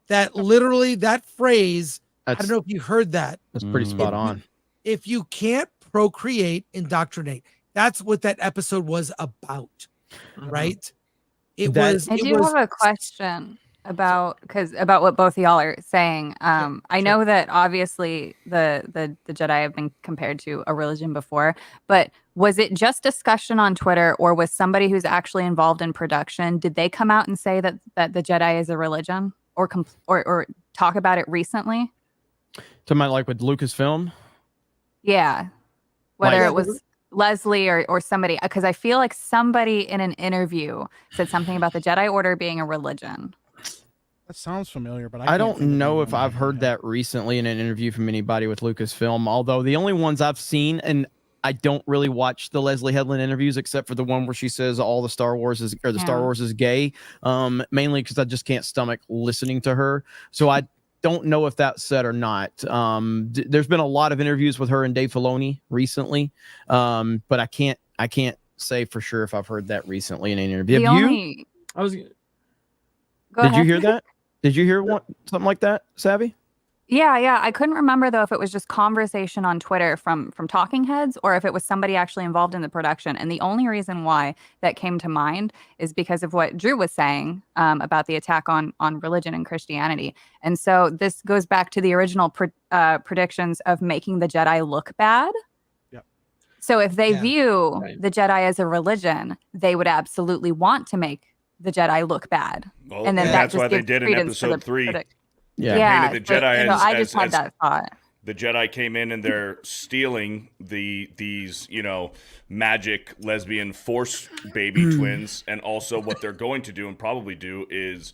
That literally, that phrase. I don't know if you heard that. That's pretty spot on. If you can't procreate, indoctrinate. That's what that episode was about, right? I do have a question about what both of y'all are saying. I know that obviously the Jedi have been compared to a religion before, but was it just discussion on Twitter, or was somebody who's actually involved in production? Did they come out and say that the Jedi is a religion, or talk about it recently? Talking about like with Lucasfilm? Yeah. Whether Like- it was Leslie or somebody, because I feel like somebody in an interview said something about the Jedi Order being a religion. That sounds familiar, but I don't know if I've heard that recently in an interview from anybody with Lucasfilm, although the only ones I've seen, and I don't really watch the Leslie Headland interviews except for the one where she says all the Star Wars is gay, mainly because I just can't stomach listening to her. So I don't know if that's said or not. There's been a lot of interviews with her and Dave Filoni recently, but I can't say for sure if I've heard that recently in an interview. Did you hear that? Did you hear something like that, Savvy? Yeah. I couldn't remember though if it was just conversation on Twitter from talking heads, or if it was somebody actually involved in the production. And the only reason why that came to mind is because of what Drew was saying about the attack on religion and Christianity. And so this goes back to the original predictions of making the Jedi look bad. Yep. So if they view the Jedi as a religion, they would absolutely want to make the Jedi look bad. Well, and then that's that why just they gives did in credence to episode the 3. Yeah, Painted the Jedi so I as just had that thought. The Jedi came in and they're stealing these magic lesbian force baby twins, and also what they're going to do and probably do is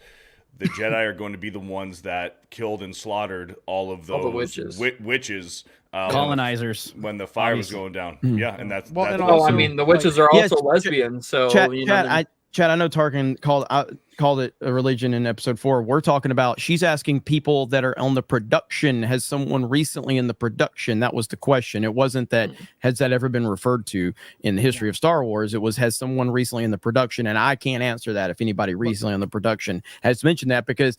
the Jedi are going to be the ones that killed and slaughtered all of those witches. Colonizers. When the fire was going down. Yeah, and that's I mean, the witches are also lesbians, so Chad, I know Tarkin called it a religion in episode 4. We're talking about, she's asking people that are on the production, has someone recently in the production? That was the question. It wasn't that has that ever been referred to in the history of Star Wars. It was, has someone recently in the production? And I can't answer that if anybody recently in the production has mentioned that, because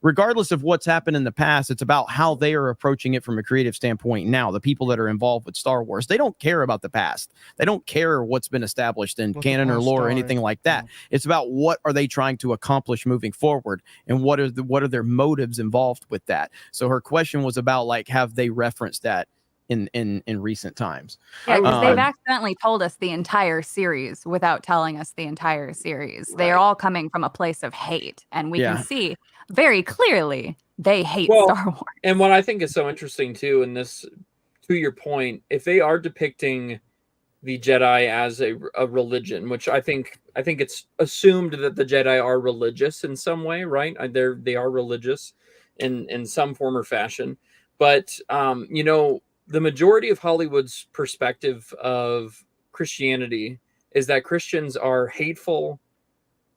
regardless of what's happened in the past, it's about how they are approaching it from a creative standpoint now. The people that are involved with Star Wars, they don't care about the past. They don't care what's been established in canon or lore or anything like that. It's about what are they trying to accomplish moving forward, and what are their motives involved with that. So her question was about, like, have they referenced that in recent times? Yeah, because they've accidentally told us the entire series without telling us the entire series. Right. They're all coming from a place of hate, and we can see very clearly they hate Star Wars. And what I think is so interesting too, in this, to your point, if they are depicting the Jedi as a religion, which I think it's assumed that the Jedi are religious in some way, right? They are religious in some form or fashion, but the majority of Hollywood's perspective of Christianity is that Christians are hateful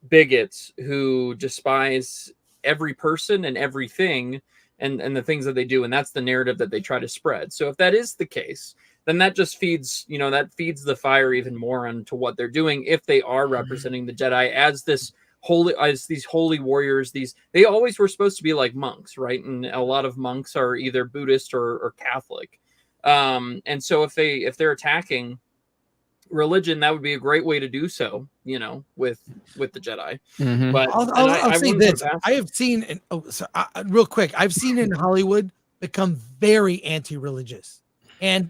bigots who despise every person and everything and the things that they do. And that's the narrative that they try to spread. So if that is the case, then that just feeds, that feeds the fire even more onto what they're doing if they are representing the Jedi as these holy warriors. They always were supposed to be like monks, right? And a lot of monks are either Buddhist or Catholic. And so if they're attacking religion, that would be a great way to do so, with the Jedi. Mm-hmm. But I'll say this: I have seen, real quick, I've seen in Hollywood become very anti-religious, and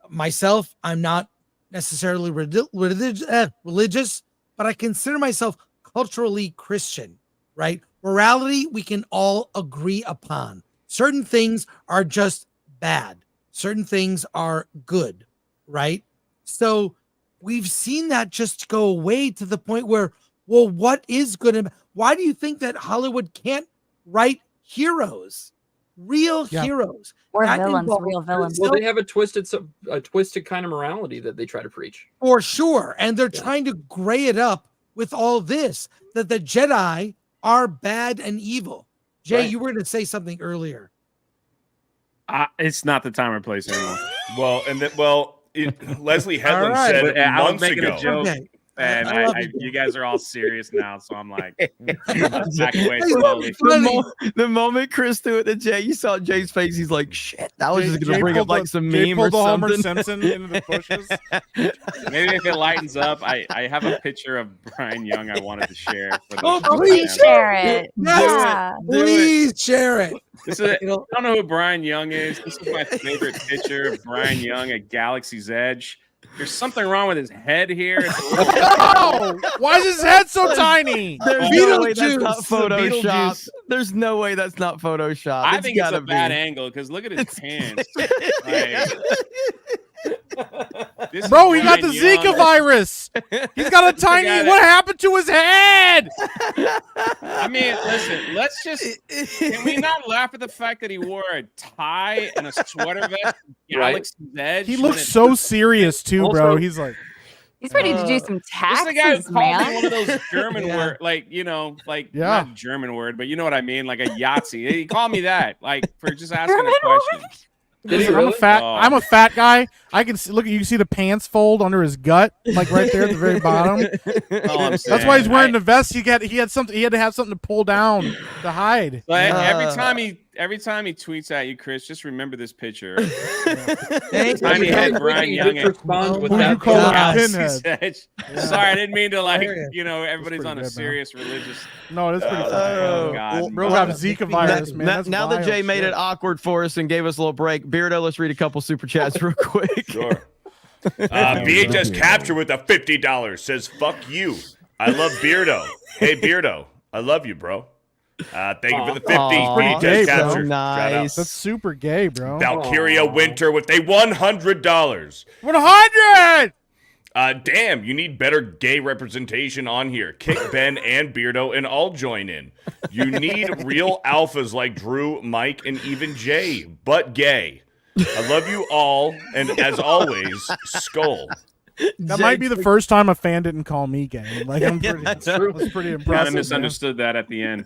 myself, I'm not necessarily religious, but I consider myself culturally Christian. Right? Morality, we can all agree upon. Certain things are just bad. Certain things are good. Right? So we've seen that just go away to the point where, well, what is good and why do you think that Hollywood can't write heroes, real heroes, or villains, real villains? Well, they have a twisted kind of morality that they try to preach. For sure, and they're trying to gray it up with all this that the Jedi are bad and evil. Jay, you were going to say something earlier. It's not the time or place anymore. Leslie Headland said But, months I was making ago. a joke, and you guys are all serious now, so I'm like, back away slowly. The moment Chris threw it to Jay, you saw Jay's face. He's like, "Shit, that was just gonna bring up like some meme or Homer something." Simpson into the bushes. Maybe if it lightens up, I have a picture of Brian Young I wanted to share. Please share it. Yeah, please share it. I don't know who Brian Young is. This is my favorite picture of Brian Young at Galaxy's Edge. There's something wrong with his head here. Oh, why is his head so tiny? There's no way that's not Photoshopped. There's no way that's not Photoshopped. I think it's a bad angle because look at his pants. Bro, he got the Zika virus. He's got a tiny. What happened to his head? I mean, listen. Can we not laugh at the fact that he wore a tie and a sweater vest? Galaxy's Edge. He looks so serious too, bro. He's like. He's ready to do some taxes, This is the guy who called man. me one of those German word, not German word, but you know what I mean, like a Yahtzee. He called me that, for just asking a question. I'm a fat guy. I can see, you can see the pants fold under his gut, like right there at the very bottom. That's why he's wearing the vest. He had to have something to pull down to hide. Every time he tweets at you, Chris, just remember this picture. Tiny head Brian Young. Sorry, I didn't mean to everybody's on a serious religious. No, that's pretty funny. Bro, have Zika virus, man. Now that Jay made it awkward for us and gave us a little break, Beardo, let's read a couple super chats real quick. Sure. BHS Capture with a $50 says, "Fuck you. I love Beardo. Hey Beardo, I love you, bro. Thank you for the 50. BHS Capture. Nice. That's super gay, bro. Valkyria Winter with a $100. 100. Damn, you need better gay representation on here. Kick Ben and Beardo and I'll join in. You need real alphas like Drew, Mike, and even Jay, but gay. I love you all, and as always, Skull." That might be the first time a fan didn't call me gay. That's pretty impressive. Kind of misunderstood that at the end.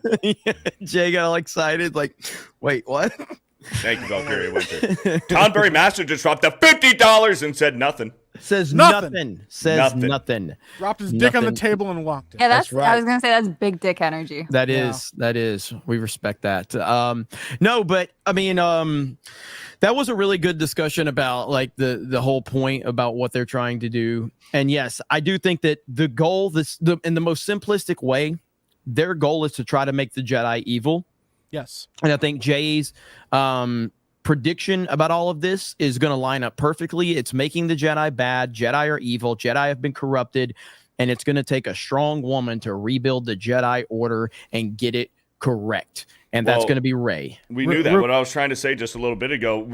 Jay got all excited, wait, what? Thank you, Valkyria Winter. Tonberry Master just dropped the $50 and said nothing. Says nothing. Says nothing. Dropped his dick on the table and walked it. Yeah, that's right. I was gonna say that's big dick energy. That is. We respect that. No, but I mean, that was a really good discussion about the whole point about what they're trying to do. And yes, I do think that the goal, in the most simplistic way, their goal is to try to make the Jedi evil. Yes. And I think Jay's prediction about all of this is going to line up perfectly. It's making the Jedi bad. Jedi are evil. Jedi have been corrupted. And it's going to take a strong woman to rebuild the Jedi Order and get it correct. And that's going to be Rey. We knew that. What I was trying to say just a little bit ago,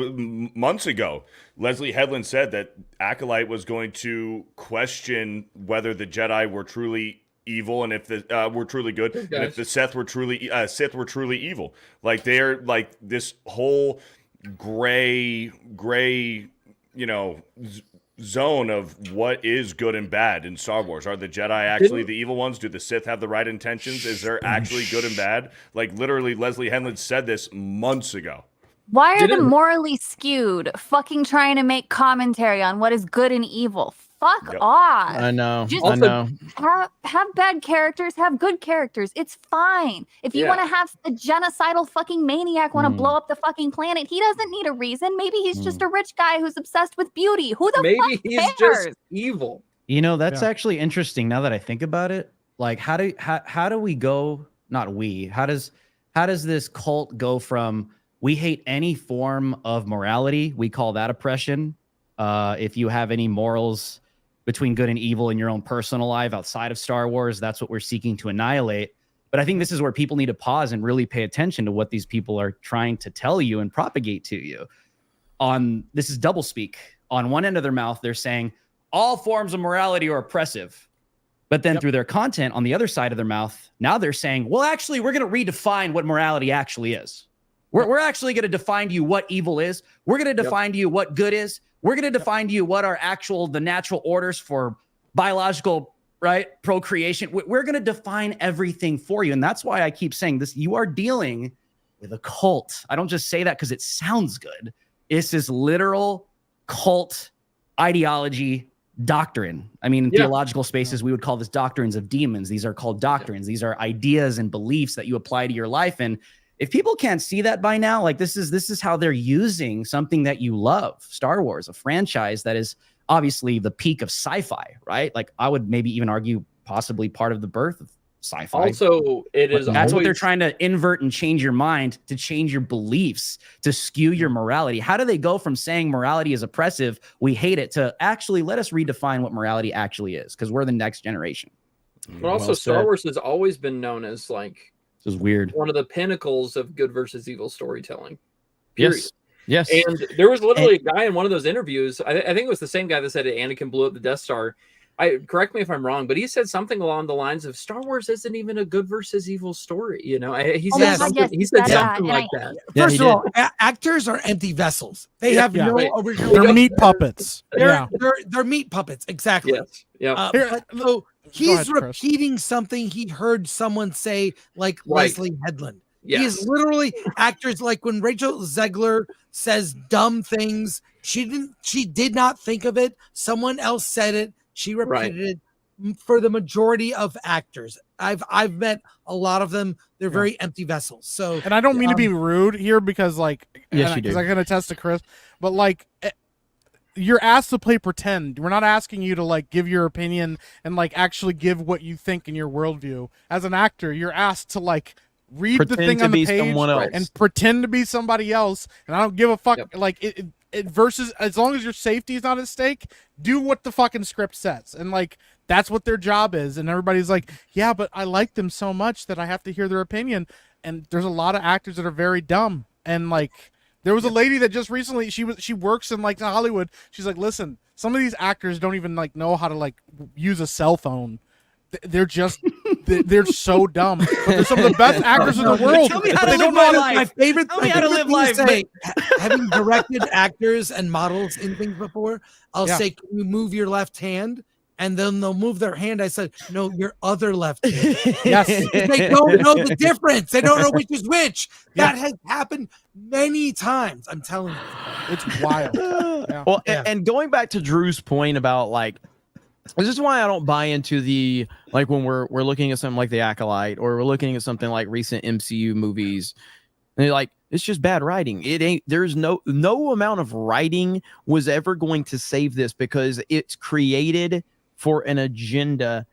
months ago, Leslie Headland said that Acolyte was going to question whether the Jedi were truly evil and if the were truly good, and if the Sith were truly evil. Like they're like this whole gray, zone of what is good and bad in Star Wars. Are the Jedi actually the evil ones? Do the Sith have the right intentions? Is there actually good and bad? Like literally Leslie Headland said this months ago. Why are they morally skewed? Fucking trying to make commentary on what is good and evil. Fuck off. I know. Just I know. have bad characters, have good characters. It's fine. If you want to have a genocidal fucking maniac want to blow up the fucking planet, he doesn't need a reason. Maybe he's just a rich guy who's obsessed with beauty. Who the fuck he's cares? just evil. You know, that's actually interesting now that I think about it. Like, how do we go? Not we. How does this cult go from we hate any form of morality? We call that oppression. If you have any morals between good and evil in your own personal life outside of Star Wars, that's what we're seeking to annihilate. But I think this is where people need to pause and really pay attention to what these people are trying to tell you and propagate to you. This is doublespeak. On one end of their mouth, they're saying all forms of morality are oppressive. But then through their content on the other side of their mouth, now they're saying, well, actually, we're going to redefine what morality actually is. We're actually going to define to you what evil is. We're going to define to you what good is. We're going to define to you what are the natural orders for biological, procreation. We're going to define everything for you. And that's why I keep saying this. You are dealing with a cult. I don't just say that because it sounds good. It's this literal cult ideology doctrine. I mean, in theological spaces, we would call this doctrines of demons. These are called doctrines. These are ideas and beliefs that you apply to your life. And if people can't see that by now, like this is how they're using something that you love, Star Wars, a franchise that is obviously the peak of sci-fi, right? Like I would maybe even argue possibly part of the birth of sci-fi. Also, that's what they're trying to invert and change your mind, to change your beliefs, to skew your morality. How do they go from saying morality is oppressive, we hate it, to actually let us redefine what morality actually is? Because we're the next generation. But also, Star Wars has always been known as like, this is weird, one of the pinnacles of good versus evil storytelling. Period. Yes. And there was literally a guy in one of those interviews. I think it was the same guy that said Anakin blew up the Death Star. Correct me if I'm wrong, but he said something along the lines of Star Wars isn't even a good versus evil story. You know, he said something like that. First of all, actors are empty vessels. They have no original. They're meat puppets. They're meat puppets. Exactly. Yes. Yeah. So he's repeating something he heard someone say, like Leslie Headland. Yes. He is literally actors, like when Rachel Zegler says dumb things, she did not think of it. Someone else said it. She repeated it for the majority of actors. I've met a lot of them. They're very empty vessels. So, and I don't mean to be rude here because like, yes, you do. Because I can attest to Chris, but like, you're asked to play pretend. We're not asking you to like give your opinion and like actually give what you think in your worldview. As an actor, you're asked to like read the thing on the page and pretend to be somebody else. And I don't give a fuck. Like it versus, as long as your safety is not at stake, do what the fucking script says. And like, that's what their job is. And everybody's like, yeah, but I like them so much that I have to hear their opinion. And there's a lot of actors that are very dumb. And like, there was a lady that just recently, she works in like Hollywood. She's like, listen, some of these actors don't even like know how to like use a cell phone. They're just, they're so dumb. But they're some of the best actors in the world. Tell me how to live my life. My favorite thing to say, having directed actors and models in things before, I'll say, can you move your left hand? And then they'll move their hand. I said, no, your other left hand. Yes. They don't know the difference. They don't know which is which. That has happened many times. I'm telling you. It's wild. Well, and going back to Drew's point about like, this is why I don't buy into the, like when we're looking at something like The Acolyte, or we're looking at something like recent MCU movies, and they're like, it's just bad writing. It ain't, there's no amount of writing was ever going to save this, because it's created for an agenda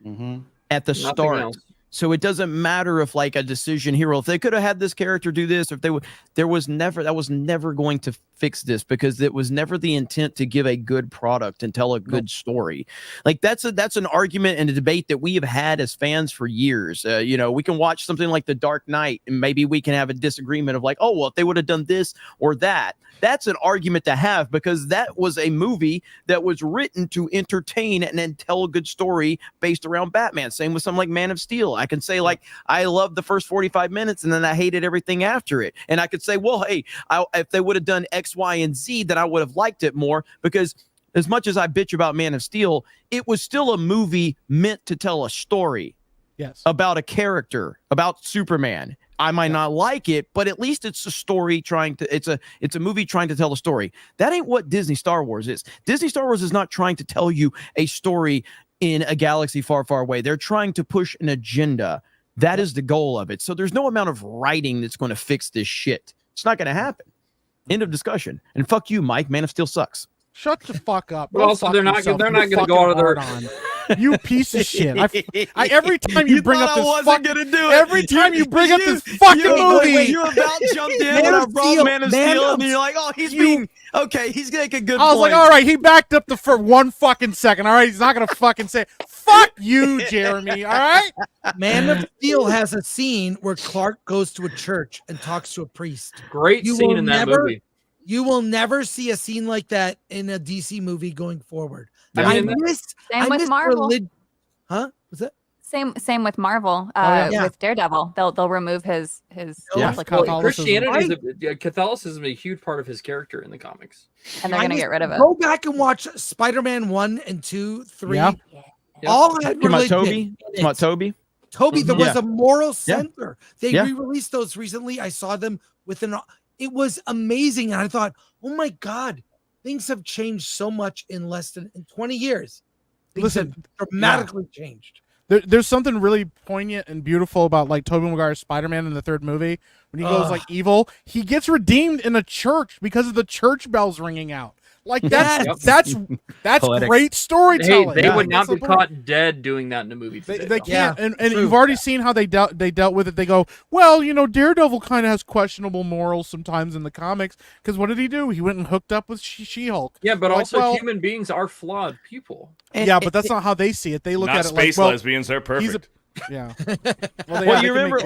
at the start. So it doesn't matter if like a decision hero, if they could have had this character do this, if they would, that was never going to fix this, because it was never the intent to give a good product and tell a good story. Like that's an argument and a debate that we have had as fans for years. You know, we can watch something like The Dark Knight and maybe we can have a disagreement of like, oh, well, if they would have done this or that. That's an argument to have, because that was a movie that was written to entertain and then tell a good story based around Batman. Same with something like Man of Steel. I can say like, I loved the first 45 minutes and then I hated everything after it. And I could say, well, hey, if they would have done X, Y, and Z, then I would have liked it more, because as much as I bitch about Man of Steel, it was still a movie meant to tell a story. about a character, about Superman. I might not like it, but at least it's a story it's a movie trying to tell a story. That ain't what Disney Star Wars is. Disney Star Wars is not trying to tell you a story in a galaxy far, far away. They're trying to push an agenda. That is the goal of it. So there's no amount of writing that's going to fix this shit. It's not going to happen. End of discussion. And fuck you, Mike. Man of Steel sucks. Shut the fuck up. But also, they're not going to go out of their. You piece of shit! Every time you bring up this every time you bring up this fucking movie, you about jumped in when I brought Man of Steel, and you're like, "Oh, he's being okay. He's gonna make a good." I was like, "All right, he backed up for 1 fucking second. All right, he's not gonna fucking say fuck you, Jeremy. All right." Man of Steel has a scene where Clark goes to a church and talks to a priest. Great scene in that movie. You will never see a scene like that in a DC movie going forward. Same with Marvel. Huh? What's that? Same with Marvel. With Daredevil, they'll remove his Catholic Christianity Catholicism is a huge part of his character in the comics, and they're gonna get rid of it. Go back and watch Spider-Man 1 and 2, 3. Yeah. All had religion. Toby. Toby, there was a moral center. They Yeah. re-released those recently. I saw them it was amazing. And I thought, oh my God, things have changed so much in less than 20 years. Things have dramatically changed. There's something really poignant and beautiful about like Tobey Maguire's Spider-Man in the third movie. When he goes like evil, he gets redeemed in a church because of the church bells ringing out. Like that's great storytelling. Hey, they would not be caught dead doing that in a movie today. They can't, and you've already seen how they dealt with it. They go, well, Daredevil kind of has questionable morals sometimes in the comics because what did he do? He went and hooked up with She-Hulk. Yeah, but also human beings are flawed people. But that's not how they see it. They look at it like, well, lesbians are perfect. Yeah. Well, you remember,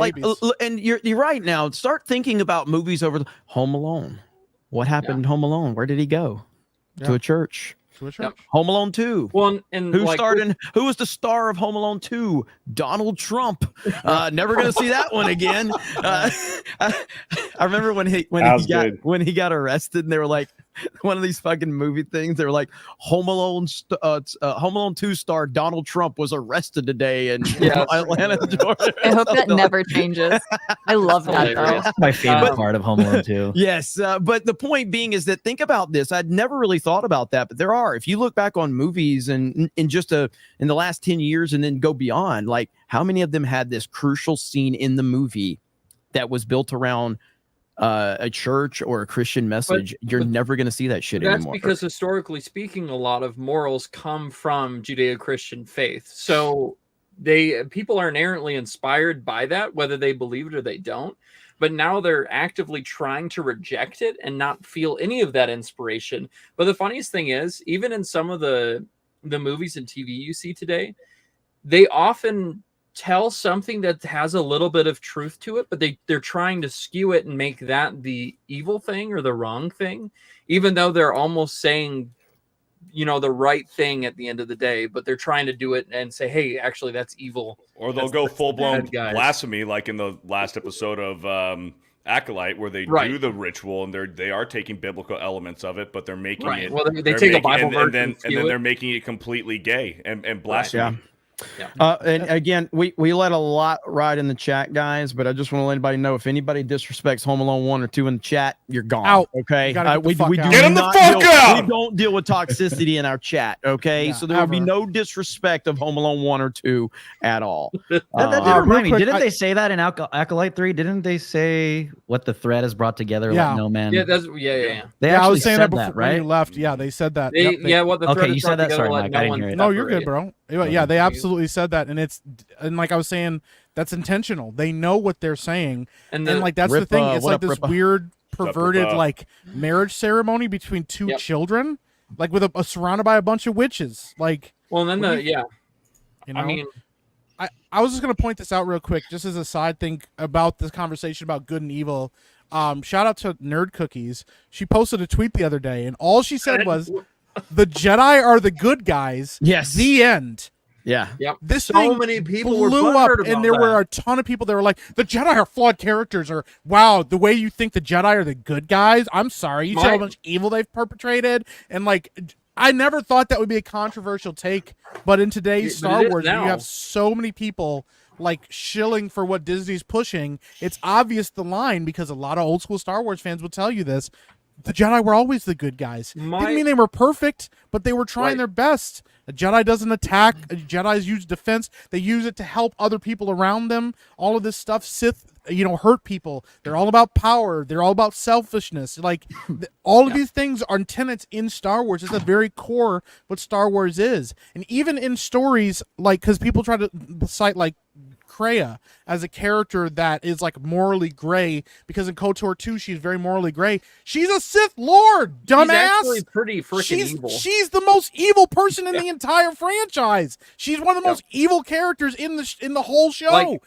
and you're right now. Start thinking about movies over Home Alone. What happened in Home Alone? Where did he go? To a church. Home Alone 2. Well, and who was the star of Home Alone 2? Donald Trump. Never gonna see that one again. I remember when he got arrested, and they were like, one of these fucking movie things. They were like, Home Alone 2 star Donald Trump was arrested today in Atlanta, Georgia. I hope that never changes. I love that though. That's my favorite part of Home Alone 2. Yes, but the point being is that think about this. I'd never really thought about that, but there are. If you look back on movies and in the last 10 years and then go beyond, like how many of them had this crucial scene in the movie that was built around a church or a Christian message? You're never going to see that shit anymore. That's because historically speaking, a lot of morals come from Judeo-Christian faith. So people are inherently inspired by that, whether they believe it or they don't. But now they're actively trying to reject it and not feel any of that inspiration. But the funniest thing is, even in some of the movies and TV you see today, they often tell something that has a little bit of truth to it, but they're trying to skew it and make that the evil thing or the wrong thing, even though they're almost saying, the right thing at the end of the day, but they're trying to do it and say, hey, actually that's evil. Or they'll go full-blown blasphemy, like in the last episode of Acolyte, where they do the ritual and they are taking biblical elements of it, but they're making it. Well, they take a Bible verse and then they're making it completely gay and blasphemy. Yeah. And again, we let a lot ride in the chat, guys, but I just want to let anybody know, if anybody disrespects Home Alone 1 or 2 in the chat, you're gone. Out. Okay. We don't deal with toxicity in our chat. Okay. So there will be no disrespect of Home Alone 1 or 2 at all. That did remind me. Didn't they say that in Acolyte 3? Didn't they say what the thread has brought together? Yeah. Like no man. Yeah, They I was saying said that before right? you left. Yeah, they said that. What the thread you said that. Sorry, Mike. I didn't hear it. No, you're good, bro. Yeah, they absolutely said that, and like I was saying, that's intentional. They know what they're saying, and like that's the thing. It's like this weird, perverted like marriage ceremony between two children, like with surrounded by a bunch of witches. Like, well, and then I mean, I was just gonna point this out real quick, just as a side thing about this conversation about good and evil. Shout out to Nerd Cookies. She posted a tweet the other day, and all she said was, "The Jedi are the good guys." Yes. The end. Yeah. Yep. This so thing many people blew up, and there were a ton of people that were like, "The Jedi are flawed characters," or "Wow, the way you think the Jedi are the good guys." I'm sorry, you see how much evil they've perpetrated, and like, I never thought that would be a controversial take, but in today's Star Wars, you have so many people like shilling for what Disney's pushing, it's obvious the line, because a lot of old school Star Wars fans will tell you this. The Jedi were always the good guys. Didn't mean they were perfect, but they were trying their best. A Jedi doesn't attack. A Jedi's use defense. They use it to help other people around them. All of this stuff, Sith, hurt people. They're all about power. They're all about selfishness. Like, all of these things are tenets in Star Wars. It's the very core what Star Wars is. And even in stories, like, because people try to cite, like, Kreia as a character that is like morally gray, because in KOTOR 2 she's very morally gray. She's a Sith Lord, dumbass. She's actually pretty freaking evil. She's the most evil person in the entire franchise. She's one of the most evil characters in the whole show.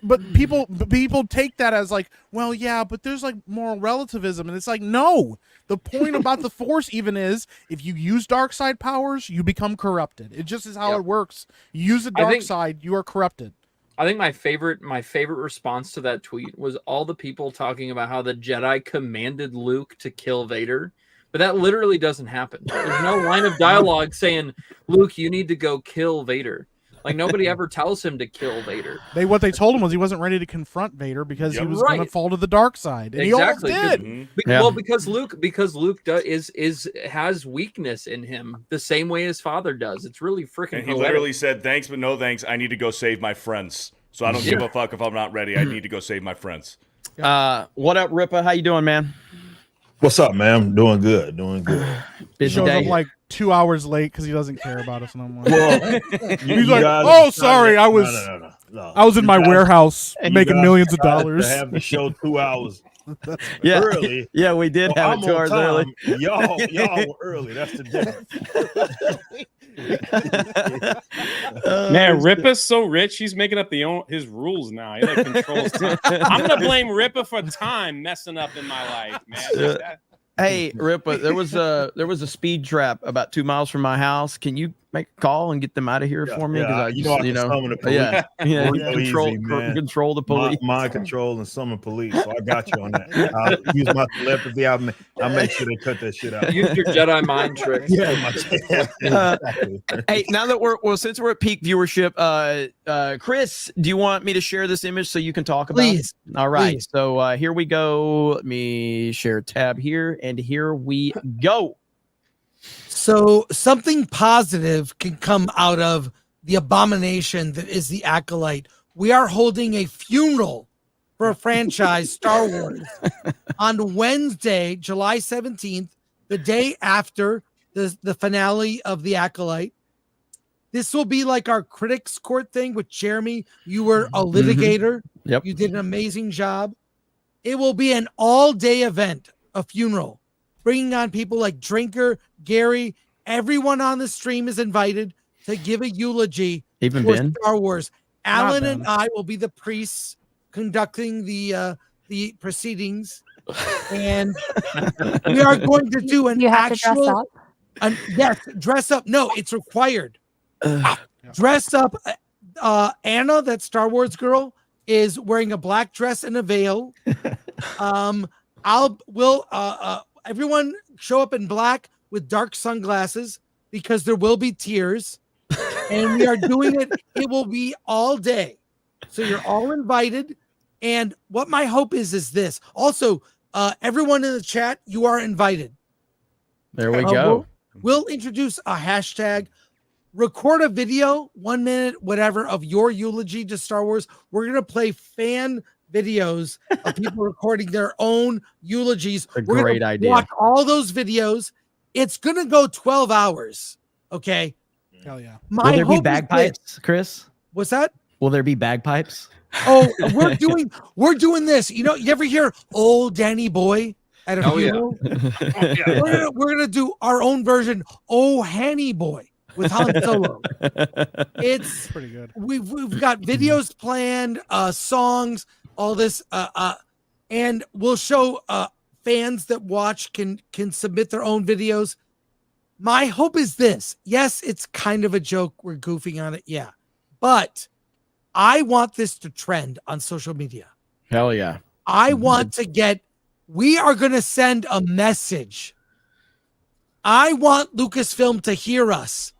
But people take that as like, well, yeah, but there's like moral relativism, and it's like, no. The point about the Force even is, if you use dark side powers, you become corrupted. It just is how it works. You use the dark side, you are corrupted. I think my favorite response to that tweet was all the people talking about how the Jedi commanded Luke to kill Vader, but that literally doesn't happen. There's no line of dialogue saying, Luke, you need to go kill Vader. Like, nobody ever tells him to kill Vader. What they told him was he wasn't ready to confront Vader because he was going to fall to the dark side, and he almost did. Well, because Luke has weakness in him the same way his father does. It's really freaking. And he literally said, "Thanks, but no thanks. I need to go save my friends. So I don't give a fuck if I'm not ready. I need to go save my friends." What up, Ripa? How you doing, man? What's up, man? I'm doing good. He shows up like 2 hours late because he doesn't care about us no more. Well, he's like, "Oh, sorry, I was in my warehouse making millions of dollars." To have the show 2 hours early. Yeah, we did have it 2 hours early. Y'all were early. That's the difference. Man, Ripa's so rich, he's making up his rules now. He like controls time. I'm gonna blame Ripa for time messing up in my life, man. Hey, Ripa, there was a speed trap about 2 miles from my house. Can you make a call and get them out of here for me? I can summon the police. Control the police. Mind control and summon police. So I got you on that. I'll use my telepathy. I'll make sure they cut that shit out. Use your Jedi mind tricks. Hey, now that since we're at peak viewership, Chris, do you want me to share this image so you can talk about it? All right. Please. So here we go. Let me share a tab here, and here we go. So something positive can come out of the abomination that is the Acolyte. We are holding a funeral for a franchise, Star Wars, on Wednesday, July 17th, the day after the finale of the Acolyte. This will be like our critics court thing with Jeremy. You were a litigator. Yep. You did an amazing job. It will be an all-day event, a funeral, bringing on people like Drinker, Gary. Everyone on the stream is invited to give a eulogy for Star Wars. Alan and I will be the priests conducting the proceedings, and we are going to do an actual. Yes, dress up. No, it's required. Dress up. Anna, that Star Wars girl, is wearing a black dress and a veil. Everyone show up in black with dark sunglasses because there will be tears, and we are doing it. It will be all day. So you're all invited. And what my hope is this. Also, everyone in the chat, you are invited. There we go. We'll introduce a hashtag, record a video, 1 minute, whatever, of your eulogy to Star Wars. We're going to play fan videos of people recording their own eulogies. We're great idea. Watch all those videos. It's going to go 12 hours. Okay. Hell yeah. Will there be bagpipes, Chris? What's that? Will there be bagpipes? Oh, we're doing this. You ever hear "Old Danny Boy" at a funeral? Yeah. We're gonna do our own version, "Oh Hanny Boy" with Han Solo. It's pretty good. We've got videos planned, songs, all this, and we'll show fans that watch can submit their own videos. My hope is this. Yes, it's kind of a joke. We're goofing on it. Yeah. But I want this to trend on social media. Hell yeah. I want to we are going to send a message. I want Lucasfilm to hear us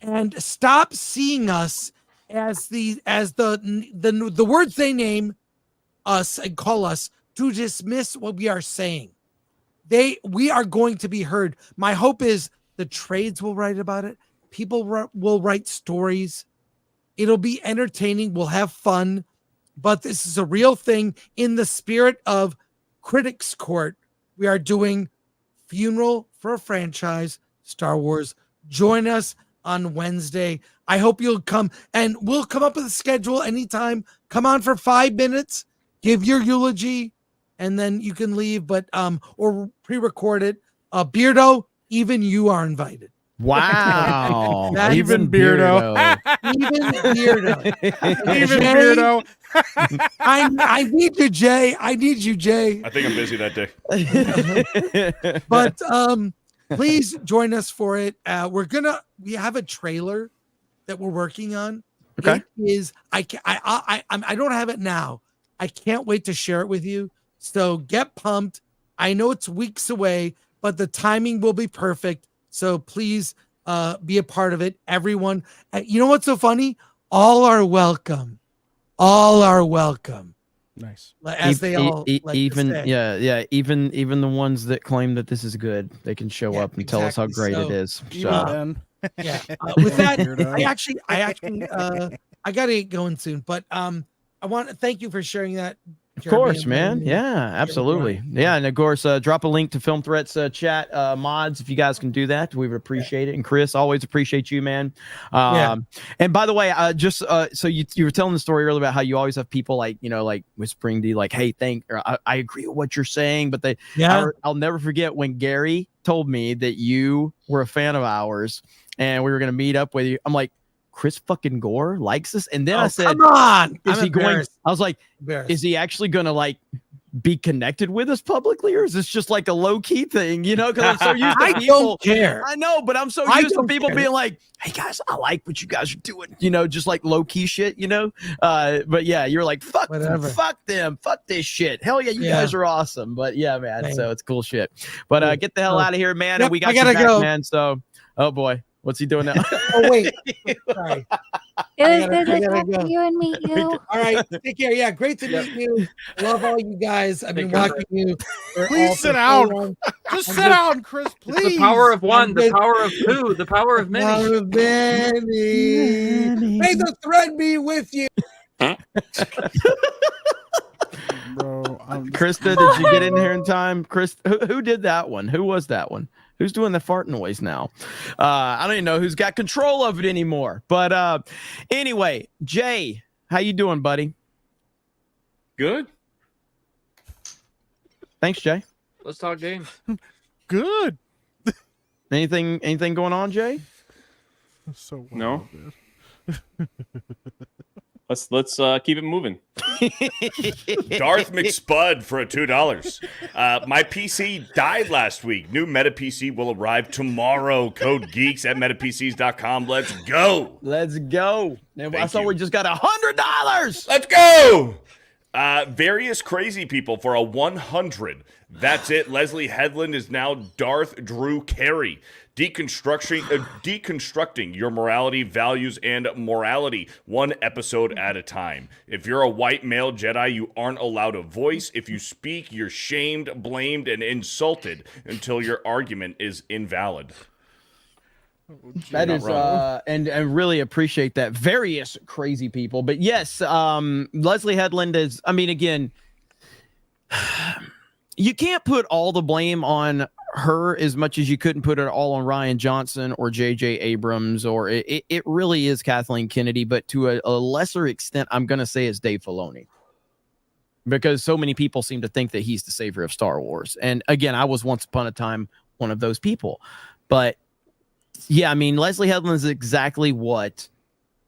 and stop seeing us as the words they name us and call us to dismiss what we are saying. We are going to be heard. My hope is the trades will write about it. People will write stories. It'll be entertaining. We'll have fun. But this is a real thing. In the spirit of Critics Court, we are doing Funeral for a Franchise, Star Wars. Join us on Wednesday. I hope you'll come, and we'll come up with a schedule anytime. Come on for 5 minutes, give your eulogy, and then you can leave, but or pre-record it. Beardo, even you are invited. Wow. Even Beardo. Even Beardo. Even Beardo. I need you, Jay. I need you, Jay. I think I'm busy that day. But please join us for it. We have a trailer that we're working on. Okay. It is I don't have it now. I can't wait to share it with you. So get pumped. I know it's weeks away, but the timing will be perfect. So please be a part of it. Everyone. You know what's so funny? All are welcome. All are welcome. Nice. As they all like even to say. even the ones that claim that this is good, they can show up and tell us how great it is. So Yeah. With that, I gotta get going soon, but I want to thank you for sharing that. Of course, man. Yeah, absolutely. Yeah, and of course, drop a link to Film Threats chat mods if you guys can do that. We would appreciate it. And Chris, always appreciate you, man. And by the way, just so you were telling the story earlier about how you always have people like whispering to you, like, "Hey, I agree with what you're saying," but I'll never forget when Gary told me that you were a fan of ours and we were gonna meet up with you. I'm like, Chris fucking Gore likes this, and then I said, "Come on, is he going?" I was like, "Is he actually going to like be connected with us publicly, or is this just like a low key thing?" You know, because I'm so used to I people. don't care. I know, but I'm so used to people being like, "Hey guys, I like what you guys are doing." You know, just like low key shit. You know, but yeah, you're like, "Fuck them, fuck this shit." Hell yeah, you guys are awesome. But yeah, man, so it's cool shit. But get the hell out of here, man. And we got you back, man. So, oh boy. What's he doing now? Oh, wait. Sorry. It was good to talk to you and meet you. All right. Take care. Yeah. Great to meet you. Love all you guys. I've been watching you. Please sit down. Just sit down, Chris, please. It's the power of one, the power of two, the power of many. Power of many. May the thread be with you. Bro, Krista, did you get in here in time? Chris, who did that one? Who was that one? Who's doing the fart noise now? I don't even know who's got control of it anymore. But anyway, Jay, how you doing, buddy? Good. Thanks, Jay. Let's talk games. Good. Anything going on, Jay? So no. Let's keep it moving. Darth McSpud for $2. My PC died last week. New Meta PC will arrive tomorrow. Code Geeks at metapcs.com. Let's go. Let's go. I saw we just got $100. Let's go. Various crazy people for a 100. That's it. Leslie Headland is now Darth Drew Carey. Deconstructing your morality, values, and morality, one episode at a time. If you're a white male Jedi, you aren't allowed a voice. If you speak, you're shamed, blamed, and insulted until your argument is invalid. That is, and really appreciate that. Various crazy people, but yes, Leslie Headland is. I mean, again, you can't put all the blame on her as much as you couldn't put it all on Rian Johnson or J.J. Abrams, or it really is Kathleen Kennedy, but to a lesser extent, I'm going to say it's Dave Filoni, because so many people seem to think that he's the savior of Star Wars. And again, I was once upon a time one of those people, but yeah, I mean, Leslie Headland is exactly what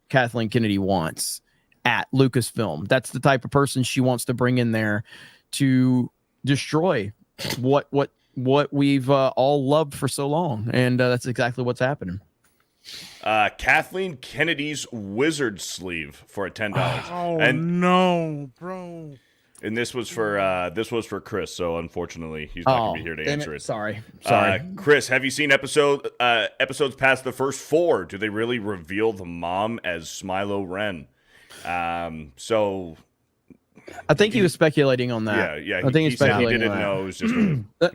Kathleen Kennedy wants at Lucasfilm. That's the type of person she wants to bring in there to destroy what we've all loved for so long, and that's exactly what's happening. Kathleen Kennedy's wizard sleeve for a $10. Oh, no, bro. And this was for Chris, so unfortunately he's not gonna be here to answer it. Sorry. Chris, have you seen episodes past the first 4? Do they really reveal the mom as Smilo Ren? So I think he was speculating on that. Yeah. I think he said he didn't know. It was just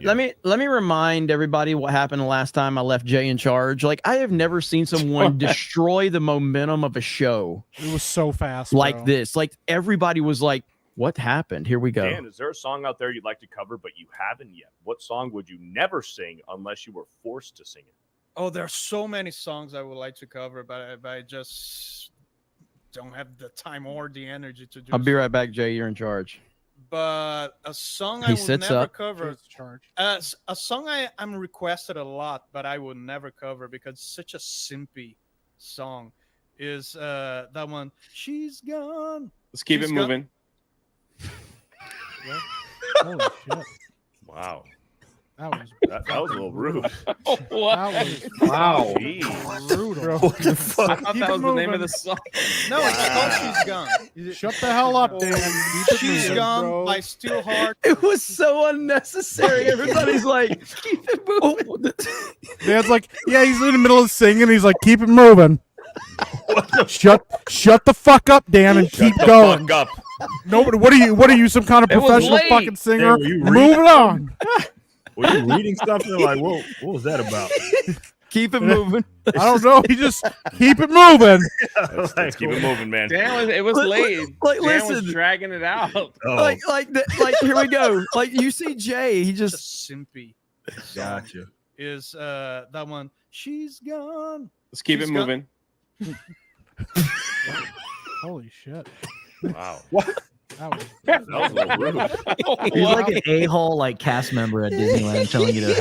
let me remind everybody what happened the last time I left Jay in charge. Like, I have never seen someone destroy the momentum of a show. It was so fast, like this. Like, everybody was like, "What happened? Here we go." Dan, is there a song out there you'd like to cover but you haven't yet? What song would you never sing unless you were forced to sing it? Oh, there are so many songs I would like to cover, but I just don't have the time or the energy to do. I'll be right back, Jay. You're in charge. But a song He I would sits never up. cover. A song I'm requested a lot, but I would never cover because it's such a simpy song. Is that one? She's gone. Let's keep it moving. Holy shit! Wow. That was a little rude. Wow. Brutal. What the fuck? I thought that was the name of the song. No, it's called She's Gone. Shut the hell up, Dan. She's Gone by Steelheart. It was so unnecessary. Everybody's like, "Keep it moving." Dan's like, yeah, he's in the middle of singing. He's like, keep it moving. Shut the fuck up, Dan, and keep going. Fuck up. Nobody. What are you? Some kind of professional fucking singer? Move it on. Were you reading something? Like, what was that about? Keep it moving. I don't know. He just keep it moving. Let's keep it moving, man. It was late. Like, Dan listen, was dragging it out. like here we go. Like, you see Jay, he just simpy. Gotcha. Is that one? She's gone. Let's keep it moving. Holy shit! Wow. What? That was a little rude. He's like an a-hole like cast member at Disneyland telling you to you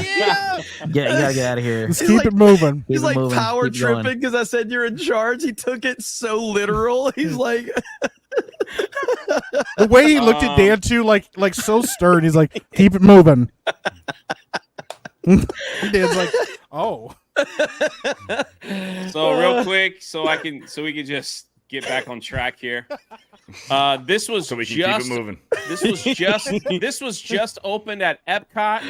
gotta get out of here. Let's keep it moving. He's like moving. power Keep going. tripping because I said you're in charge. He took it so literal. He's like, The way he looked at Dan too, like so stern. He's like, keep it moving. Dan's like, oh. So real quick, so we can just get back on track here. This was so we can just keep it moving. This was just opened at Epcot,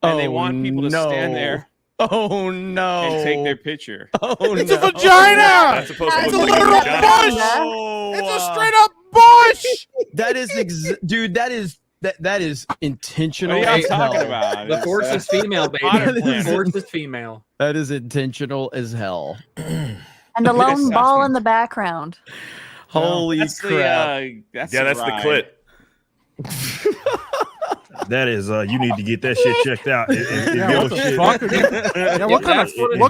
and they want people to stand there. Oh no! And take their picture. Oh, it's a vagina. That's supposed to it's a look literal like a vagina. bush. It's a straight up bush. That is, dude. That is intentional. What are you as talking hell. about? The force is female, baby. The force is female. That is intentional as hell. And a lone ball in the background. Holy that's crap! That's the clit. That is, you need to get that shit checked out. What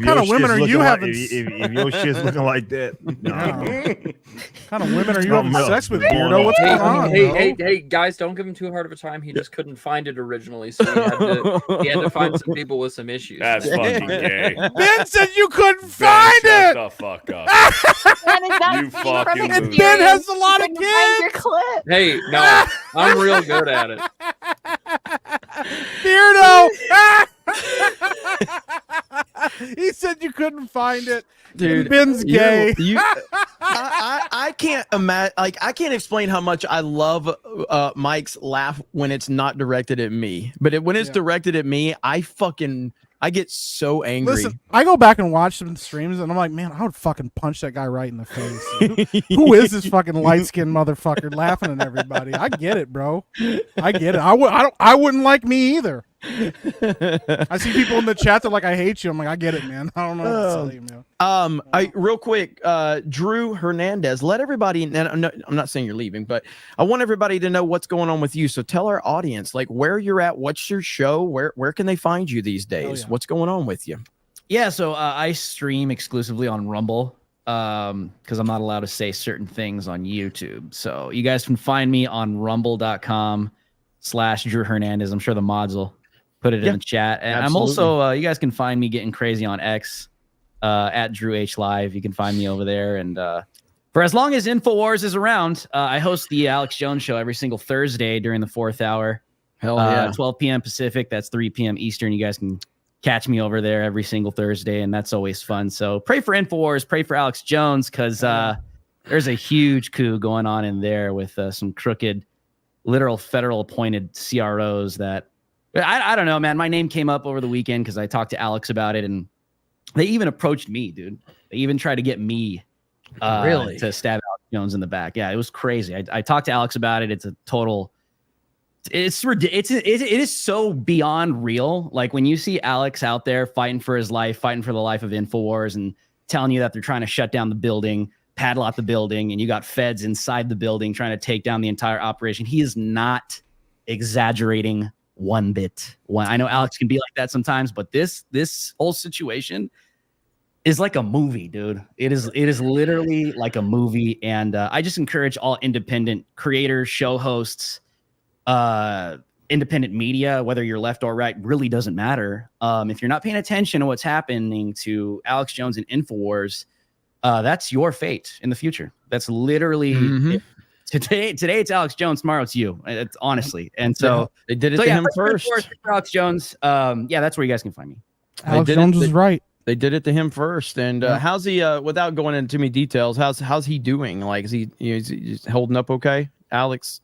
kind of women are you having? If your shit's looking like that, what kind of women are you having sex with, weirdo? What's going on? Hey, guys, don't give him too hard of a time. He just couldn't find it originally, so he had to find some people with some issues. That's fucking gay. Ben said you couldn't find it. Shut the fuck up. You fucking And Ben has a lot of kids. Hey, no, I'm real good at it. Beardo! He said you couldn't find it. Dude, Ben's gay. I can't imagine. Like, I can't explain how much I love Mike's laugh when it's not directed at me. But when it's directed at me, I get so angry. Listen, I go back and watch some streams, and I'm like, man, I would fucking punch that guy right in the face. Who is this fucking light skinned motherfucker laughing at everybody? I get it, bro. I get it. I wouldn't like me either. I see people in the chat that like, I hate you. I'm like, I get it, man. I don't know what to tell you, man. Real quick, Drew Hernandez, let everybody, and I'm not saying you're leaving, but I want everybody to know what's going on with you. So tell our audience, like, where you're at, what's your show, where can they find you these days? What's going on with you? Yeah, so I stream exclusively on Rumble because I'm not allowed to say certain things on YouTube. So you guys can find me on rumble.com/Drew Hernandez. I'm sure the mods will put it in the chat. And absolutely. I'm also, you guys can find me getting crazy on X at Drew H Live. You can find me over there. And for as long as InfoWars is around, I host the Alex Jones Show every single Thursday during the 4th hour. Hell yeah. 12 p.m. Pacific. That's 3 p.m. Eastern. You guys can catch me over there every single Thursday, and that's always fun. So pray for InfoWars, pray for Alex Jones, because there's a huge coup going on in there with some crooked literal federal appointed CROs that I don't know, man. My name came up over the weekend because I talked to Alex about it, and they even approached me, dude. They even tried to get me really to stab Alex Jones in the back. Yeah, it was crazy. I talked to Alex about it. It's a total. It is so beyond real. Like when you see Alex out there fighting for his life, fighting for the life of InfoWars, and telling you that they're trying to shut down the building, padlock the building, and you got feds inside the building trying to take down the entire operation. He is not exaggerating one bit. I know Alex can be like that sometimes, but this whole situation is like a movie, dude. It is literally like a movie. And I just encourage all independent creators, show hosts, independent media, whether you're left or right, really doesn't matter. If you're not paying attention to what's happening to Alex Jones and InfoWars, that's your fate in the future. That's literally today it's Alex Jones, tomorrow it's you. It's honestly. And so they did it to him first. Alex Jones. Yeah, that's where you guys can find me. Alex Jones is right. They did it to him first. And how's he? Without going into too many details, how's he doing? Like, is he holding up okay, Alex?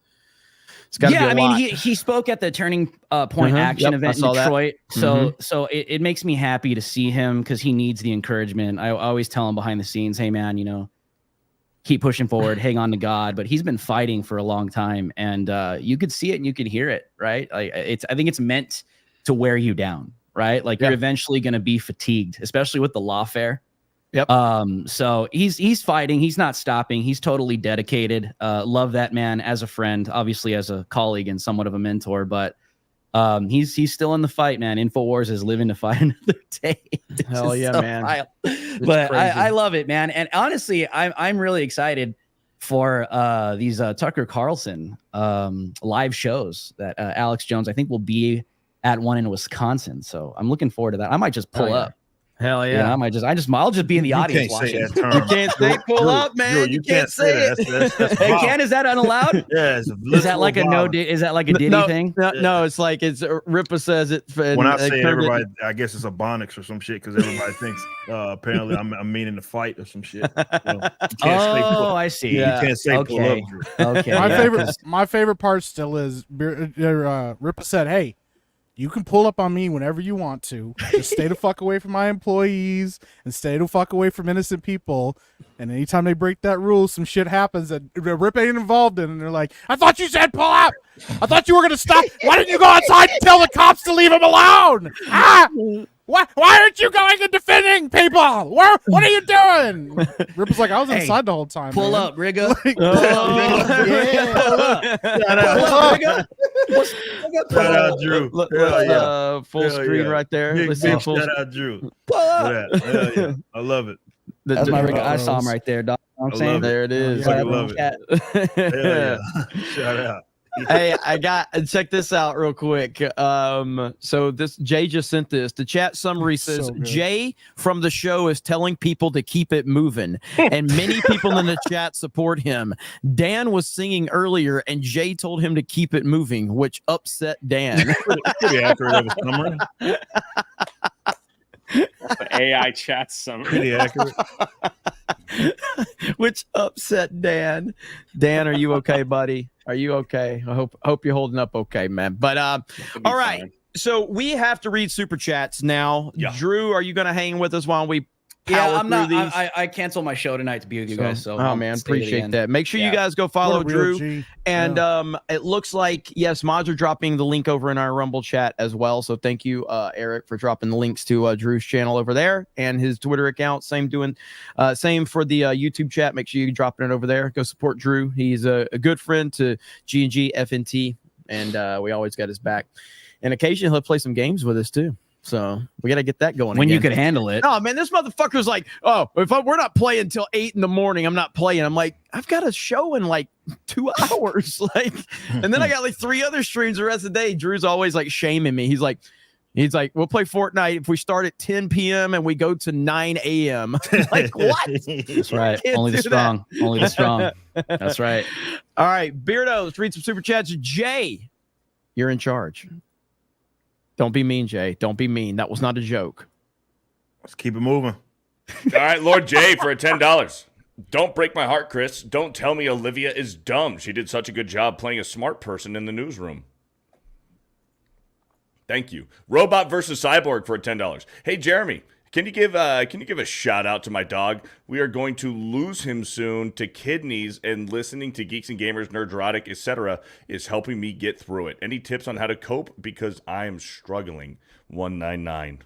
Yeah, I mean, he spoke at the Turning Point Action event in Detroit. That. So it makes me happy to see him because he needs the encouragement. I always tell him behind the scenes, hey man, keep pushing forward, hang on to God. But he's been fighting for a long time, and you could see it and you could hear it, right? Like I think it's meant to wear you down, right? Like you're eventually going to be fatigued, especially with the lawfare. Yep. So he's fighting. He's not stopping. He's totally dedicated. Love that man as a friend, obviously as a colleague and somewhat of a mentor. But he's still in the fight, man. InfoWars is living to fight another day. Hell yeah, so man! But I love it, man. And honestly, I'm really excited for these Tucker Carlson live shows that Alex Jones I think will be at one in Wisconsin. So I'm looking forward to that. I might just pull up. Hell yeah! I'll just be in the audience watching. You can't say pull up, man. Drew, you can't say it. Hey, Ken, is that unallowed? Yeah. Is that like a Is that like a Diddy thing? No, it's like Ripa says it. When I say everybody, I guess it's a Bonics or some shit because everybody thinks apparently I'm meaning to fight or some shit. I see. You can't say pull up, Drew. Okay. My favorite part still is Ripa said, "Hey, you can pull up on me whenever you want to. Just stay the fuck away from my employees and stay the fuck away from innocent people. And anytime they break that rule, some shit happens that Rip ain't involved in. And they're like, I thought you said pull up. I thought you were going to stop. Why didn't you go outside and tell the cops to leave him alone? Why aren't you going and defending people? What are you doing? Rip was like, I was inside the whole time. Pull man. up, Rigga. Shout out, Drew. Full screen right there. Let's see full shout out, Drew. Hell yeah. I love it. That's my Rigga. I saw him right there, dog. I'm saying there it is. I love it. Hell yeah. Shout out. Hey, check this out real quick. So this Jay just sent this. The chat summary says Jay from the show is telling people to keep it moving, and many people in the chat support him. Dan was singing earlier, and Jay told him to keep it moving, which upset Dan. Pretty accurate of a summary. AI chat summary. Pretty accurate. Which upset Dan. Dan, are you okay, buddy? Are you okay? I hope you're holding up okay, man. But all right. Fine. So we have to read super chats now. Yeah. Drew, are you going to hang with us while we I'm not. I canceled my show tonight to be with you guys. So oh man, appreciate that. Make sure you guys go follow Drew. And it looks like yes, mods are dropping the link over in our Rumble chat as well. So thank you, Eric, for dropping the links to Drew's channel over there and his Twitter account. Same for the YouTube chat. Make sure you drop it over there. Go support Drew. He's a good friend to G&G FNT, and we always got his back. And occasionally he'll play some games with us too. So we got to get that going when again. you can handle it. Oh man, this motherfucker's like, oh, we're not playing until 8 in the morning, I'm not playing. I'm like, I've got a show in like 2 hours, like, and then I got like 3 other streams the rest of the day. Drew's always like shaming me. He's like, we'll play Fortnite if we start at 10 p.m. and we go to 9 a.m. Like what? That's right. Only the strong. Only the strong. That's right. All right, Beardos, read some super chats. Jay, you're in charge. Don't be mean, Jay. Don't be mean. That was not a joke. Let's keep it moving. All right, Lord Jay for $10. Don't break my heart, Chris. Don't tell me Olivia is dumb. She did such a good job playing a smart person in the newsroom. Thank you. Robot versus Cyborg for $10. Hey, Jeremy, can you give a shout out to my dog? We are going to lose him soon to kidneys, and listening to Geeks and Gamers, Nerdrotic, etc. is helping me get through it. Any tips on how to cope? Because I am struggling. 199.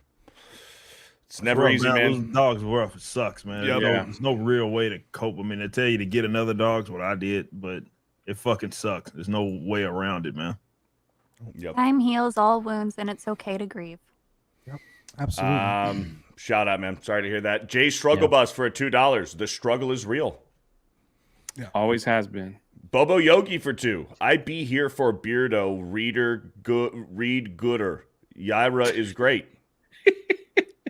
It's never easy, man. Losing dogs is rough. It sucks, man. Yep. There's no real way to cope. I mean, they tell you to get another dog's what I did, but it fucking sucks. There's no way around it, man. Yep. Time heals all wounds, and it's okay to grieve. Yep, absolutely. Shout out, man. Sorry to hear that. Jay Struggle Bus for $2. The struggle is real. Yeah, always has been. Bobo Yogi for $2. I be here for Beardo. Read gooder. Yaira is great.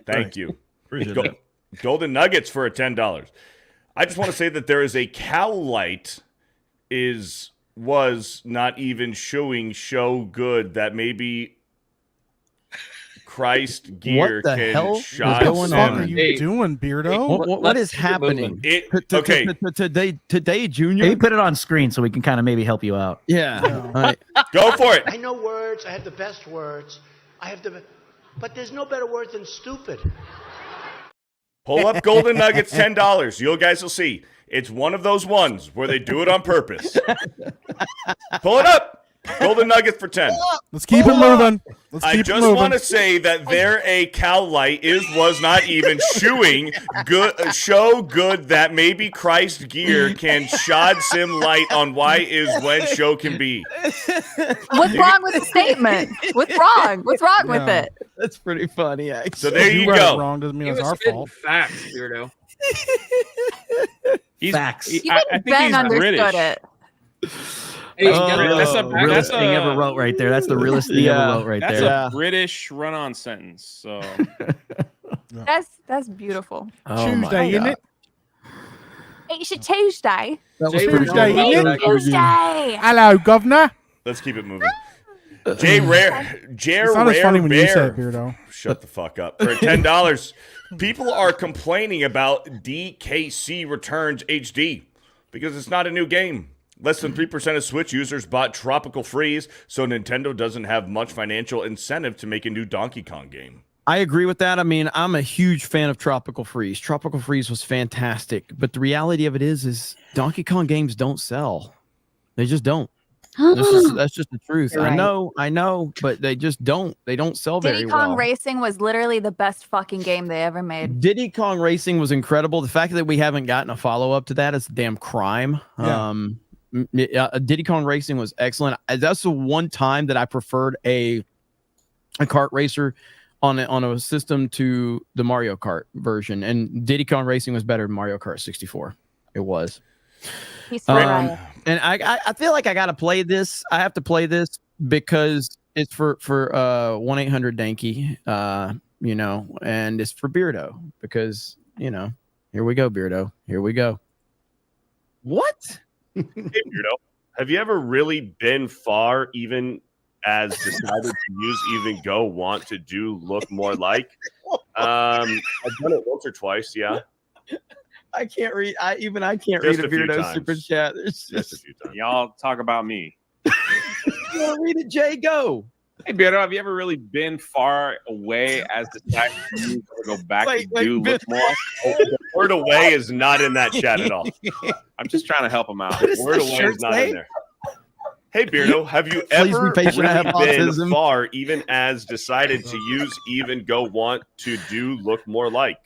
Thank you. Appreciate that. Golden Nuggets for $10. I just want to say that there is a Acolyte was not even show good that maybe Christ gear What the can hell shot is going Sim. on? What are you doing, Beardo? What is happening? Okay. Today, Junior. Hey, you put it on screen so we can kind of maybe help you out. Yeah. Go for it. I know words. I have the best words. But there's no better word than stupid. Pull up Golden Nuggets, $10. You guys will see. It's one of those ones where they do it on purpose. Pull it up. Golden Nuggets for 10. Let's keep it moving. Let's I keep it just moving. want to say that there a Acolyte was not even show good that maybe Christ gear can shod sim light on why is when show can be. What's wrong with the statement? What's wrong? What's wrong with it? That's pretty funny, actually. So there you read go. it wrong doesn't mean He it's was our spitting fault. facts, Beardo. Facts. Even Ben understood it. Hey, that's the realest thing ever wrote right there. That's the realest thing ever wrote right That's there. a British run-on sentence. So That's beautiful. Tuesday, isn't it? It's a Tuesday. Tuesday, isn't it? Tuesday. Hello, governor. Let's keep it moving. Jay Rare It's not as funny when you say it, Bear. Beardo. Shut the fuck up. For $10, people are complaining about DKC Returns HD because it's not a new game. Less than 3% of Switch users bought Tropical Freeze, so Nintendo doesn't have much financial incentive to make a new Donkey Kong game. I agree with that. I mean, I'm a huge fan of Tropical Freeze. Tropical Freeze was fantastic, but the reality of it is Donkey Kong games don't sell. They just don't. That's just the truth. You're right. I know, but they just don't. They don't sell very Diddy Kong well. Racing was literally the best fucking game they ever made. Diddy Kong Racing was incredible. The fact that we haven't gotten a follow-up to that is a damn crime. Yeah. Diddy Kong Racing was excellent. That's the one time that I preferred a kart racer on a system to the Mario Kart version, and Diddy Kong Racing was better than Mario Kart 64. It was. And I feel like I gotta play this. I have to play this because it's for 1-800-Danky, and it's for Beardo because here we go, Beardo. Here we go. What? Hey, Beardo, have you ever really been far, even as decided to use even go want to do look more like? I've done it once or twice, yeah. I can't read. I can't Just read a a few Beardo times. super chat. It's Just a few times. y'all talk about me. You wanna read it, Jay? Go. Hey, Beardo, have you ever really been far away as decided to go back Wait, and do look more? The word away is not in that chat at all. I'm just trying to help him out. What does Word the away shirt is not say? in there. Hey, Beardo, have you Please ever be patient, I have really been autism. far, even as decided to use even go want to do look more like?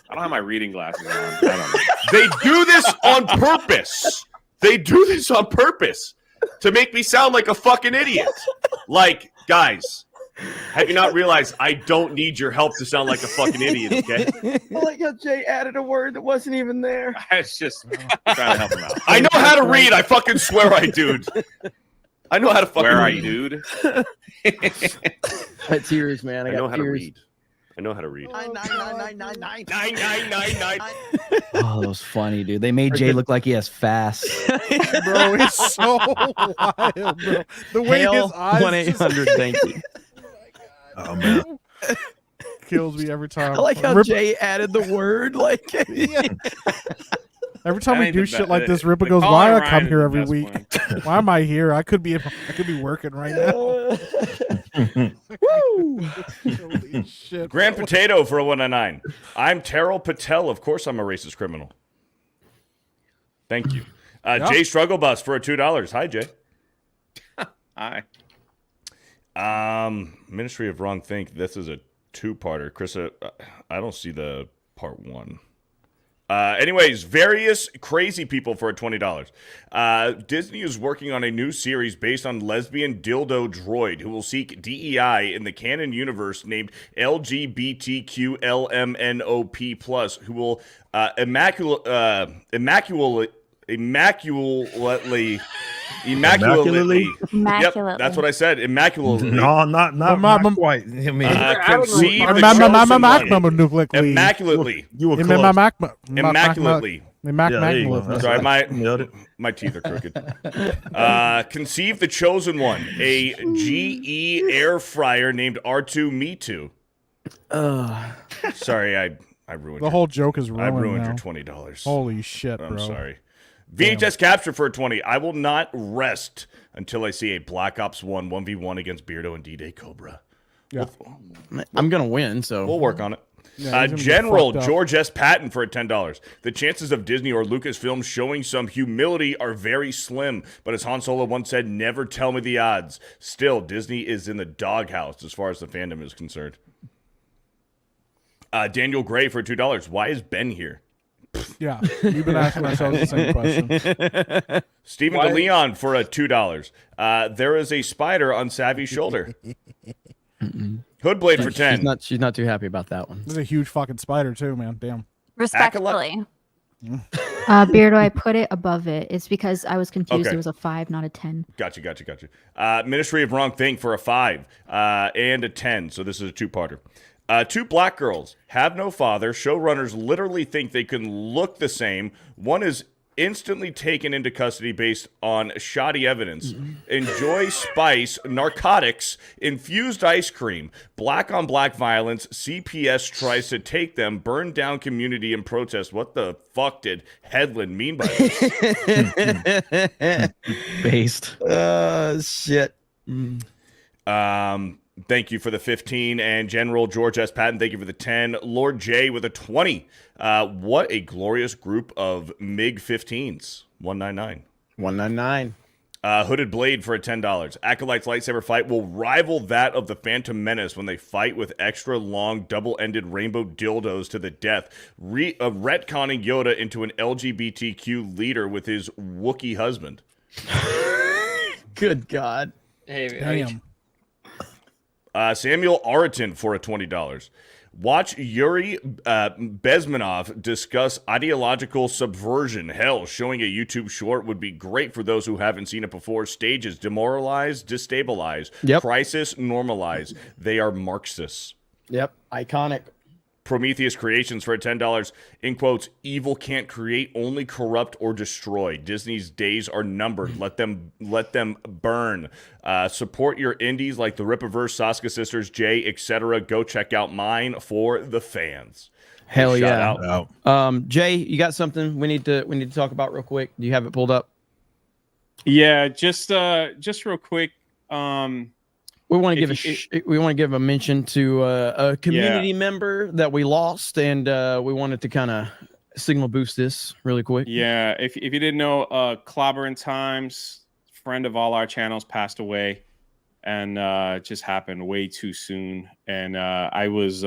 I don't have my reading glasses on. I don't know. They do this on purpose. They do this on purpose to make me sound like a fucking idiot. Like, guys, have you not realized I don't need your help to sound like a fucking idiot, okay? I like how Jay added a word that wasn't even there. It's just trying to help him out. I know how to read. I fucking swear I do. I know how to fucking Where are read. you, dude? I tears, man. I got know how to tears. read. I know how to read. 99999. Oh, that was funny, dude. They made Jay look like he has fast. Bro, it's so wild, bro. The way Hail his eyes 1-800-Danky. Oh man. kills me every time. I like how Rip- Jay added the word. Like, Yeah. Every time That we ain't do the shit be- like this, Ripa the goes, calling "Why I Ryan come is here the every best week? one. Why am I here? I could be working right now." Woo! Holy shit! Grand Potato for a 199. I'm Terrell Patel. Of course, I'm a racist criminal. Thank you. Jay Struggle Bus for a $2. Hi, Jay. Hi. Ministry of Wrong Think. This is a two-parter. Chris, I don't see the part one. Anyways, various crazy people for a $20. Disney is working on a new series based on lesbian dildo droid who will seek DEI in the canon universe named LGBTQLMNOP+, who will immaculately. Yep, that's what I said. Immaculately. No, not quite. I mean, conceive the chosen one. Immaculately. You were close. Immaculately. Yeah, there you go. Sorry, my teeth are crooked. Conceive the chosen one, a GE air fryer named R2 Me Too. Sorry, I ruined The whole joke is ruined. I ruined now. your $20. Holy shit, bro! I'm sorry. VHS capture for a 20. I will not rest until I see a Black Ops 1 1v1 against Beardo and D-Day Cobra. Yeah. I'm gonna win, so We'll work on it. Yeah, General George S. Patton for a $10. The chances of Disney or Lucasfilm showing some humility are very slim, but as Han Solo once said, never tell me the odds. Still, Disney is in the doghouse as far as the fandom is concerned. Daniel Gray for $2. Why is Ben here? Yeah, we've been asking ourselves the same question. Stephen DeLeon for a $2. There is a spider on Savvy's shoulder. Hoodblade for 10. She's not too happy about that one. This is a huge fucking spider too, man. Damn. Respectfully. Beardo, I put it above it. It's because I was confused. Okay. It was a 5, not a 10. Gotcha. Ministry of Wrong Thing for a 5 and a 10. So this is a two-parter. Two black girls have no father. Showrunners literally think they can look the same. One is instantly taken into custody based on shoddy evidence. Enjoy spice, narcotics, infused ice cream, black on black violence. CPS tries to take them, burn down community and protest. What the fuck did Headland mean by this? Based. Shit. Thank you for the 15. And General George S. Patton, thank you for the 10. Lord J with a 20. What a glorious group of MiG-15s. 199. 199. Hooded Blade for a $10. Acolyte's lightsaber fight will rival that of the Phantom Menace when they fight with extra long, double-ended rainbow dildos to the death, retconning Yoda into an LGBTQ leader with his Wookiee husband. Good God. Hey, Damn. Samuel Ariton for a $20. Watch Yuri Bezmenov discuss ideological subversion. Hell, showing a YouTube short would be great for those who haven't seen it before. Stages: demoralize, destabilize, crisis, normalize. They are Marxists. Yep, iconic. Prometheus Creations for $10. In quotes, evil can't create, only corrupt or destroy. Disney's days are numbered. Let them burn. Support your indies like the Rippaverse, Sasuke Sisters, Jay, etc. Go check out mine for the fans. Hell Shout yeah. out. Jay, you got something we need to talk about real quick? Do you have it pulled up? Yeah, just real quick. We want to give a mention to a community member that we lost, and we wanted to kind of signal boost this really quick. Yeah, if you didn't know, Clobbering Times, friend of all our channels, passed away, and it just happened way too soon. And I was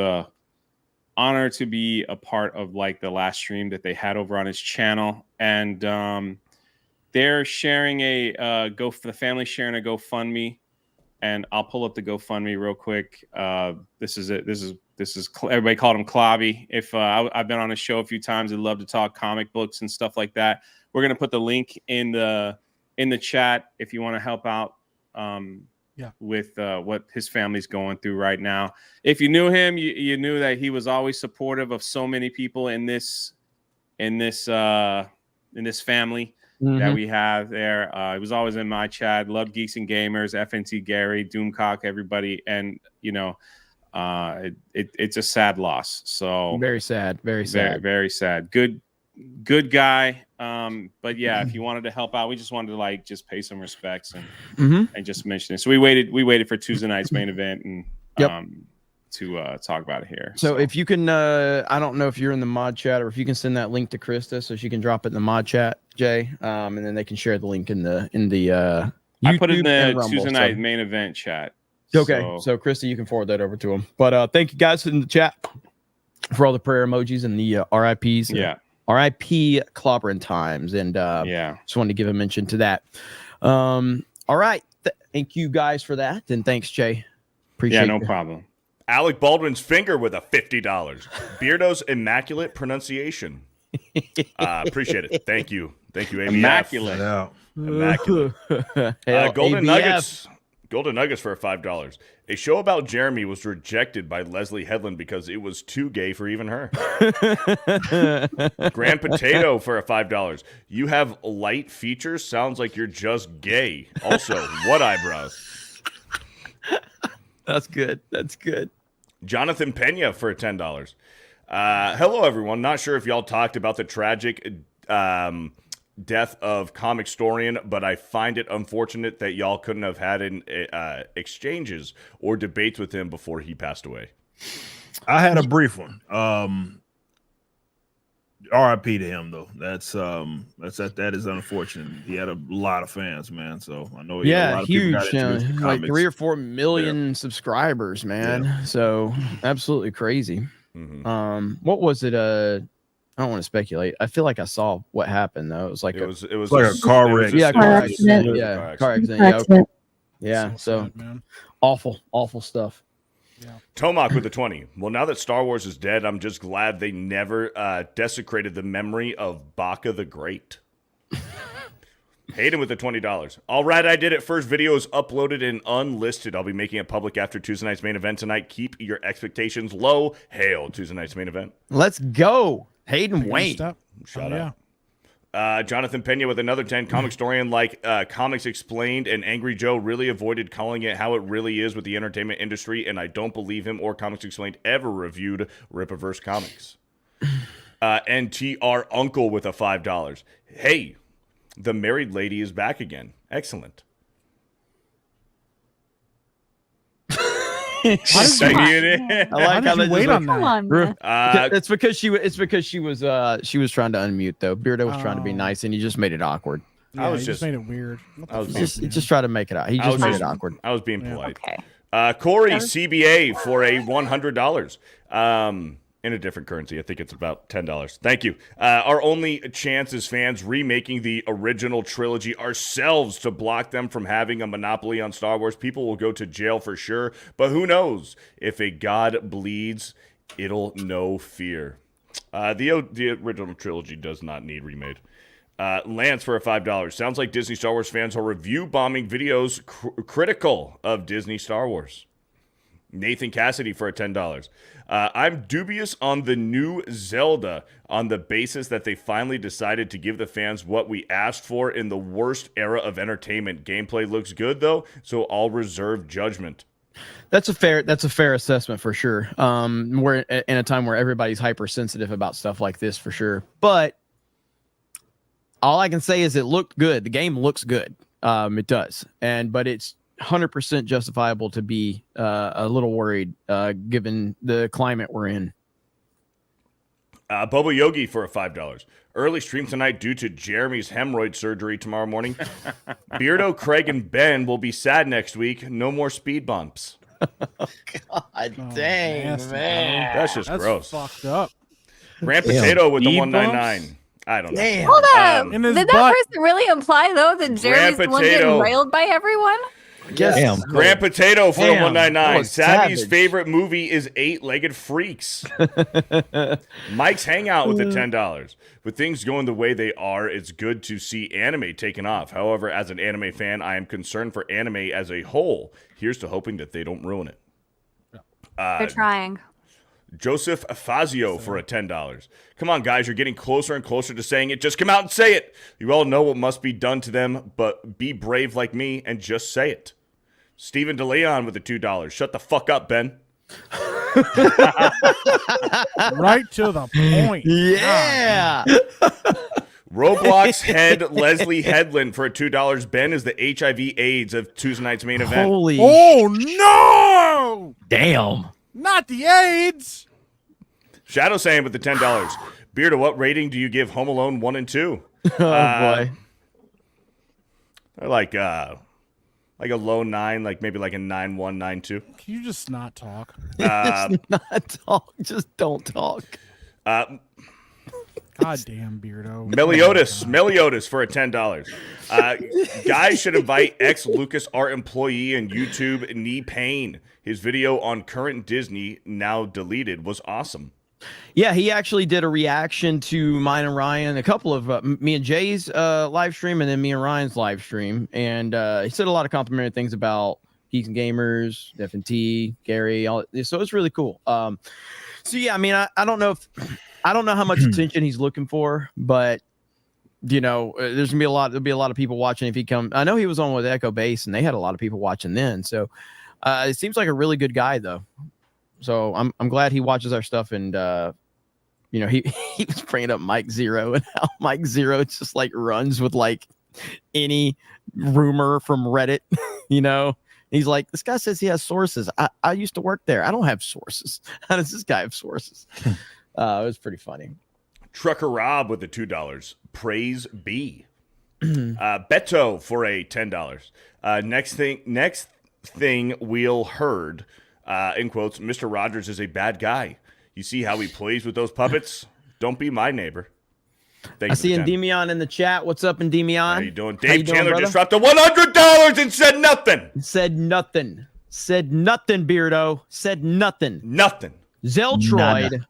honored to be a part of like the last stream that they had over on his channel, and they're sharing the family sharing a GoFundMe. And I'll pull up the GoFundMe real quick. This is it. This is everybody called him Clobby. If I've been on a show a few times, I'd love to talk comic books and stuff like that. We're gonna put the link in the chat if you want to help out with what his family's going through right now. If you knew him, you knew that he was always supportive of so many people in this family. That we have there. It was always in my chat. Love Geeks and Gamers, FNT Gary, Doomcock, everybody. And, it's a sad loss. So very sad. Very sad. Very sad. Good guy. But yeah, if you wanted to help out, we just wanted to like just pay some respects and just mention it. So we waited for Tuesday night's main event and to talk about it here. So if you can, I don't know if you're in the mod chat or if you can send that link to Krista so she can drop it in the mod chat, Jay, and then they can share the link in the I put it in the Rumble, Tuesday night main event chat. Okay, so Krista, you can forward that over to him. But thank you guys in the chat for all the prayer emojis and the RIPs. Yeah. RIP clobbering times. And just wanted to give a mention to that. All right. Thank you guys for that. And thanks, Jay. Appreciate no problem. Alec Baldwin's finger with a $50. Beardo's immaculate pronunciation. Appreciate it. Thank you. Thank you, ABF. Immaculate. Immaculate. Golden Nuggets. Golden Nuggets for $5. A show about Jeremy was rejected by Leslie Headland because it was too gay for even her. Grand Potato for $5. You have light features. Sounds like you're just gay. Also, what eyebrows? That's good. That's good. Jonathan Pena for $10. Hello, everyone. Not sure if y'all talked about the tragic death of comic historian, but I find it unfortunate that y'all couldn't have had exchanges or debates with him before he passed away. I had a brief one. RIP to him though. That is unfortunate. He had a lot of fans, man. So I know he had a lot of huge, people got into like 3 or 4 million subscribers, man. Yeah. So absolutely crazy. What was it? I don't want to speculate. I feel like I saw what happened though. It was like it was like a car wreck. Yeah, car accident. Yeah, car accident. Yeah. So awful stuff. Yeah. Tomac with the 20. Well, now that Star Wars is dead, I'm just glad they never desecrated the memory of Baka the Great. Hayden with the $20. All right, I did it. First video is uploaded and unlisted. I'll be making it public after Tuesday night's main event tonight. Keep your expectations low. Hail Tuesday night's main event. Let's go. Hayden Wayne. Shout out. Jonathan Pena with another 10. Comic historian like Comics Explained and Angry Joe really avoided calling it how it really is with the entertainment industry, and I don't believe him or Comics Explained ever reviewed Rippaverse Comics. NTR Uncle with a $5. Hey, the married lady is back again. Excellent. I like how they wait on that. It's because she was trying to unmute though. Beardo was trying to be nice, and he just made it awkward. Yeah, he just made it weird. He just tried to make it out. He just made it awkward. I was being polite. Okay. Corey CBA for a $100. In a different currency. I think it's about $10. Thank you. Our only chance as fans remaking the original trilogy ourselves to block them from having a monopoly on Star Wars. People will go to jail for sure, but who knows? If a god bleeds, it'll no fear. The original trilogy does not need remade. Lance for a $5. Sounds like Disney Star Wars fans are review bombing videos critical of Disney Star Wars. Nathan Cassidy for a $10. I'm dubious on the new Zelda on the basis that they finally decided to give the fans what we asked for in the worst era of entertainment. Gameplay looks good though, so I'll reserve judgment. That's a fair assessment for sure. We're in a time where everybody's hypersensitive about stuff like this for sure. But all I can say is it looked good. The game looks good. It does. But it's 100% justifiable to be a little worried given the climate we're in. Bobo Yogi for a $5. Early stream tonight due to Jeremy's hemorrhoid surgery tomorrow morning. Beardo, Craig, and Ben will be sad next week. No more speed bumps. God dang, man. That's just gross. Fucked up. Grand Potato with the 199. I don't know. Damn. Hold up. Did that person really imply though that Jeremy's the one getting railed by everyone? Yes. Grand Potato for a 199. Savvy's favorite movie is 8-Legged Freaks. Mike's Hangout with the $10. With things going the way they are, it's good to see anime taken off. However, as an anime fan, I am concerned for anime as a whole. Here's to hoping that they don't ruin it. They're trying. Joseph Fazio for a $10. Come on, guys, you're getting closer and closer to saying it. Just come out and say it. You all know what must be done to them, but be brave like me and just say it. Steven DeLeon with the $2. Shut the fuck up, Ben. Right to the point. Yeah. Roblox head Leslie Headland for $2. Ben is the HIV/AIDS of Tuesday night's main event. Holy! Oh no! Damn! Not the AIDS. Shadow Saiyan with the $10. Beardo, what rating do you give Home Alone 1 and 2? Oh boy. They're like a low 9, like maybe like a 9.1, 9.2. Can you just not talk? Just not talk. Just don't talk. God damn, Beardo. Meliodas for a $10. Guys should invite ex-LucasArts employee and YouTube Knee Pain. His video on current Disney, now deleted, was awesome. Yeah, he actually did a reaction to mine and Ryan, a couple of me and Jay's live stream, and then me and Ryan's live stream. And he said a lot of complimentary things about Geeks and Gamers, F&T, Gary. So it's really cool. So yeah, I mean, I don't know how much attention he's looking for, but you know, there'll be a lot of people watching if he come. I know he was on with Echo Base, and they had a lot of people watching then. So it seems like a really good guy, though. So I'm glad he watches our stuff, and you know, he was bringing up Mike Zero and how Mike Zero just like runs with like any rumor from Reddit. You know, he's like, this guy says he has sources. I used to work there. I don't have sources. How does this guy have sources? It was pretty funny. Trucker Rob with the $2. Praise be. Beto for a $10. Next thing Wheel heard. In quotes, Mr. Rogers is a bad guy. You see how he plays with those puppets? Don't be my neighbor. I see Endymion in the chat. What's up, Endymion? How you doing? Dave Chandler just dropped the $100 and said nothing. Said nothing, Beardo. Said nothing. Nothing. Zeltroid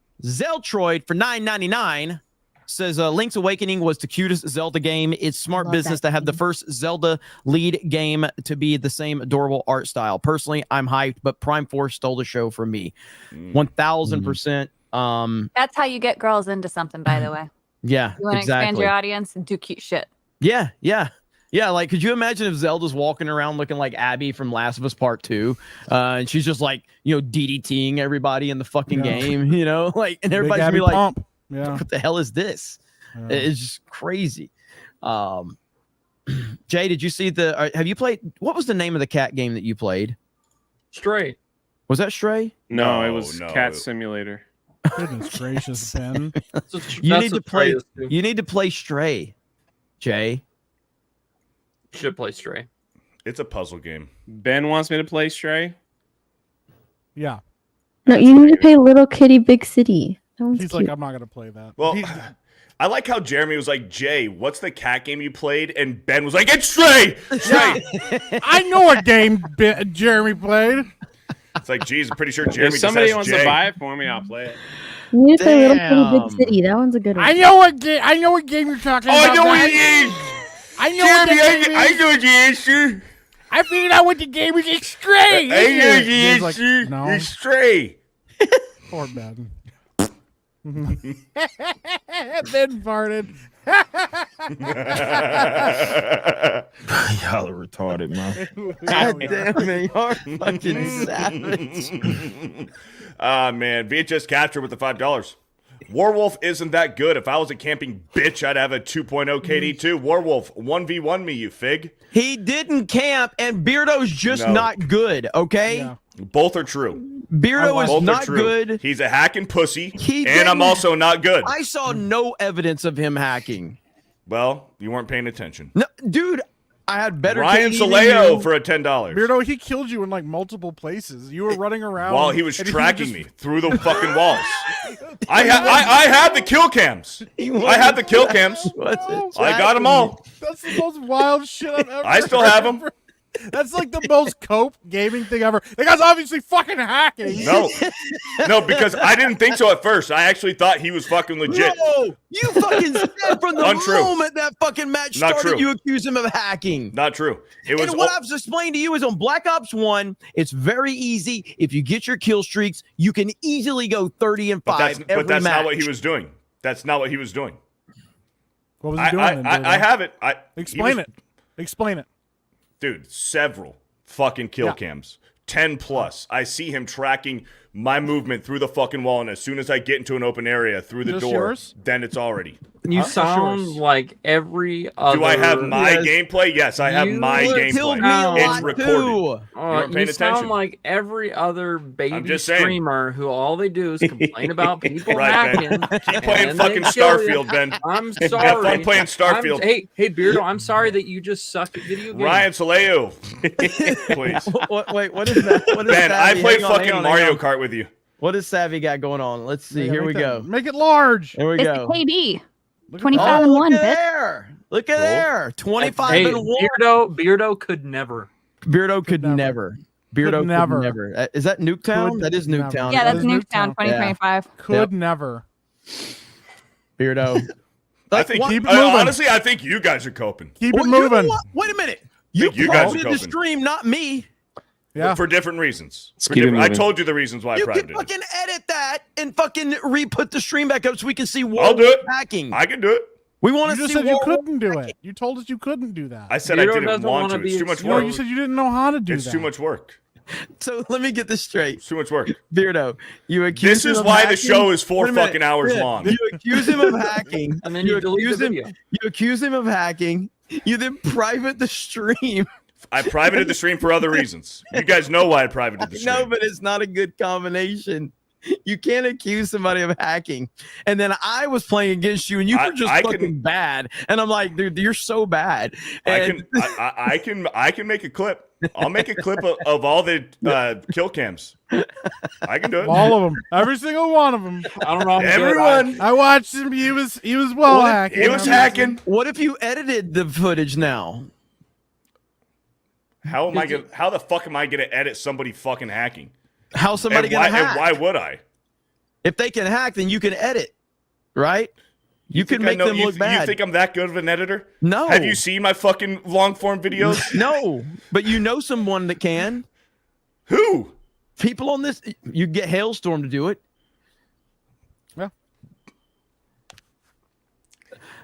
for $9.99 says Link's Awakening was the cutest Zelda game. It's smart business to have the first Zelda lead game to be the same adorable art style. Personally, I'm hyped, but Prime Force stole the show from me. 1000%. That's how you get girls into something, by the way. Yeah, You want to expand your audience and do cute shit. Yeah. Like, could you imagine if Zelda's walking around looking like Abby from Last of Us Part 2, and she's just like, you know, DDTing everybody in the fucking game, you know, like, and everybody's gonna be like, Pump. Yeah. what the hell is this? Yeah. It's just crazy. Jay, did you see have you played, what was the name of the cat game that you played? Stray. Was that Stray? No, it was Cat Simulator. Goodness gracious, Ben. You need to play Stray, Jay. Should play Stray. It's a puzzle game. Ben wants me to play Stray. Yeah. No, you need to play Little Kitty Big City. He's like, I'm not gonna play that. Well, I like how Jeremy was like, Jay, what's the cat game you played? And Ben was like, it's Stray! Stray! I know what game Jeremy played. It's like, geez, I'm pretty sure Jeremy If somebody just wants has to Jay. buy it for me, I'll play it. You need to play Little Kitty Big City. That one's a good one. I know what game you're talking about. I know what it is! I know Jeremy, what the game I is. know the answer. I figured out what the game is. It's Stray. I know the He's like, answer. no. It's Stray. Poor Ben. Ben farted. Y'all are retarded, man. God damn it, you're fucking savage. Man, VHS Capture with the $5. Warwolf isn't that good. If I was a camping bitch, I'd have a 2.0 KD too. Warwolf, 1v1 me, you fig. He didn't camp, and Beardo's just not good, okay? Yeah. Both are true. Beardo is Both are not true. good. He's a hacking pussy, He and I'm didn't- also not good. I saw no evidence of him hacking. Well, you weren't paying attention. No, dude, I had better Ryan KD than Soleo you. for a $10. Beardo, he killed you in like multiple places. You were running around While he was and tracking just- me through the fucking walls. I have the kill cams. I have the kill cams. I got them all. That's the most wild shit I've ever. I still have them. That's like the most cope gaming thing ever. The guy's obviously fucking hacking. No, because I didn't think so at first. I actually thought he was fucking legit. No, you fucking said from the Untrue. moment that fucking match Not started, true. you accused him of hacking. Not true. It was And what I've explained to you is on Black Ops 1, it's very easy. If you get your kill streaks, you can easily go 30 and 5 every but that's match. not what he was doing. That's not what he was doing. What was he doing? I have it. Explain it. Explain it. Dude, several fucking kill cams. 10 plus. I see him tracking my movement through the fucking wall, and as soon as I get into an open area through the Just door, yours? then it's already. You sound like every other. Do I have my gameplay? Yes, I have my gameplay. It's recorded. You weren't paying You sound attention. like every other baby just saying. streamer who all they do is complain about people Right, Ben. hacking. Keep playing and then fucking they kill you. Starfield, Ben. I'm Have sorry. fun playing Starfield. Hey, Beardo, I'm sorry that you just suck at video games. Ryan Saleo, please. Wait, what is that? What is Ben, I Savvy? played Hang on, fucking hang on, Mario hang on. Kart with you. What does Savvy got going on? Let's see. Yeah, Here make we that- go. Make it large. Here we It's go. KD. Look at 25 Oh, and look 1, at bitch. there. Look at there. 25 Hey, and 1. Beardo could never. Beardo could never. Beardo could never. never. Is that Nuketown? Could That is never. Nuketown. Yeah, that's is Nuketown 2025. Could never. Beardo. I think keep it moving. honestly, I think you guys are coping. Keep Well, it you know moving. what? Wait a minute. You You guys are promoted the coping. stream, not me. Yeah. For different reasons. For keep it different- I moving. told you the reasons why I You privated can it. fucking edit that and fucking re-put the stream back up so we can see I'll what do it. hacking. I can do it. We want You to just see said you what couldn't do it. You told us you couldn't do that. I said Beardo I didn't doesn't want wanna to. It's be too much No, work. you said you didn't know how to do It's that. too much work. So let me get this straight. It's too much work. Beardo, you accuse This him is of why hacking. the show is 4 Wait a minute. fucking hours Yeah. long. You accuse him of hacking, And then you delete accuse the him. video. You accuse him of hacking. You then private the stream. I privated the stream for other reasons. You guys know why I privated the stream. No, but it's not a good combination. You can't accuse somebody of hacking. And then I was playing against you, and you were just I fucking can- bad. And I'm like, dude, you're so bad. And I can make a clip. I'll make a clip of all the kill cams. I can do it. All of them. Every single one of them. I don't know. Everyone. I watched him. He was well hacking. He was hacking. What if you edited the footage now? How the fuck am I gonna edit somebody fucking hacking? How somebody And gonna why, hack? and why would I? If they can hack, then you can edit, right? You can Think I make know- them look You bad. think I'm that good of an editor? No. Have you seen my fucking long form videos? No, but you know someone that can. Who? People on this. You get Hailstorm to do it.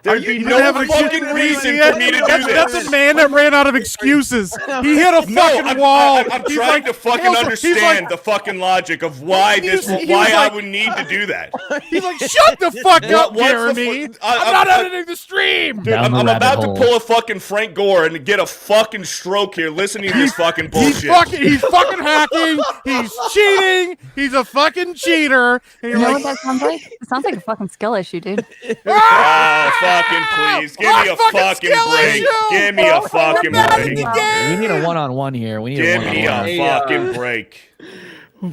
There'd be no fucking reason for me to do this. That's a man that ran out of excuses. He hit a fucking wall. I'm He's trying like, to fucking he's like- understand the fucking logic of why He's- this, he why was I like- would need to do that. He's like, shut the fuck up, What's the Jeremy. fu- I'm not editing the stream. Dude, I'm about to pull a fucking Frank Gore and get a fucking stroke here listening to this fucking bullshit. He's fucking hacking. He's cheating. He's a fucking cheater. And You you're know like, what that sounds like? It sounds like a fucking skill issue, dude. Oh, fucking please. Give me a fucking break. Give me a fucking break. We need a one-on-one here. We need Give a me one-on-one. a fucking break.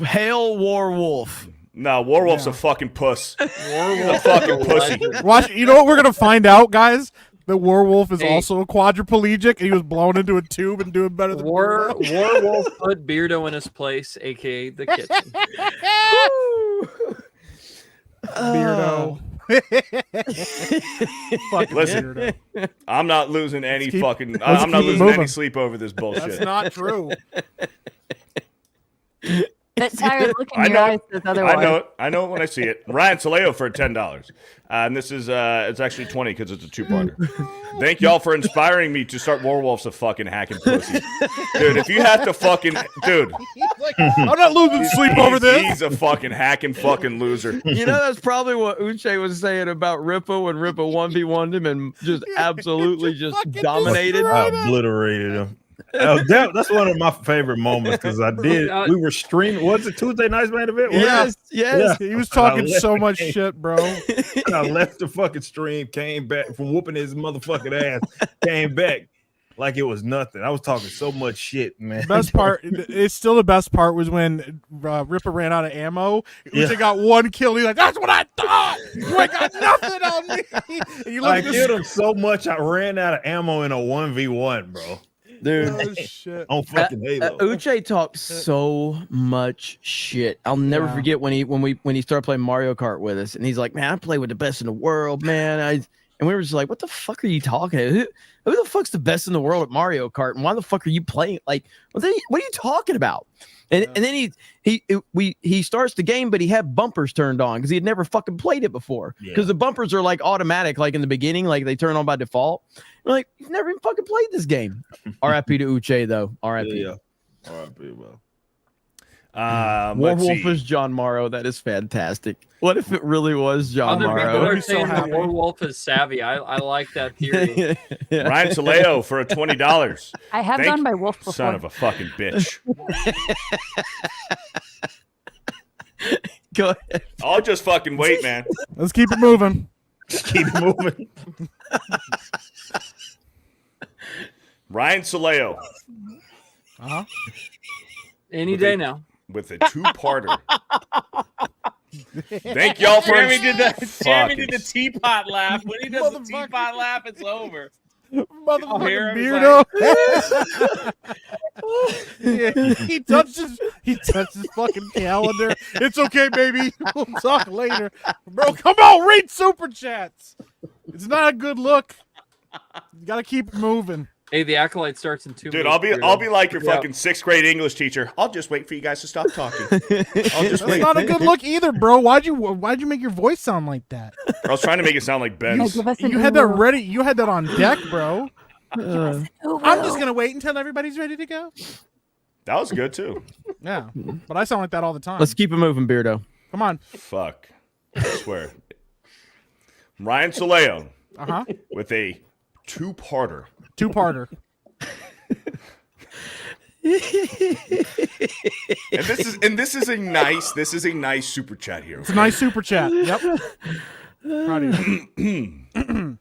Hail Warwolf. No, Warwolf's a fucking puss. He's a fucking pussy. watch. You know what we're gonna find out, guys? The werewolf is also a quadriplegic, and he was blown into a tube and doing better than Warwolf put Beardo in his place, aka the kitchen. Beardo. Fucking Listen, weirdo. I'm not losing any Let's keep- fucking. let's I'm not keep losing moving. any sleep over this bullshit. That's not true. That tired look in I your know eyes it. says otherwise. I know it. I know it when I see it. Ryan Saleo for $10, and this is it's actually 20 because it's a two-parter. Thank y'all for inspiring me to start Warwolf's a fucking hacking pussy, dude. If you have to fucking dude, I'm not losing sleep over this. He's a fucking hacking fucking loser. You know, that's probably what Uche was saying about Rippo when Rippo 1v1'd him and just absolutely just dominated. Obliterated him. That's one of my favorite moments because we were streaming. Was it Tuesday night's main event? Yes. Yeah. He was talking so much shit, bro. And I left the fucking stream, came back from whooping his motherfucking ass, came back like it was nothing. I was talking so much shit, man. Best part, it's still the best part was when Ripper ran out of ammo. Uche got one kill. He's like, "That's what I thought. You ain't got nothing on me." And you look I at this- killed him so much I ran out of ammo in a 1v1, bro. Dude, Oh, shit. On fucking Halo. Uche talked so much shit. I'll never forget when he started playing Mario Kart with us, and he's like, "Man, I play with the best in the world, man." And we were just like, "What the fuck are you talking about? Who the fuck's the best in the world at Mario Kart? And why the fuck are you playing? Like, what are you talking about?" And then he starts the game, but he had bumpers turned on because he had never fucking played it before. Because the bumpers are like automatic, like in the beginning, like they turn on by default. We're like, you've never even fucking played this game. R.I.P. to Uche though. R.I.P. Yeah. R.I.P. bro. Werewolf is John Morrow. That is fantastic. What if it really was John Other people Morrow? are saying the werewolf is savvy. I like that theory. Ryan Taleo for $20. I have gone by wolf before. Son of a fucking bitch. Go ahead. I'll just fucking wait, man. Let's keep it moving. Just keep it moving. Ryan Taleo. Uh-huh. Any day now. With a two-parter. Thank y'all for Jeremy did the fucking teapot laugh. When he does the teapot laugh, it's over. Motherfucking Beardo. Yeah, he touched his fucking calendar. It's okay, baby. We'll talk later. Bro, come on, read super chats. It's not a good look. You gotta keep it moving. Hey, the Acolyte starts in 2 Dude, minutes. I'll be like your fucking 6th grade English teacher. I'll just wait for you guys to stop talking. I'll just That's wait. not a good look either, bro. Why'd you make your voice sound like that? I was trying to make it sound like Ben's. You had that ready. You had that on deck, bro. I'm just gonna wait until everybody's ready to go. That was good too. Yeah, but I sound like that all the time. Let's keep it moving, Beardo. Come on. Fuck. I swear. Ryan Soleo. Uh-huh. With a two-parter. Two-parter. and this is a nice super chat here. It's a nice super chat. Yep. Proud of you.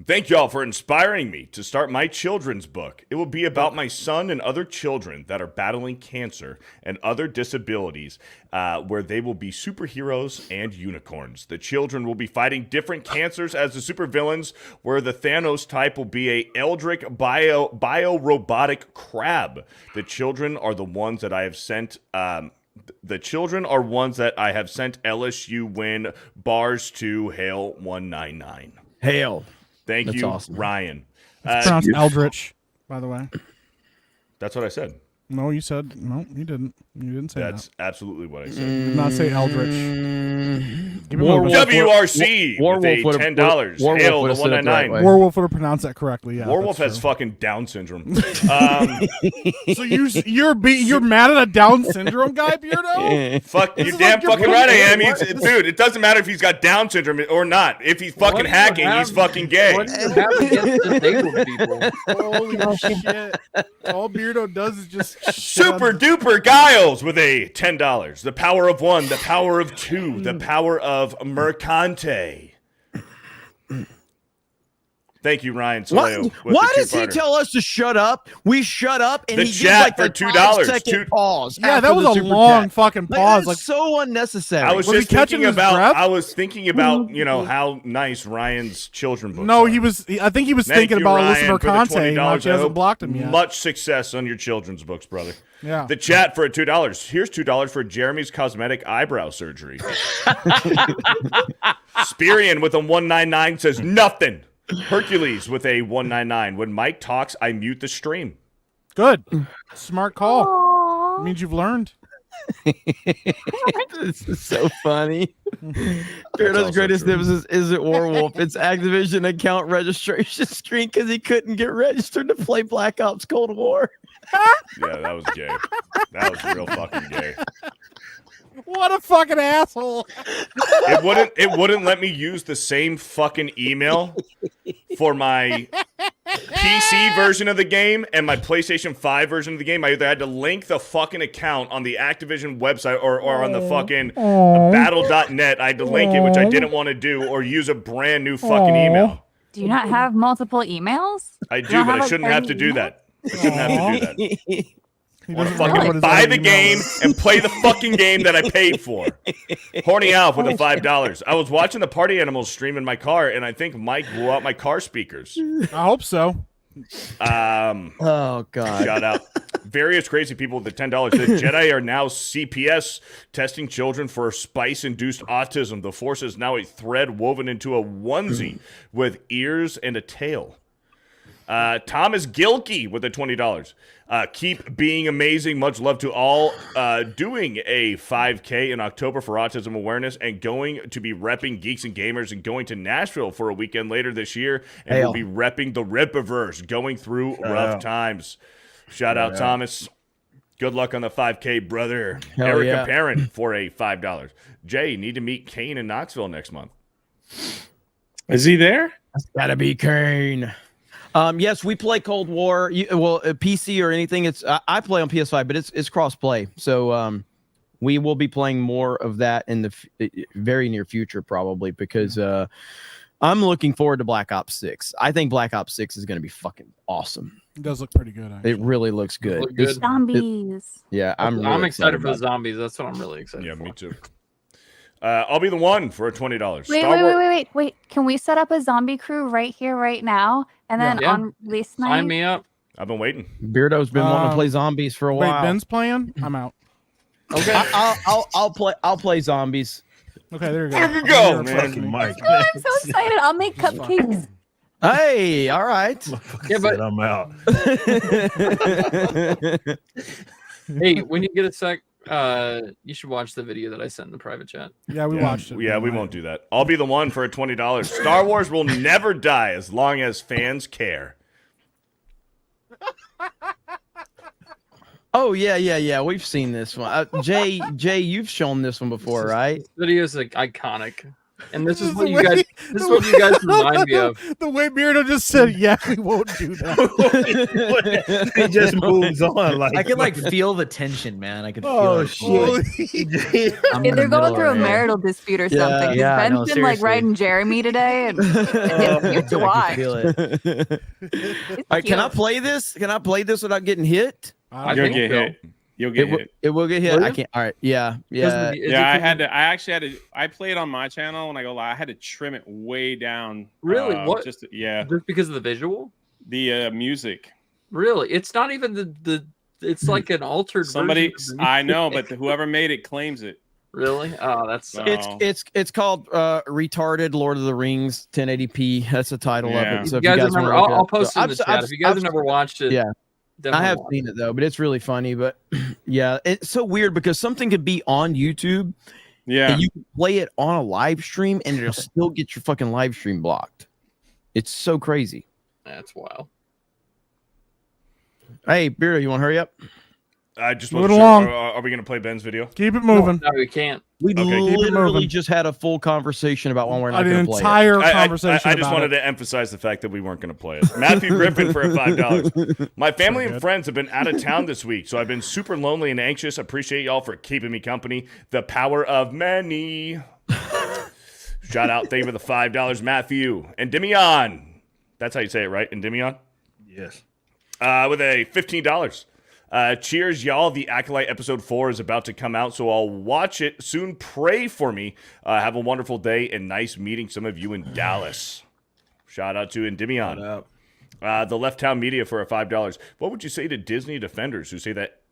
Thank y'all for inspiring me to start my children's book. It will be about my son and other children that are battling cancer and other disabilities, where they will be superheroes and unicorns. The children will be fighting different cancers as the supervillains, where the Thanos type will be a Eldritch bio-robotic crab. The children are the ones that I have sent. The children are ones that I have sent LSU win bars to Hail 199. Hail. Thank That's you, awesome. Ryan. It's pronounced Eldritch, by the way. That's what I said. No, you said no. You didn't. You didn't say That's that. absolutely what I said. You did not say Eldritch. WRC with a $10. Hail the 199. Werewolf would have pronounced that correctly. Yeah, Werewolf that's has true. fucking Down syndrome. So you're mad at a Down syndrome guy, Beardo? Fuck, you're damn fucking right I am. Dude, it doesn't matter if he's got Down syndrome or not. If he's fucking hacking, he's fucking gay. What do you have against disabled people? Holy shit. All Beardo does is just Super duper Giles with a $10. The power of one, the power of two, the power of Mercante. Thank you, Ryan Soleo. Why does he tell us to shut up? We shut up, and The he chat gives like for a $2. 5-second pause. Yeah, after that was the a super long chat. fucking pause. Like, so unnecessary. I was he just catching thinking his about. breath? I was thinking about how nice Ryan's children books. No, are. he was. I think he was Thank thinking you, about Ryan, Alyssa for the Mercante. $20. She I hasn't hope blocked him yet. Much success on your children's books, brother. Yeah. The chat for $2. Here's $2 for Jeremy's cosmetic eyebrow surgery. Spirian with a 199 says nothing. Hercules with a 199. When Mike talks, I mute the stream. Good. Smart call. Means you've learned. This is so funny. Beardo's greatest nemesis isn't Werewolf. It's Activision account registration screen because he couldn't get registered to play Black Ops Cold War. Yeah, that was gay. That was real fucking gay. What a fucking asshole. It wouldn't let me use the same fucking email for my PC version of the game and my PlayStation 5 version of the game. I either had to link the fucking account on the Activision website or on the fucking battle.net. I had to link it, which I didn't want to do, or use a brand new fucking email. Do you not have multiple emails? I You do, don't but I have, shouldn't like, have to 30 do emails? that. I shouldn't have to do that. I want to doesn't know what fucking his buy other the email game is. and play the fucking game that I paid for. Horny Alf with a $5. I was watching the Party Animals stream in my car, and I think Mike blew out my car speakers. I hope so. Oh God! Shout out. Various crazy people with the $10. The Jedi are now CPS testing children for spice-induced autism. The Force is now a thread woven into a onesie with ears and a tail. Thomas Gilkey with the $20. Keep being amazing. Much love to all. Doing a 5K in October for autism awareness and going to be repping Geeks and Gamers and going to Nashville for a weekend later this year. And we'll be repping the Rippaverse, going through rough times. Shout out, Thomas. Good luck on the 5K, brother. Hell Erica yeah. Perrin for a $5. Jay, need to meet Kane in Knoxville next month. Is he there? That's gotta be Kane. Yes, we play Cold War. PC or anything. It's I play on PS5, but it's cross play. So we will be playing more of that in the very near future, probably, because I'm looking forward to Black Ops 6. I think Black Ops 6 is going to be fucking awesome. It does look pretty good. Actually. It really looks good. Look good. Zombies. Yeah, I'm really excited for the zombies. That's what I'm really excited for. Me too. I'll be the one for $20. Wait. Can we set up a zombie crew right here, right now? And then on release night? Sign me up. I've been waiting. Beardo's been wanting to play zombies for a while. Wait, Ben's playing? I'm out. Okay. I'll play zombies. Okay, there you go. There you go, man. Mike. Oh, I'm so excited. I'll make cupcakes. Hey, all right. Yeah, but I'm out. Hey, when you get a sec, you should watch the video that I sent in the private chat. Yeah, we watched it. Yeah, we won't do that. I'll be the one for $20. Star Wars will never die as long as fans care. Oh yeah. We've seen this one. Jay, you've shown this one before, right? This video is like iconic, and this is what you guys. This is what you guys remind me of. The way Beardo just said, "Yeah, we won't do that." He just moves on. Like I can like feel the tension, man. I can feel oh it. shit! They're going through a marital dispute or something. Because yeah, Ben's no, been seriously. like riding Jeremy today, and it's to watch. Feel it. All right, can I play this? Can I play this without getting hit? You'll get hit. You'll get hit. It will get hit. Will I you? can't. All right. Yeah. I actually had to. I played on my channel when I go live. I had to trim it way down. Really? What? Just Just because of the visual? the music. Really? It's not even the. It's like an altered. Somebody, version of the I know, but whoever made it claims it. Really? Oh, that's. So- It's called retarded Lord of the Rings 1080p. That's the title of it. So if you guys wanna remember, look I'll up- post it in the chat. If you guys have never watched it, yeah. definitely I have watch seen it though, but it's really funny. But yeah, it's so weird because something could be on YouTube. Yeah. And you can play it on a live stream and it'll still get your fucking live stream blocked. It's so crazy. That's wild. Hey, Beardo, you want to hurry up? I just Move wasn't it sure. along. Are we going to play Ben's video? Keep it moving. No, we can't. We Okay. Keep it literally moving. just had a full conversation about when we're not An going to play it. entire I conversation. just about wanted it. to emphasize the fact that we weren't going to play it. Matthew Griffin for a $5. My family and friends have been out of town this week, so I've been super lonely and anxious. Appreciate y'all for keeping me company. The power of many. Shout out, thank you for the $5, Matthew. Endymion. That's how you say it, right? Endymion? Yes. With a $15. Cheers, y'all. The Acolyte episode 4 is about to come out, so I'll watch it soon. Pray for me. Have a wonderful day and nice meeting some of you in Dallas. Shout out to Endymion. The Left Town Media for a $5. What would you say to Disney defenders who say that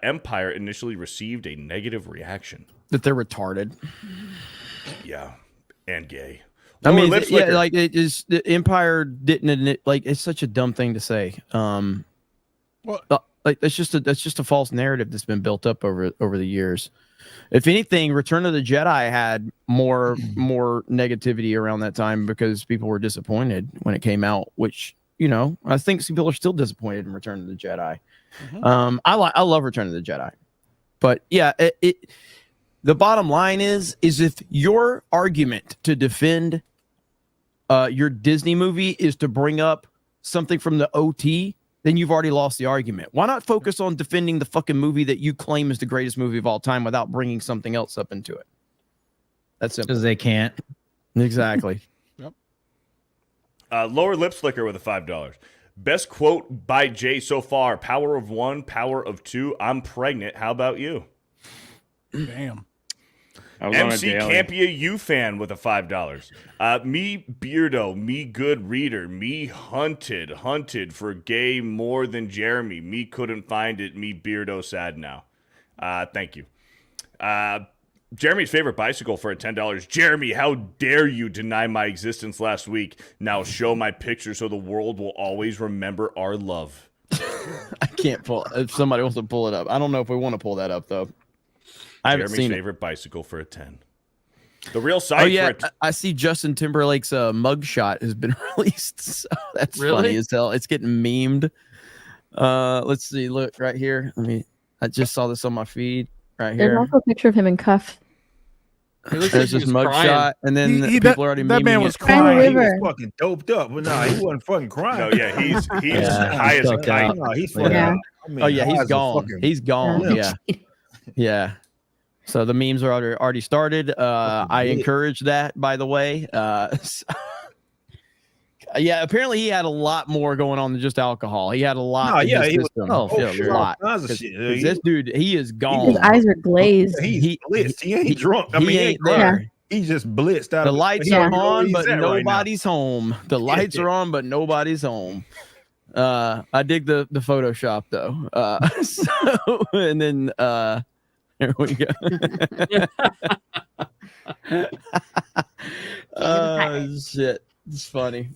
Empire initially received a negative reaction? That they're retarded. Yeah, and gay. I mean, Lip yeah, Slicker. like it is. The Empire didn't admit, like it's such a dumb thing to say. Like that's just a false narrative that's been built up over the years. If anything, Return of the Jedi had more negativity around that time because people were disappointed when it came out. Which I think some people are still disappointed in Return of the Jedi. I love Return of the Jedi, but yeah, the bottom line is if your argument to defend your Disney movie is to bring up something from the OT, then you've already lost the argument. Why not focus on defending the fucking movie that you claim is the greatest movie of all time without bringing something else up into it? That's simple. Because they can't. Exactly. Lower Lip Slicker with a $5. Best quote by Jay so far: power of one, power of two. I'm pregnant. How about you? Damn. MC Campia U fan with a $5. Me Beardo, me good reader, me hunted for gay more than Jeremy. Me couldn't find it. Me Beardo sad now. Thank you. Jeremy's favorite bicycle for a $10. Jeremy, how dare you deny my existence last week? Now show my picture so the world will always remember our love. I can't pull. If somebody wants to pull it up, I don't know if we want to pull that up though. I haven't Jeremy's seen favorite bicycle for a 10. The real site. Oh yeah, for I see Justin Timberlake's mugshot has been released. So that's Really? funny as hell. It's getting memed. Let's see. Look right here. I just saw this on my feed right There's here. also a picture of him in cuffs. There's this mugshot, and then people are already that man memeing was it. crying. He was River. fucking doped up, but nah, he wasn't fucking crying. No, yeah, he's high as a stuck kite. out. No, he's fucking. Yeah. I mean, Oh yeah, high he's as a gone. fucking He's gone. limp. Yeah, yeah. So the memes are already started. I encourage that, by the way. Yeah, apparently he had a lot more going on than just alcohol. He had a lot. No, in yeah, his he was- system. oh, Yeah, sure. a lot. All kinds of 'Cause- shit. 'cause this dude, he is gone. His eyes are glazed. He's blitzed. He ain't drunk. I mean, he ain't there. drunk. He's just blitzed out. The of lights he are don't know where on, he's but at right now. nobody's home. The lights are on, but nobody's home. I dig the Photoshop though. So and then here we go. Oh shit, it's funny.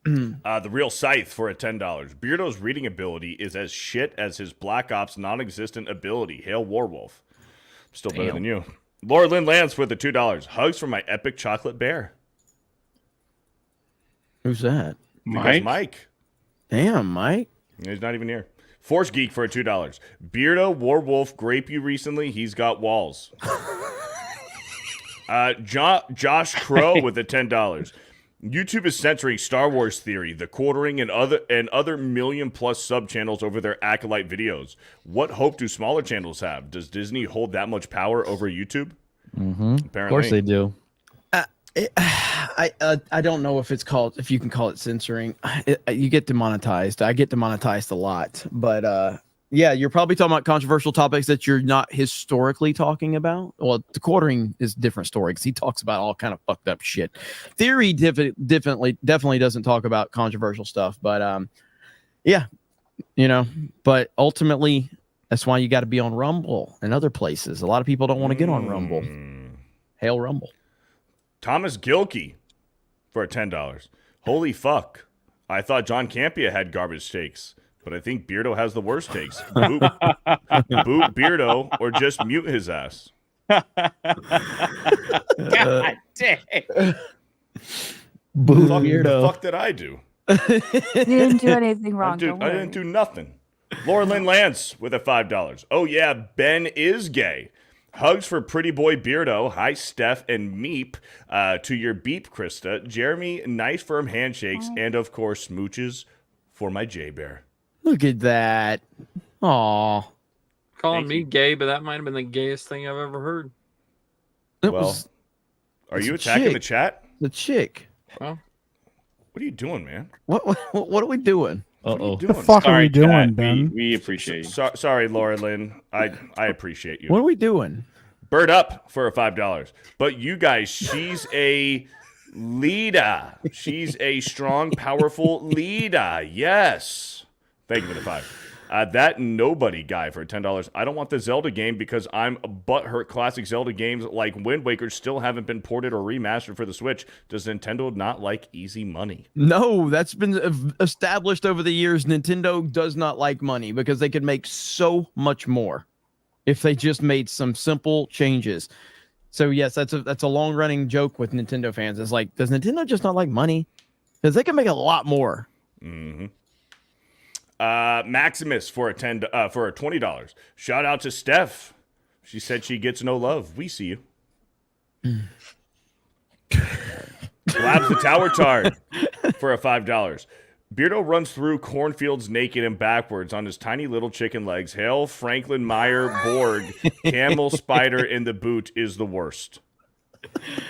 The real scythe for a $10. Beardo's reading ability is as shit as his Black Ops non-existent ability. Hail Warwolf. Still better Damn. than you. Laura Lynn Lance with the $2. Hugs from my epic chocolate bear. Who's that? Because Mike. Damn, Mike. He's not even here. Force Geek for $2. Beardo Warwolf grape you recently. He's got walls. Josh Crow with the $10. YouTube is censoring Star Wars Theory, The Quartering, and other million-plus sub-channels over their Acolyte videos. What hope do smaller channels have? Does Disney hold that much power over YouTube? Mm-hmm. Apparently. Of course they do. I don't know if you can call it censoring. You get demonetized. I get demonetized a lot, but yeah, you're probably talking about controversial topics that you're not historically talking about. Well, the Quartering is a different story because he talks about all kind of fucked up shit. Theory definitely doesn't talk about controversial stuff, but yeah, but ultimately that's why you got to be on Rumble and other places. A lot of people don't want to get on Rumble. Hail Rumble. Thomas Gilkey for $10. Holy fuck. I thought John Campea had garbage takes, but I think Beardo has the worst takes. Boot Beardo or just mute his ass. God dang. Boo The Beardo. fuck did I do? You didn't do anything wrong. I don't worry. didn't do nothing. Laura Lynn Lance with a $5. Oh yeah, Ben is gay. Hugs for pretty boy Beardo. Hi, Steph and Meep. To your beep, Krista. Jeremy, nice firm handshakes. And, of course, smooches for my J-Bear. Look at that. Aw. Calling me gay, but that might have been the gayest thing I've ever heard. Are you attacking the chat? The chick. Well, what are you doing, man? What are we doing? What the fuck are we doing, Ben? We appreciate you. Sorry, Laura Lynn. I appreciate you. What are we doing? Bird up for a $5. But you guys, she's a leader. She's a strong, powerful leader. Yes. Thank you for the 5. That nobody guy for $10. I don't want the Zelda game because I'm butthurt. Classic Zelda games like Wind Waker still haven't been ported or remastered for the Switch. Does Nintendo not like easy money? No, that's been established over the years. Nintendo does not like money because they could make so much more if they just made some simple changes. So yes, that's a long running joke with Nintendo fans. It's like, does Nintendo just not like money? Because they can make a lot more. Mm-hmm. Maximus for a $20. Shout out to Steph. She said she gets no love. We see you. Blabs the Tower Tard for a $5. Beardo runs through cornfields naked and backwards on his tiny little chicken legs. Hail Franklin Meyer Borg. Camel Spider in the boot is the worst.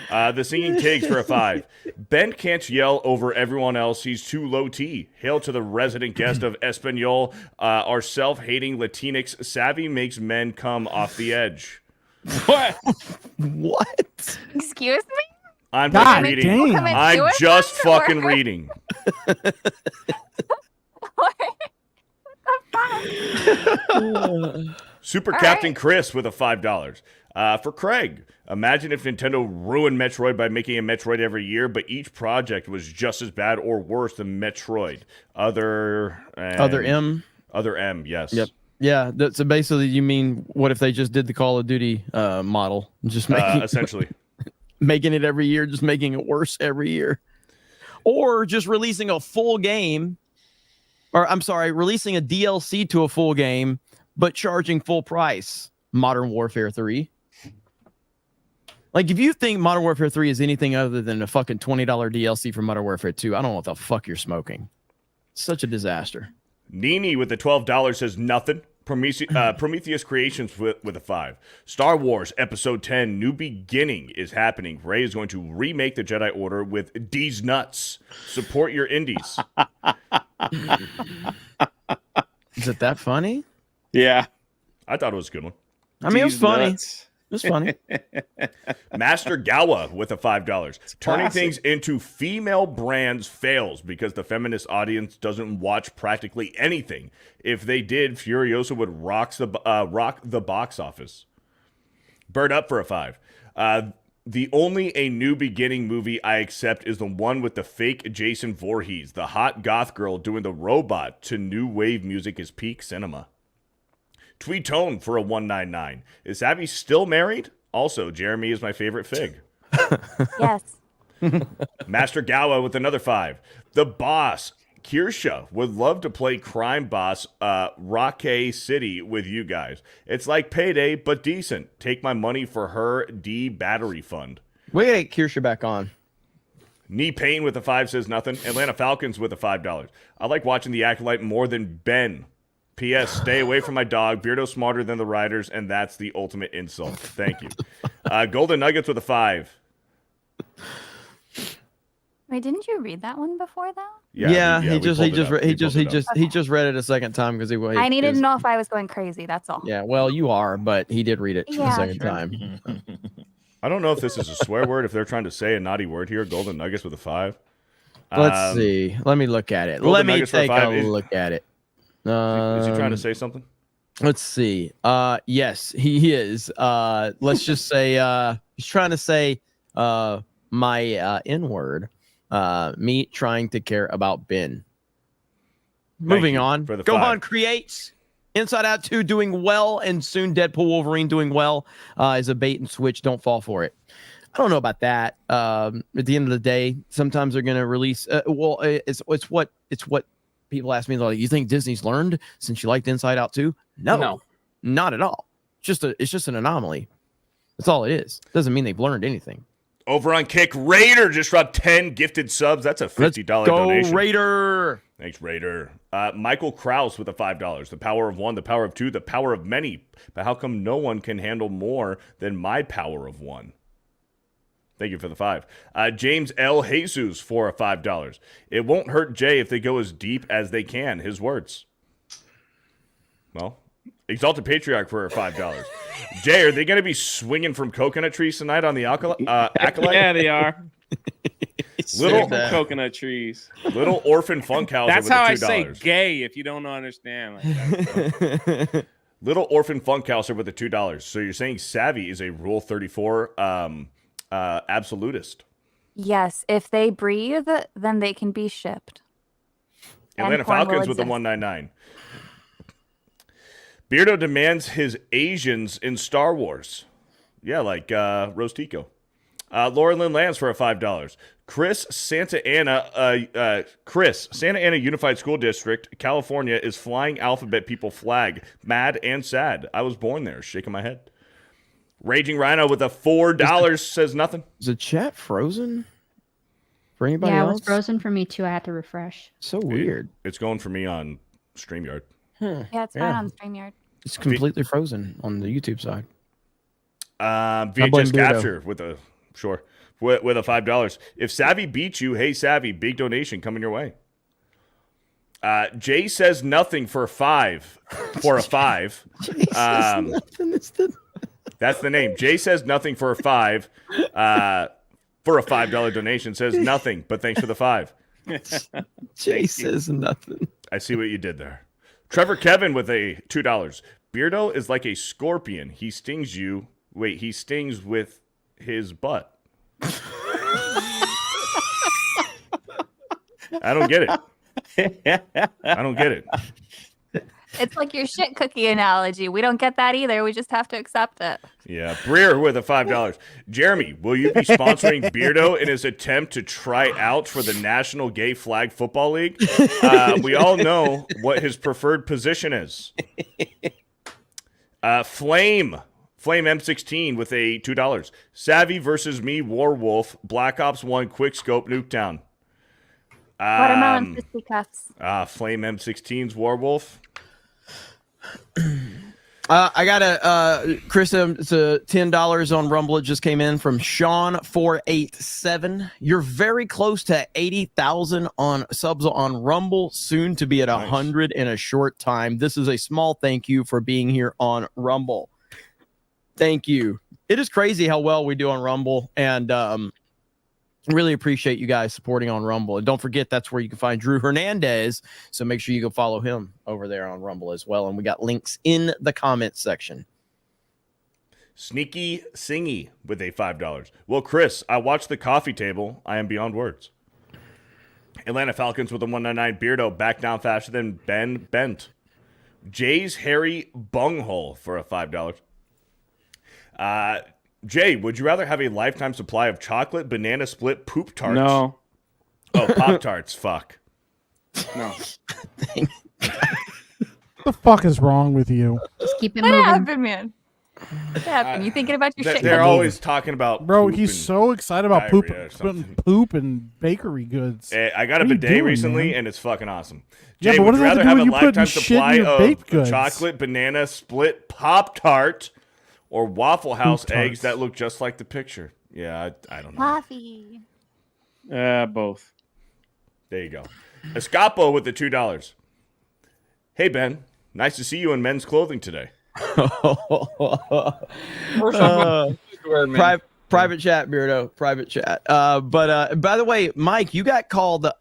The Singing Tigs for a 5. Ben can't yell over everyone else. He's too low T. Hail to the resident guest of Espanol. Our self-hating Latinx savvy makes men come off the edge. What? What? Excuse me? I'm God just reading. damn. I'm just fucking reading. Super Captain Chris with a $5. For Craig, imagine if Nintendo ruined Metroid by making a Metroid every year, but each project was just as bad or worse than Metroid. Other M, yes. Yep. Yeah. So basically, you mean what if they just did the Call of Duty model, just making essentially making it every year, just making it worse every year, or just releasing a full game, or I'm sorry, releasing a DLC to a full game, but charging full price. Modern Warfare 3. Like, if you think Modern Warfare 3 is anything other than a fucking $20 DLC for Modern Warfare 2, I don't know what the fuck you're smoking. Such a disaster. Nini with the $12 says nothing. Prometheus Creations with a 5. Star Wars Episode 10 New Beginning is happening. Rey is going to remake the Jedi Order with D's nuts. Support your indies. Is it that funny? Yeah. I thought it was a good one. I mean, it was funny. It was funny. Master Gawa with a $5. Turning classic. things into female brands fails because the feminist audience doesn't watch practically anything. If they did, Furiosa would rock the box office. Bird up for a 5. The only A New Beginning movie I accept is the one with the fake Jason Voorhees. The hot goth girl doing the robot to new wave music is peak cinema. Tweetone for a 199. Is Abby still married? Also, Jeremy is my favorite fig. Yes. Master Gawa with another 5. The boss, Kirsha, would love to play crime boss Rocky City with you guys. It's like Payday, but decent. Take my money for her D battery fund. We gotta get Kirsha back on. Knee Pain with a 5 says nothing. Atlanta Falcons with a $5. I like watching the Acolyte more than Ben. P.S. Stay away from my dog. Beardo's smarter than the riders, and that's the ultimate insult. Thank you. Golden Nuggets with a 5. Wait, didn't you read that one before though? He just read it a second time because I needed to know if I was going crazy. That's all. Yeah, well, you are, but he did read it Yeah, the second sure. time. I don't know if this is a swear word, if they're trying to say a naughty word here. Golden Nuggets with a 5. Let's see. Let me look at it. Golden Let me Nuggets for a take 5. a look at it. Is he trying to say something? Let's see. Yes, he is. Let's just say he's trying to say my N-word. Me trying to care about Ben. Moving on. for the Go 5. on, creates. Inside Out 2 doing well, and soon Deadpool Wolverine doing well is a bait and switch. Don't fall for it. I don't know about that. At the end of the day, sometimes they're going to release. It's what people ask me, like, you think Disney's learned since you liked Inside Out 2? No, not at all. It's just an anomaly. That's all it is. Doesn't mean they've learned anything. Over on Kick, Raider just dropped 10 gifted subs. That's a $50 donation. Go Raider. Thanks, Raider. Michael Krause with a $5. The power of one, the power of two, the power of many. But how come no one can handle more than my power of one? Thank you for the 5. James L. Jesus for a $5. It won't hurt Jay if they go as deep as they can. His words. Well, Exalted Patriarch for a $5. Jay, are they going to be swinging from coconut trees tonight on the Acolyte? Yeah, they are. Little coconut trees. Little Orphan Funkhauser That's with how $2. I say gay. If you don't understand, like Little Orphan Funkhauser with the $2. So you're saying Savvy is a Rule 34 absolutist? Yes, if they breathe, then they can be shipped. Atlanta Falcons with the 199. Beardo demands his Asians in Star Wars. Yeah, like Rose Tico. Laura Lynn Lands for a $5. Chris, Santa Ana Unified School District, California is flying alphabet people flag. Mad and sad. I was born there. Shaking my head. Raging Rhino with a $4 says nothing. Is the chat frozen for anybody Yeah, it else? was frozen for me too. I had to refresh. So weird. It's going for me on StreamYard. Huh. Yeah, it's fine on StreamYard. It's completely frozen on the YouTube side. VHS Capture with a with a $5. If Savvy beats you, hey Savvy, big donation coming your way. Jay says nothing for a 5. For a 5. That's the name. Jay says nothing for a 5. For a $5 donation says nothing, but thanks for the 5. Jay says nothing. I see what you did there. Trevor Kevin with a $2. Beardo is like a scorpion. He stings you. Wait, he stings with his butt. I don't get it. I don't get it. It's like your shit cookie analogy. We don't get that either. We just have to accept it. Yeah, Breer with a $5. Jeremy, will you be sponsoring Beardo in his attempt to try out for the National Gay Flag Football League? We all know what his preferred position is. Flame M16 with a $2. Savvy versus me, Warwolf, Black Ops 1, Quick Scope, Nuketown. Watermelon fisticuffs. Flame M16's Warwolf. I got Chris, it's a $10 on Rumble. It just came in from Sean487. You're very close to 80,000 on subs on Rumble, soon to be at 100 in a short time. This is a small thank you for being here on Rumble. Thank you. It is crazy how well we do on Rumble, and really appreciate you guys supporting on Rumble. And don't forget, that's where you can find Drew Hernandez. So make sure you go follow him over there on Rumble as well. And we got links in the comments section. Sneaky Singy with a $5. Well, Chris, I watched the coffee table. I am beyond words. Atlanta Falcons with a 199. Beardo back down faster than Ben Bent. Jay's Harry Bunghole for a $5. Jay, would you rather have a lifetime supply of chocolate, banana split, poop tarts? No. Oh, Pop-Tarts, fuck. No. What the fuck is wrong with you? Just keep it What moving. happened, man? What happened? You thinking about your shit? They're always talking about Bro, poop he's and so excited about poop, diarrhea or putting something. poop and bakery goods. Hey, I got a What are you bidet doing, recently, man? and it's fucking awesome. Yeah, Jay, but what would does you that have rather to do have with a you putting lifetime shit in supply your baked of goods? chocolate, banana, split, Pop-Tart, or Waffle House Pop-Tarts. eggs that look just like the picture? Yeah, I don't know. Coffee. Both. There you go. Escapo with the $2. Hey, Ben. Nice to see you in men's clothing today. Private chat, Beardo. Private chat. But by the way, Mike, you got called what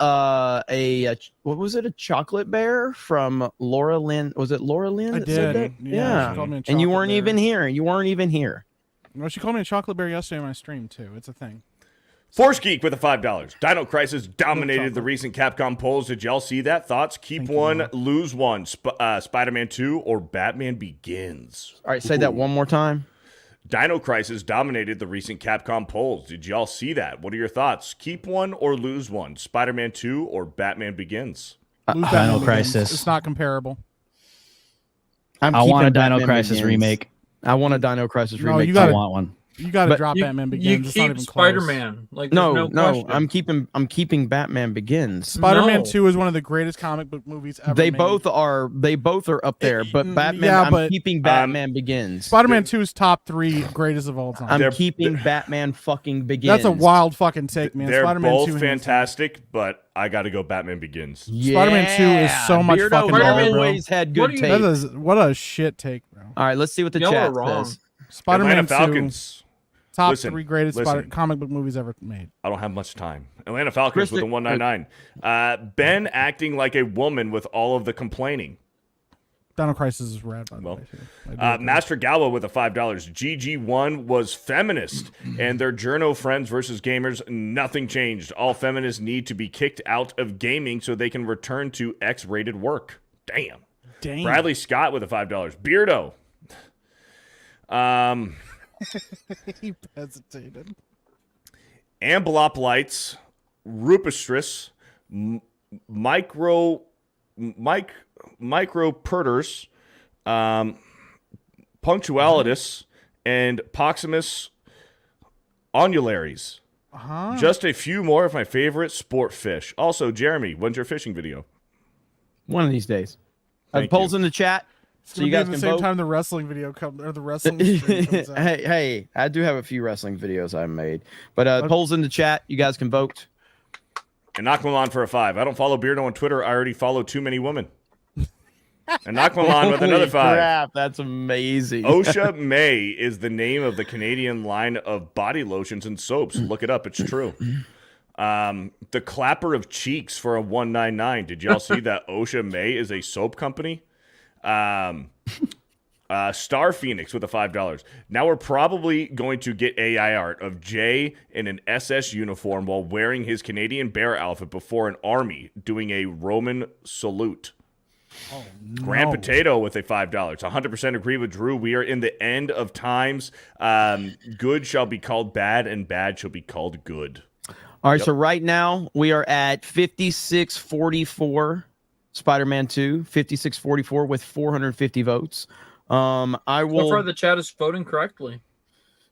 was it? A chocolate bear from Laura Lynn? Was it Laura Lynn? I that said did. that? Yeah, she called me a And you chocolate weren't bear. even here. You weren't even here. Well, she called me a chocolate bear yesterday on my stream too. It's a thing. Force Geek with a $5. Dino Crisis dominated the recent Capcom polls. Did y'all see that? Thoughts? Keep one, lose one. Spider-Man 2 or Batman Begins? All right, say that one more time. Dino Crisis dominated the recent Capcom polls. Did y'all see that? What are your thoughts? Keep one or lose one? Spider-Man 2 or Batman Begins? Lose Dino Batman Begins. Crisis. It's not comparable. I want a keeping Dino Batman Crisis Begins. remake. I want a Dino Crisis No, remake. you gotta- I want one. You got to But drop You, Batman you Begins. It's not keep even Spider-Man. Like No, there's no question. I'm keeping Batman Begins. Spider-Man No. 2 is one of the greatest comic book movies ever They made. both are up there, but Batman. yeah, I'm but- keeping Batman Begins. Spider-Man 2 is top 3 greatest of all time. I'm keeping Batman fucking Begins. That's a wild fucking take, man. They're Spider-Man both 2 hands fantastic, but I got to go Batman Begins. Spider-Man 2 is so much Beardo fucking has better, bro. always had What good do you- That taste. is what a shit take, bro. All right, let's see what the Y'all chat are wrong. says. Spider-Man Atlanta 2, Falcons. top Listen, 3 greatest listen. comic book movies ever made. I don't have much time. Atlanta Falcons with a Kristen- 199. Ben acting like a woman with all of the complaining. Dino Crisis is rad, by the way. Too. I do agree. Master Gallo with a $5. GG1 was feminist, and their journo friends versus gamers, nothing changed. All feminists need to be kicked out of gaming so they can return to X-rated work. Damn. Bradley Scott with a $5. Beardo. He hesitated. Ambulop lights, Rupestris, micro purters, punctualitus, and Proximus onularies. Just a few more of my favorite sport fish. Also, Jeremy, when's your fishing video? One of these days. Thank Polls you. in the chat, It's so gonna you be guys at the can same vote. time the wrestling video or the wrestling stream comes out. Hey, I do have a few wrestling videos I made, but polls in the chat, you guys can vote. And Aquaman for a 5. I don't follow Beardo on Twitter. I already follow too many women. And Aquaman with another 5. Crap, that's amazing. OSHA May is the name of the Canadian line of body lotions and soaps. Look it up. It's true. The Clapper of Cheeks for a 199. Did y'all see that OSHA May is a soap company? Star Phoenix with a $5. Now we're probably going to get AI art of Jay in an SS uniform while wearing his Canadian bear outfit before an army doing a Roman salute. Oh, Grand Potato with a $5. 100% agree with Drew. We are in the end of times. Good shall be called bad, and bad shall be called good. All right, so right now we are at 5644 Spider-Man 2, 5644 with 450 votes. I will. So far, the chat is voting correctly.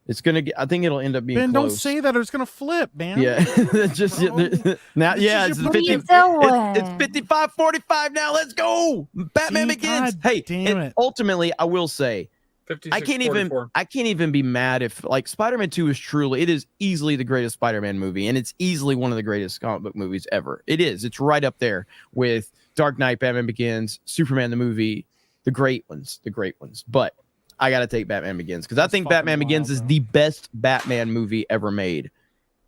It's gonna get. I think it'll end up being Ben, close. don't say that or it's gonna flip, man. Yeah, just now. Yeah, it's 50. It's 55-45 now. Let's go. Batman Begins. Hey, damn it. Ultimately, I will say, I can't even be mad if like Spider-Man 2 is truly. It is easily the greatest Spider-Man movie, and it's easily one of the greatest comic book movies ever. It is. It's right up there with Dark Knight, Batman Begins, Superman the movie, the great ones. But I got to take Batman Begins because I think Batman Begins is the best Batman movie ever made.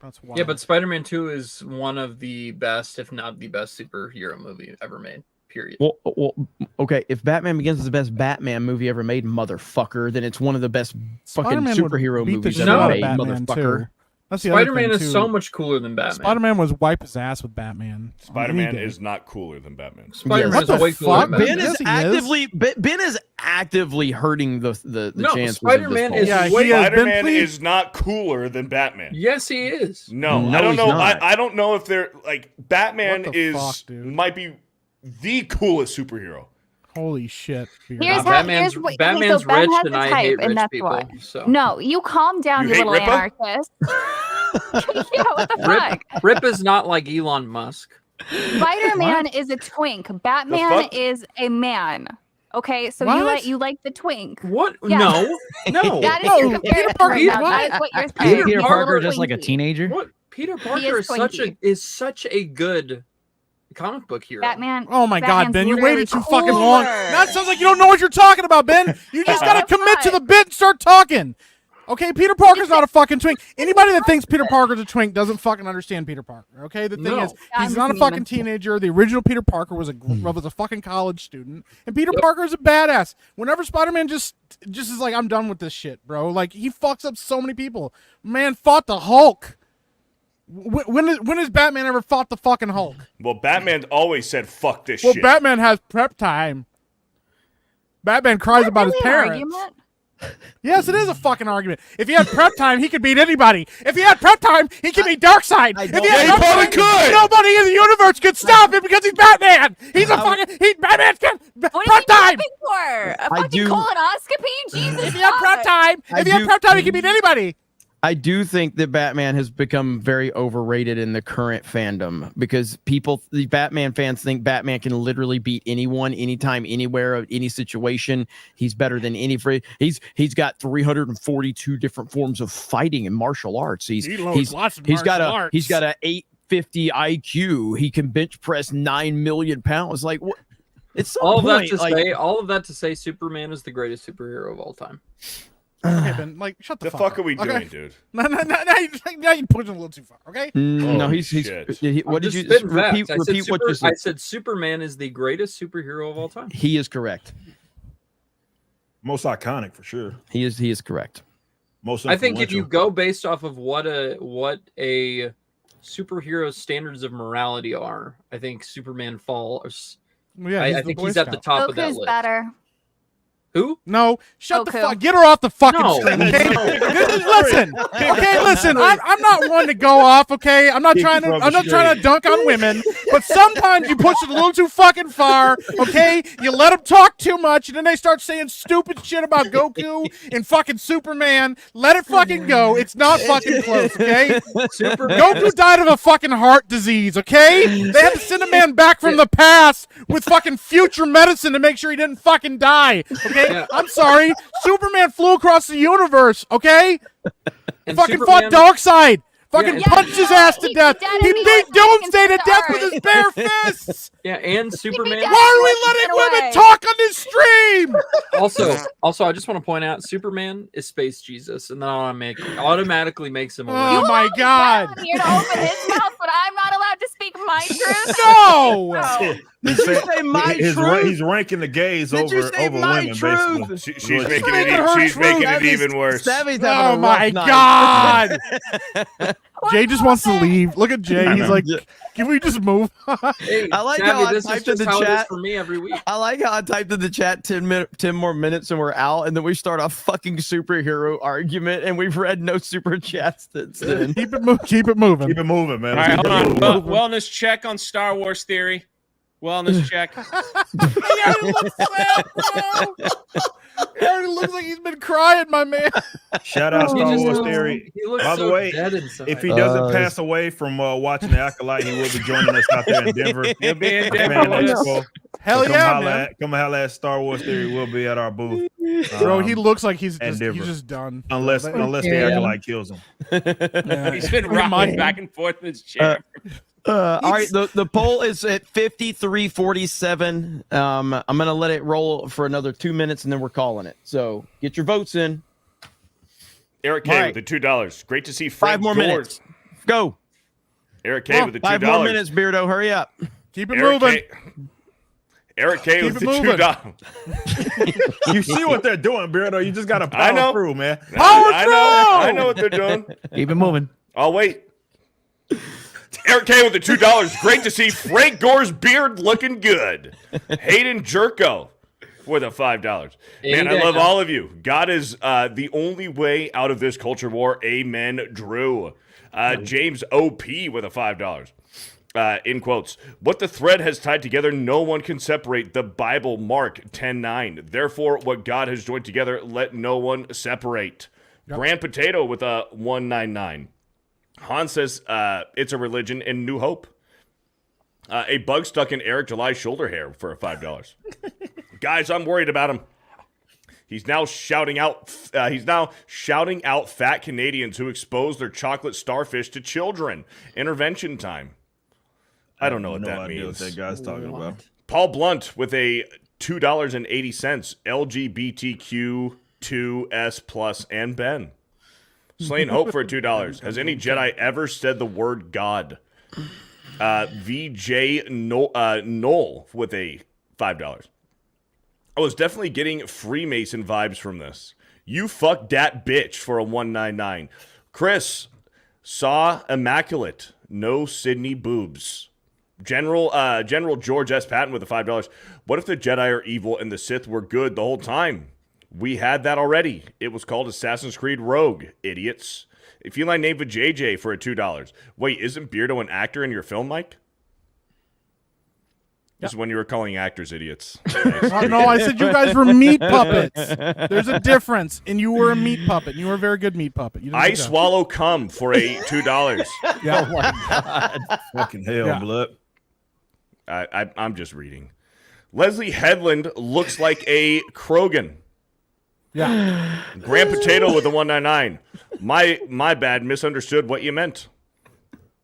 That's Yeah, but Spider-Man 2 is one of the best, if not the best, superhero movie ever made. Period. Well, okay. If Batman Begins is the best Batman movie ever made, motherfucker, then it's one of the best fucking Spider-Man would superhero beat the movies shit ever out of made, Batman, motherfucker. too. That's the other Spider-Man thing, is too. so much cooler than Batman. Spider-Man was wipe his ass with Batman. Spider-Man is not cooler than Batman. Spider-Man is way cooler than Batman. Ben is actively hurting the No, chances Spider-Man of this poll. is Spider-Man is not cooler than Batman. Yes, he is. No, No, I don't he's know. not. I don't know if they're like Batman What the is fuck, dude? might be the coolest superhero. Holy shit. Here's Batman's okay, Batman's so Ben rich has and a I type, hate and rich that's people. why. So No, you calm down, You you hate little Ripper? anarchist. Yeah, what the fuck? Rip is not like Elon Musk. Spider-Man is a twink. Batman fuck? is a man. Okay, so What? you like the twink. What? Yeah. No. That is your comparison right now. That is what you're saying. Peter You're a Parker little just like a twinkie. teenager. What? Peter He Parker is is such a good comic book hero. Batman. Oh my God, Batman's Ben, you literally waited too fucking long. cooler. Now it sounds like you don't know what you're talking about, Ben. You just gotta commit to the bit and start talking. Okay, Peter Parker's not a fucking twink. Anybody that thinks Peter Parker's a twink doesn't fucking understand Peter Parker. Okay, the thing is, he's not a fucking teenager. The original Peter Parker was a fucking college student, and Peter Parker is a badass. Whenever Spider-Man just is like, I'm done with this shit, bro. Like he fucks up so many people. Man fought the Hulk. When has Batman ever fought the fucking Hulk? Well, Batman always said "fuck this Well, shit." Batman has prep time. Batman cries about his parents. Argument? Yes, it is a fucking argument. If he had prep time, he could beat anybody. If he had prep time, he could beat Darkseid. If he had prep probably time, could. nobody in the universe could stop him because he's Batman. He's a fucking Batman's got What prep are you time. hoping for? A fucking colonoscopy? Jesus. If he had prep time, he could beat anybody. I do think that Batman has become very overrated in the current fandom because the Batman fans think Batman can literally beat anyone, anytime, anywhere, any situation. He's better than any free. He's got 342 different forms of fighting and martial arts. He's got a 850 IQ. He can bench press 9 million pounds. Like what? It's all of that to say, Superman is the greatest superhero of all time. Okay, Ben, like, shut the fuck up. are we doing, okay? dude? No, now you're pushing a little too far, okay? No, Holy he's shit. what did you Spitting repeat? facts. Repeat what you said. I said Superman is the greatest superhero of all time. He is correct. Most iconic for sure. He is correct. Most I think if you go based off of what a superhero's standards of morality are, I think Superman falls. Yeah, I think he's at the top of that Goku's list. better. Who? No, shut the Goku. fuck. Get her off the fucking No. stream, okay? No. Listen, okay, listen. I'm not one to go off, okay? I'm not trying to dunk on women, but sometimes you push it a little too fucking far, okay? You let them talk too much, and then they start saying stupid shit about Goku and fucking Superman. Let it fucking go. It's not fucking close, okay? Goku died of a fucking heart disease, okay? They had to send a man back from the past with fucking future medicine to make sure he didn't fucking die, okay? Yeah. I'm sorry. Superman flew across the universe, okay? And Fucking Superman- fought Darkseid. Fucking Yeah. punched his ass to death. dead He and he beat was Doomsday to fucking death with sorry. his bare fists. Yeah, and Superman. dead. Why are we letting women away. talk on this stream? Also, I just want to point out, Superman is Space Jesus, and that automatically makes him a Oh wimp. my god. Here to open his mouth, but I'm not allowed to speak my truth. No. Did you say my truth? He's ranking the gays Did you over say my women, truth? basically. She's Really. making it even worse. Savvy's having Oh a my rough night. god. Jay just wants to leave. Look at Jay. He's like, can we just move? Hey, I like Savvy, how I this is typed in just the how it is chat. for me every week. I like how I typed in the chat 10 more minutes and we're out, and then we start a fucking superhero argument, and we've read no super chats since then. Keep it moving. Keep it moving, man. All right, Keep hold it on. moving. Wellness check on Star Wars theory. Wellness check. It looks like he's been crying, my man. Shout out Star Wars Theory. He looks By the so way, dead inside. if he doesn't pass away from watching the Acolyte, he will be joining us out there in Denver. He'll be in Fan Denver. Expo. Hell So yeah, man. come holla at Star Wars Theory. We'll be at our booth. Bro, he looks like he's and just done. Unless the Acolyte kills him. Yeah. He's been rocking back and forth in his chair. All right, the poll is at 53-47. I'm gonna let it roll for another 2 minutes and then we're calling it. So get your votes in. Eric K with the $2. Great to see Frank 5 more Gore. minutes. Go. Eric K with the $2. 5 more minutes, Beardo. Hurry up. Keep it moving. Eric K with the $2. You see what they're doing, Beardo. You just gotta power through, man. I know what they're doing. Keep it moving. I'll wait. Eric K with the $2. Great to see Frank Gore's beard looking good. Hayden Jerko for the $5. Man, I love all of you. God is the only way out of this culture war. Amen, Drew. James OP with a $5. In quotes, what the thread has tied together, no one can separate. The Bible, Mark 10:9. Therefore, what God has joined together, let no one separate. Grand Potato with a 199. Han says it's a religion and New Hope. A bug stuck in Eric July's shoulder hair for a $5. Guys, I'm worried about him. He's now shouting out. Fat Canadians who expose their chocolate starfish to children. Intervention time. I don't know what that means. What that guy's talking about. Paul Blunt with a $2.80. LGBTQ2S plus and Ben. Slain Hope for $2. Has any Jedi ever said the word God? VJ Knoll with a $5. I was definitely getting Freemason vibes from this. You fuck dat bitch for a 199. Chris saw Immaculate. No Sydney boobs. General George S. Patton with a $5. What if the Jedi are evil and the Sith were good the whole time? We had that already. It was called Assassin's Creed Rogue, idiots. A feline named JJ for a $2. Wait, isn't Beardo an actor in your film, Mike? This is when you were calling actors idiots. No, I said you guys were meat puppets. There's a difference, and you were a meat puppet. You were a very good meat puppet. You I swallow cum for a $2. Yeah. Oh my God. Fucking hell, blood. I'm just reading. Leslie Headland looks like a Krogan. Yeah. Grand Potato with a 199. My bad, misunderstood what you meant.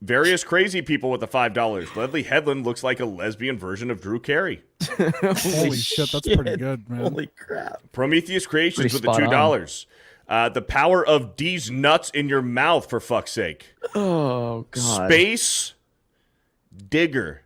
Various crazy people with the $5. Leslie Headland looks like a lesbian version of Drew Carey. Holy shit, that's pretty good, man. Holy crap. Prometheus Creations Pretty with the spot $2. The power of D's nuts in your mouth, for fuck's sake. Oh, God. Space Digger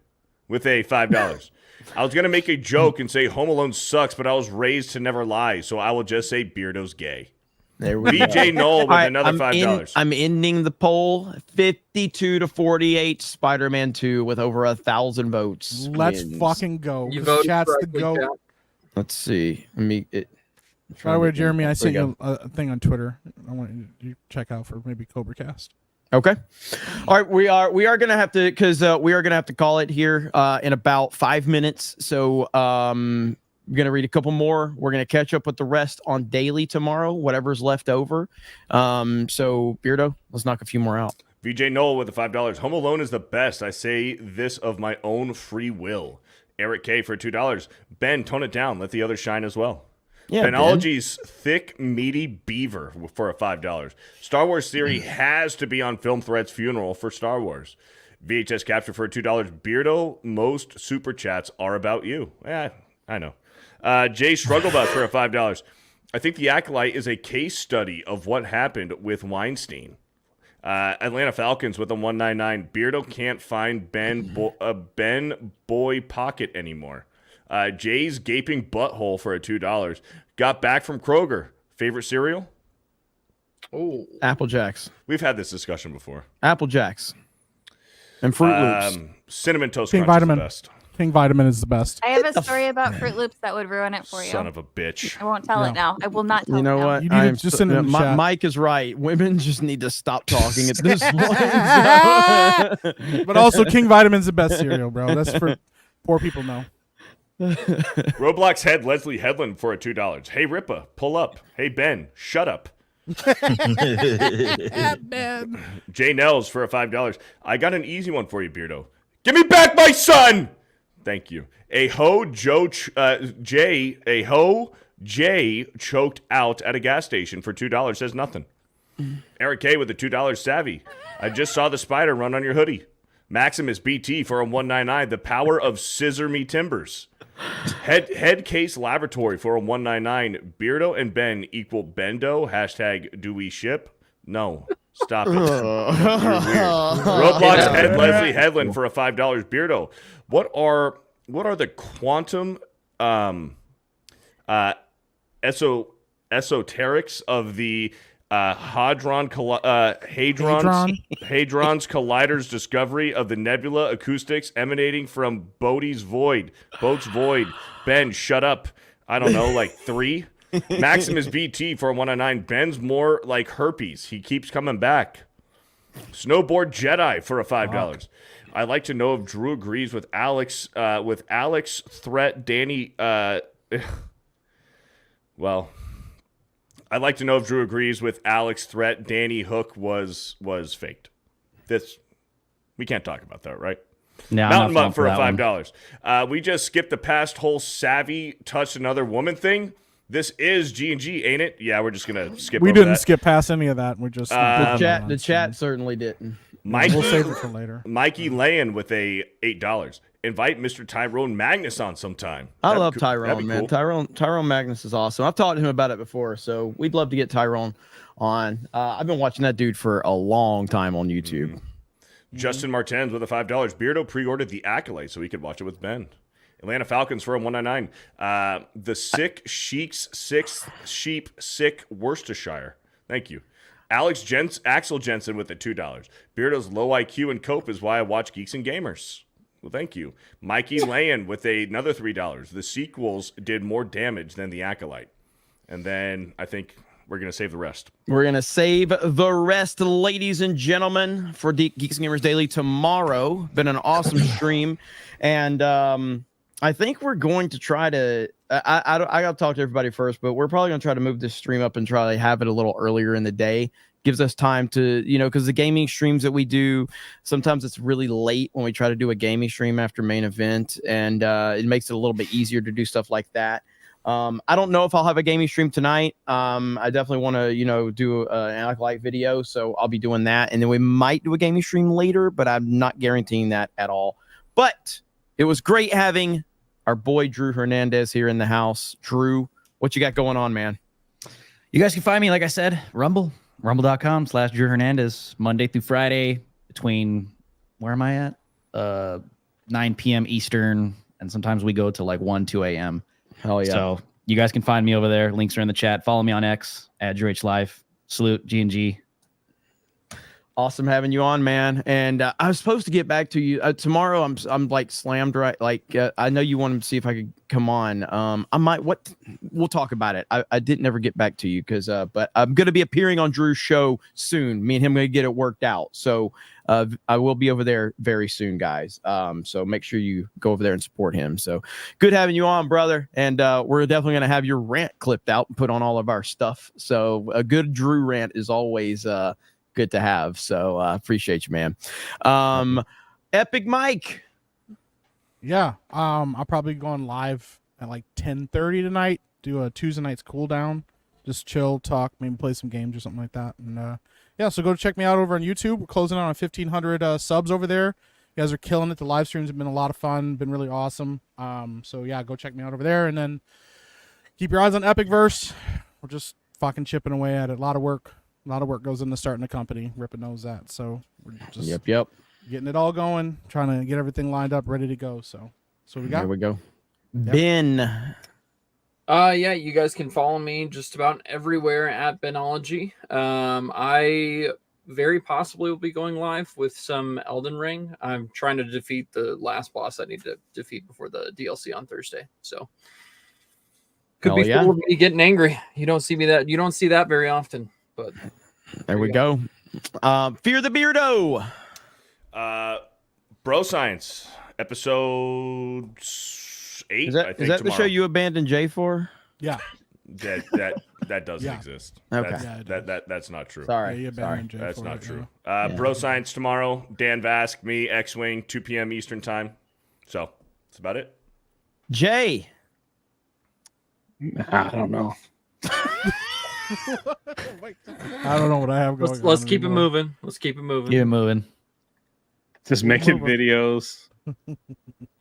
with a $5. I was going to make a joke and say Home Alone sucks, but I was raised to never lie, so I will just say Beardo's gay. There we BJ go. Knoll with All right, another $5. I'm ending the poll. 52-48. Spider-Man 2 with over 1,000 votes. Let's wins. fucking go. You 'cause voted Chat's the correctly, go. Chat. Let's see. Let me. By the way, Jeremy, I sent There we you a thing on Twitter. I want you to check out for maybe CobraCast. Okay. All right. We are gonna have to we are gonna have to call it here in about 5 minutes. So we're gonna read a couple more. We're gonna catch up with the rest on daily tomorrow, whatever's left over. So Beardo, let's knock a few more out. VJ Knoll with the $5. Home Alone is the best. I say this of my own free will. Eric K for $2. Ben, tone it down. Let the others shine as well. Yeah, Benology's thick, meaty beaver for a $5. Star Wars Theory has to be on Film Thread's funeral for Star Wars. VHS Capture for $2. Beardo, most super chats are about you. Yeah, I know. Jay Strugglebus for a $5. I think the Acolyte is a case study of what happened with Weinstein. Atlanta Falcons with a 199. Beardo can't find Ben Boy Pocket anymore. Jay's gaping butthole for a $2. Got back from Kroger. Favorite cereal? Oh, Apple Jacks. We've had this discussion before. Apple Jacks. And Fruit Loops. Cinnamon Toast King Crunch Vitamin. is the best. King Vitamin is the best. I have a story about Fruit Loops that would ruin it for you. Son of a bitch. I won't tell it now. I will not tell You know it now. what? You need to just send it in the chat. Mike is right. Women just need to stop talking at this point. But also, King Vitamin's the best cereal, bro. Poor people know. Roblox head Leslie Headland for a $2. Hey Ripa, pull up. Hey Ben, shut up. Ben. Jay Nels for a $5. I got an easy one for you, Beardo. Give me back my son. Thank you. Jay choked out at a gas station for $2. Says nothing. Eric K with a $2 savvy. I just saw the spider run on your hoodie. Maximus BT for a $1.99. The power of scissor me timbers. Head Case Laboratory for a $1.99. Beardo and Ben equal Bendo. Hashtag do we ship? No. Stop it. You're weird. Roblox head Leslie Headland for a $5. Beardo. What are the quantum esoterics of the Hadron's Collider's discovery of the nebula acoustics emanating from Bodhi's void? Boat's void. Ben, shut up. I don't know, like 3? Maximus BT for a 109. Ben's more like herpes. He keeps coming back. Snowboard Jedi for a $5. Wow. I'd like to know if Drew agrees with Alex threat Danny well, I'd like to know if Drew agrees with Alex threat Danny Hook was faked. We can't talk about that, right? No, Mountain Mutt for a $5. We just skipped the past whole savvy touched another woman thing. This is G&G, ain't it? Yeah, we're just gonna skip. We over didn't that. skip past any of that. We just the chat certainly didn't. We'll save it for later. Mikey Layan with a $8. Invite Mr. Tyrone Magnus on sometime. I love Tyrone, man. Cool. Tyrone Magnus is awesome. I've talked to him about it before, so we'd love to get Tyrone on. I've been watching that dude for a long time on YouTube. Mm-hmm. Justin Martens with a $5. Beardo pre-ordered the Acolyte so he could watch it with Ben. Atlanta Falcons for a $1.99. The Sick Sheik's Sheep Sick Worcestershire. Thank you. Axel Jensen with a $2. Beardo's low IQ and cope is why I watch Geeks and Gamers. Well, thank you. Mikey Layan with another $3. The sequels did more damage than the Acolyte. And then I think we're going to save the rest. We're going to save the rest, ladies and gentlemen, for Geeks and Gamers Daily tomorrow. Been an awesome stream. And I think we're going to try to I got to talk to everybody first, but we're probably going to try to move this stream up and try to have it a little earlier in the day. Gives us time to, because the gaming streams that we do, sometimes it's really late when we try to do a gaming stream after main event, and it makes it a little bit easier to do stuff like that. I don't know if I'll have a gaming stream tonight. I definitely want to, do an Acolyte video, so I'll be doing that, and then we might do a gaming stream later, but I'm not guaranteeing that at all. But it was great having our boy Drew Hernandez here in the house. Drew, what you got going on, man? You guys can find me, like I said, rumble.com/Drew Hernandez, Monday through Friday between, where am I at? 9 p.m. Eastern, and sometimes we go to like 2 a.m. Hell yeah. So you guys can find me over there. Links are in the chat. Follow me on X at DrewHLive. Salute, G&G. Awesome having you on, man. And I was supposed to get back to you tomorrow. I'm like slammed right. Like I know you wanted to see if I could come on. I might. We'll talk about it. I didn't ever get back to you but I'm gonna be appearing on Drew's show soon. Me and him gonna get it worked out. So I will be over there very soon, guys. So make sure you go over there and support him. So good having you on, brother. And we're definitely gonna have your rant clipped out and put on all of our stuff. So a good Drew rant is always good to have. So appreciate you, man. Epic Mike. Yeah. I'll probably go on live at like 10:30 tonight. Do a Tuesday night's cool down. Just chill, talk, maybe play some games or something like that. And yeah, so go check me out over on YouTube. We're closing out on 1,500 subs over there. You guys are killing it. The live streams have been a lot of fun, been really awesome. So yeah, go check me out over there, and then keep your eyes on Epicverse. We're just fucking chipping away at it. A lot of work goes into starting a company. Rippa knows that. So we're just yep getting it all going, trying to get everything lined up, ready to go. So we got. There we go. Yep. Ben. Yeah, you guys can follow me just about everywhere at Benology. I very possibly will be going live with some Elden Ring. I'm trying to defeat the last boss I need to defeat before the DLC on Thursday. So could be full of me getting angry. You don't see that very often. But there we go. Fear the Beardo. Bro Science. episode 8. Is that, I think is that the tomorrow. show you abandoned Jay for? Yeah. That doesn't Yeah. exist. Okay. That's not true. Sorry. Yeah, Sorry. That's not true. Yeah. Bro Science tomorrow. Dan Vask, me, X-Wing, 2 p.m. Eastern time. So that's about it. Jay. I don't know. I don't know what I have going on. Let's keep it anymore. moving. Let's keep it moving. Keep it moving. Just making videos.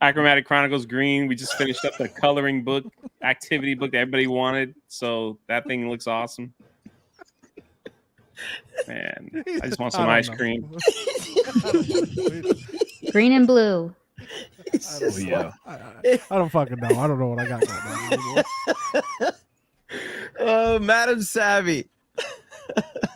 Achromatic Chronicles Green. We just finished up the coloring book, activity book that everybody wanted. So that thing looks awesome. Man, I just want some I ice don't cream. Green and blue. I don't fucking know. I don't know what I got going on anymore. Oh, Madam Savvy.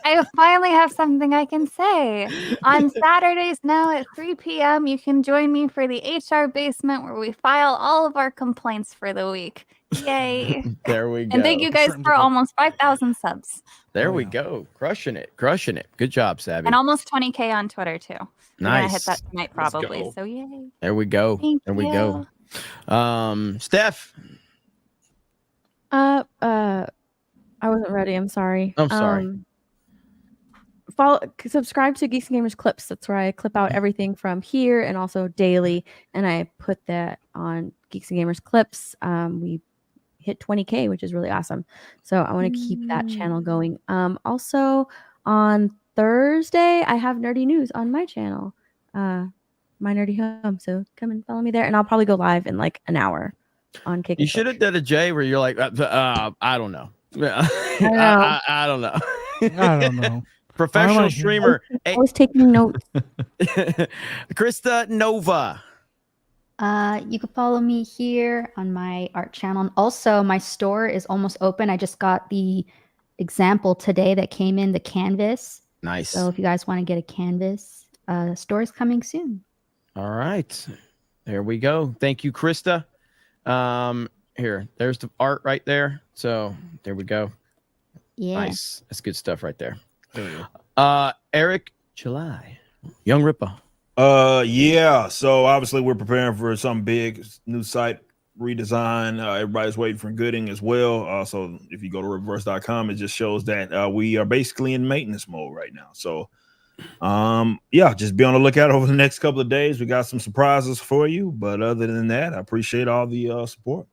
I finally have something I can say. On Saturdays now at 3 p.m., you can join me for the HR basement where we file all of our complaints for the week. Yay. There we go. And thank you guys for almost 5,000 subs There we go. Crushing it. Crushing it. Good job, Savvy. and almost 20K on Twitter too. We're gonna hit Nice. that tonight Let's probably. go. So yay. There we go. Thank there we go. Steph. I wasn't ready. I'm sorry. I'm sorry. Subscribe to Geeks Gamers Clips. That's where I clip out everything from here and also daily, and I put that on Geeks and Gamers Clips. We hit 20K, which is really awesome. So I want to keep that channel going. Also on Thursday, I have nerdy news on my channel, My Nerdy Home. So come and follow me there, and I'll probably go live in like an hour on Kick. You should have done a Jay where you're like, I don't know. I don't know. I don't know. Professional streamer. I was taking notes. Krista Nova. You can follow me here on my art channel. And also, my store is almost open. I just got the example today that came in, the canvas. Nice. So if you guys want to get a canvas, store is coming soon. All right. There we go. Thank you, Krista. Here, there's the art right there. So there we go. Yeah. Nice. That's good stuff right there. Eric July. Young Ripper. Yeah. So obviously we're preparing for something big, new site redesign. Everybody's waiting for Gooding as well. So if you go to reverse.com, it just shows that we are basically in maintenance mode right now. So yeah, just be on the lookout over the next couple of days. We got some surprises for you, but other than that, I appreciate all the support.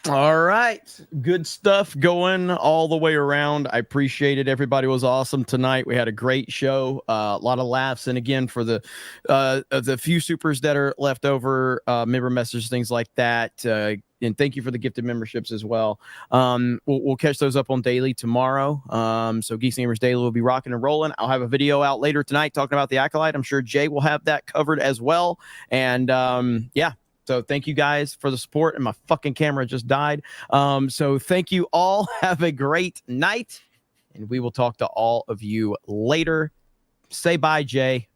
All right. Good stuff going all the way around. I appreciate it. Everybody was awesome tonight. We had a great show, a lot of laughs. And again, for the few supers that are left over, member messages, things like that. And thank you for the gifted memberships as well. We'll catch those up on daily tomorrow. So Geeks Gamers Daily will be rocking and rolling. I'll have a video out later tonight talking about the Acolyte. I'm sure Jay will have that covered as well. And yeah. So thank you guys for the support, and my fucking camera just died. So thank you all. Have a great night, and we will talk to all of you later. Say bye, Jay.